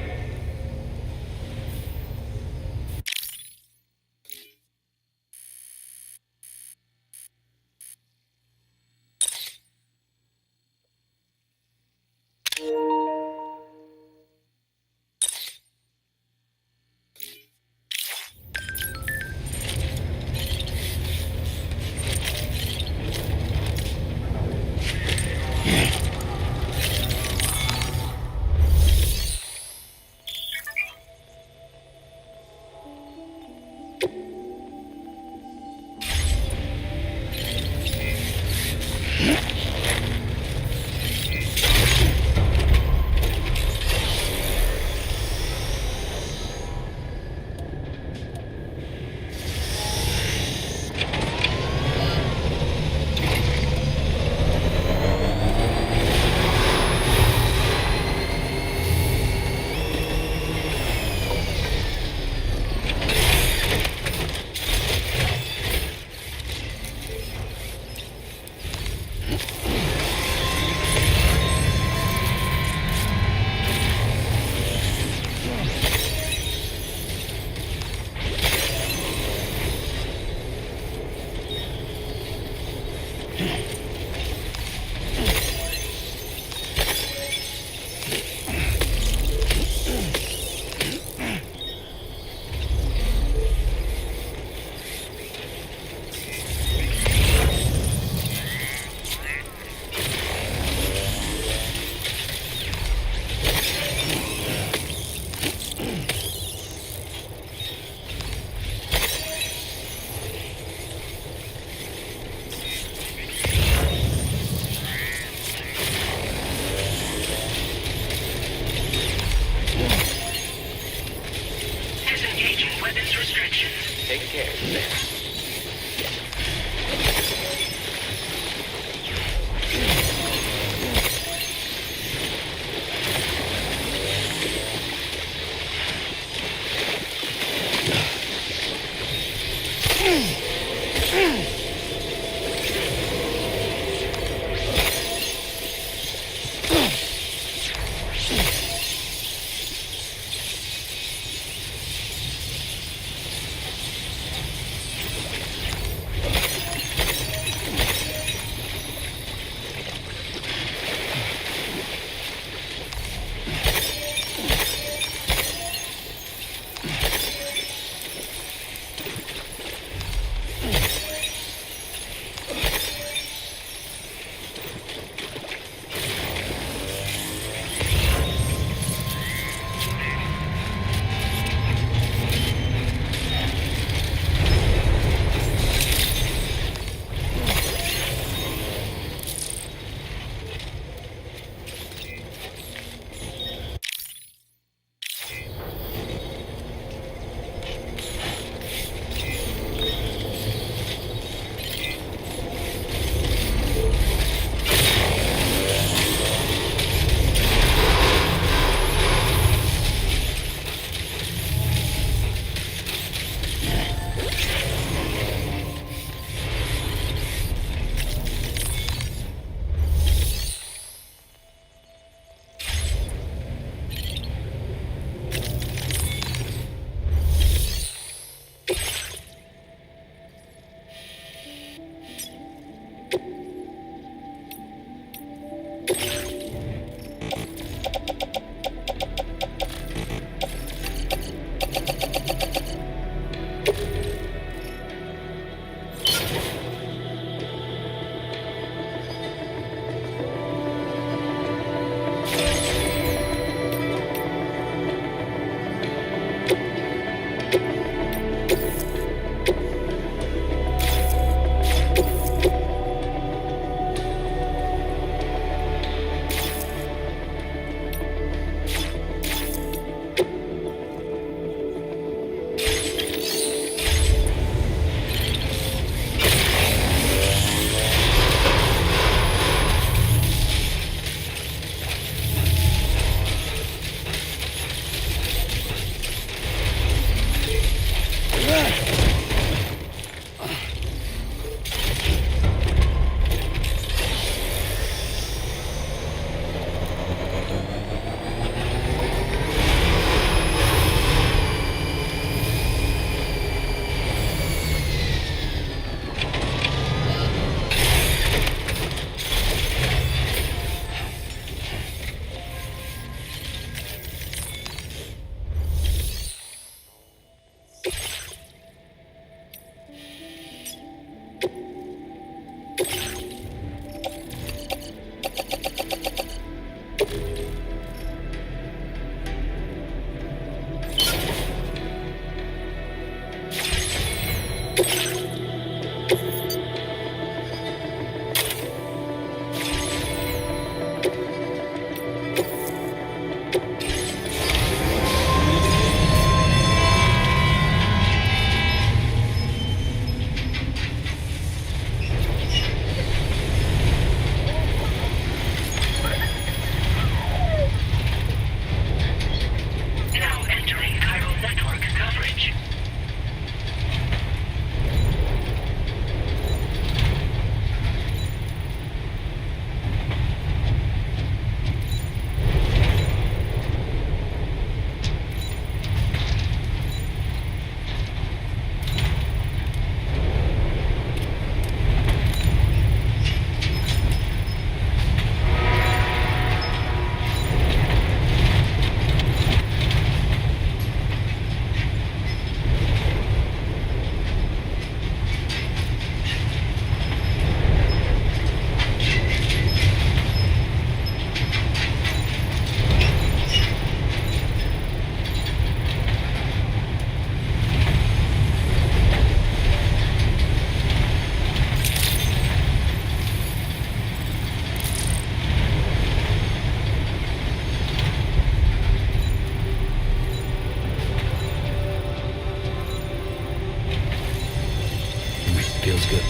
Feels good.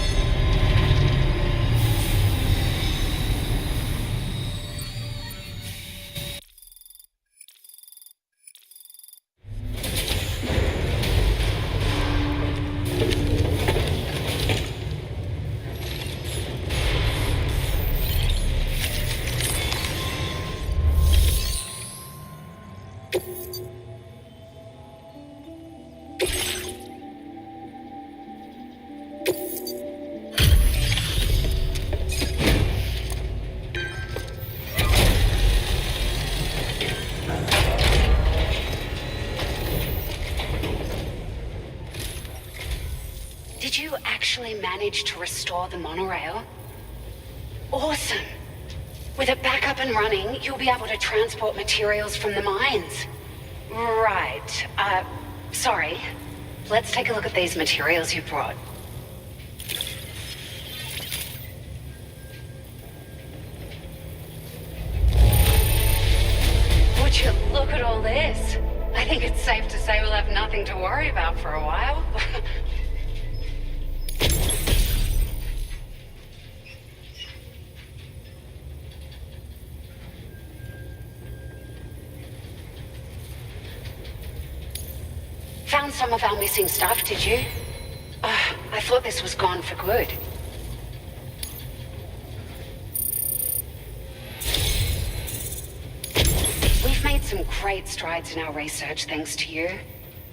Did you actually manage to restore the monorail? Awesome! With it back up and running, you'll be able to transport materials from the mines. Right. Sorry. Let's take a look at these materials you brought. Would you look at all this? I think it's safe to say we'll have nothing to worry about for a while. Found some of our missing stuff, did you? I thought this was gone for good. We've made some great strides in our research thanks to you.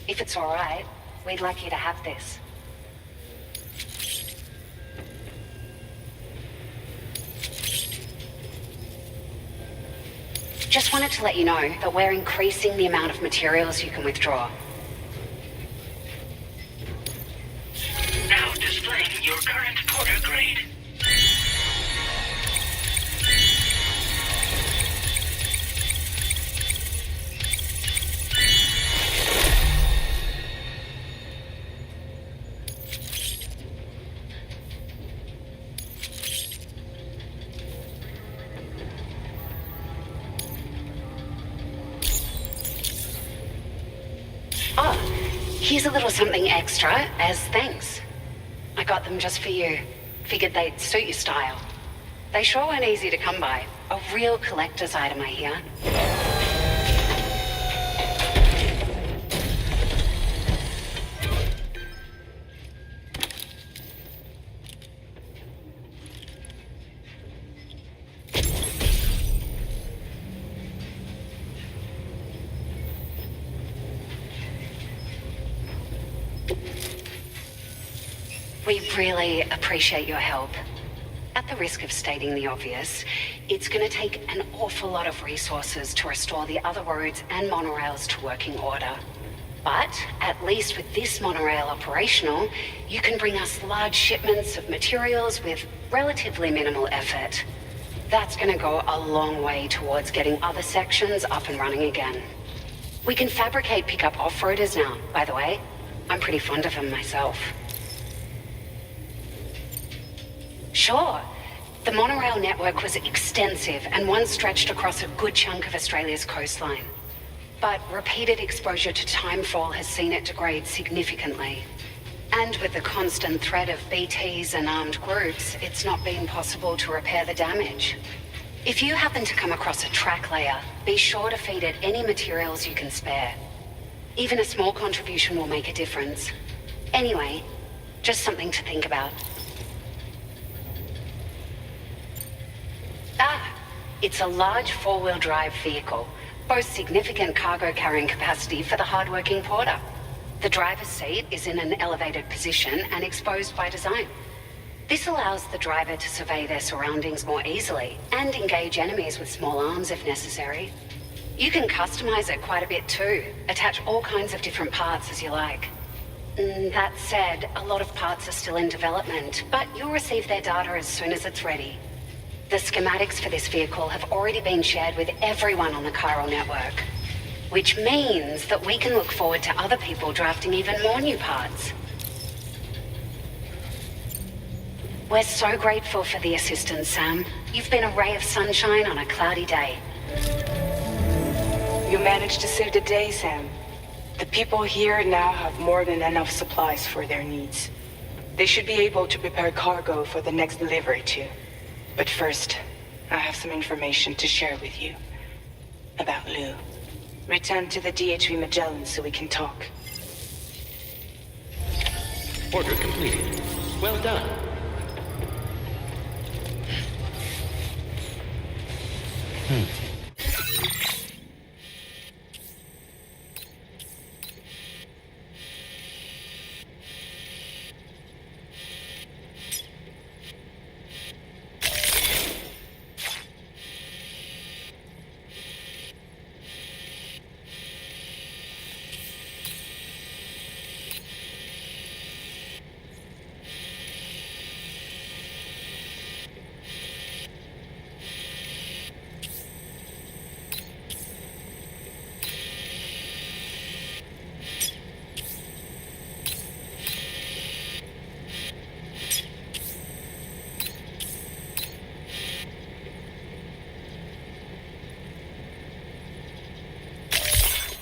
If it's all right, we'd like you to have this. Just wanted to let you know that we're increasing the amount of materials you can withdraw. Now displaying your current porter grade. Oh, here's a little something extra as thanks. I got them just for you. Figured they'd suit your style. They sure weren't easy to come by. A real collector's item, I hear. We really appreciate your help. At the risk of stating the obvious, it's going to take an awful lot of resources to restore the other roads and monorails to working order. But at least with this monorail operational, you can bring us large shipments of materials with relatively minimal effort. That's going to go a long way towards getting other sections up and running again. We can fabricate pickup off-roaders now, by the way. I'm pretty fond of them myself. Sure. The monorail network was extensive and once stretched across a good chunk of Australia's coastline. But repeated exposure to timefall has seen it degrade significantly. And with the constant threat of BTs and armed groups, it's not been possible to repair the damage. If you happen to come across a track layer, be sure to feed it any materials you can spare. Even a small contribution will make a difference. Anyway, just something to think about. It's a large four-wheel drive vehicle, boasts significant cargo carrying capacity for the hard-working porter. The driver's seat is in an elevated position and exposed by design. This allows the driver to survey their surroundings more easily and engage enemies with small arms if necessary. You can customize it quite a bit too, attach all kinds of different parts as you like. That said, a lot of parts are still in development, but you'll receive their data as soon as it's ready. The schematics for this vehicle have already been shared with everyone on the chiral network, which means that we can look forward to other people drafting even more new parts. We're so grateful for the assistance, Sam. You've been a ray of sunshine on a cloudy day. You managed to save the day, Sam. The people here now have more than enough supplies for their needs. They should be able to prepare cargo for the next delivery too. But first, I have some information to share with you. About Lou. Return to the DHV Magellan so we can talk. Order completed. Well done.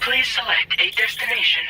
Please select a destination.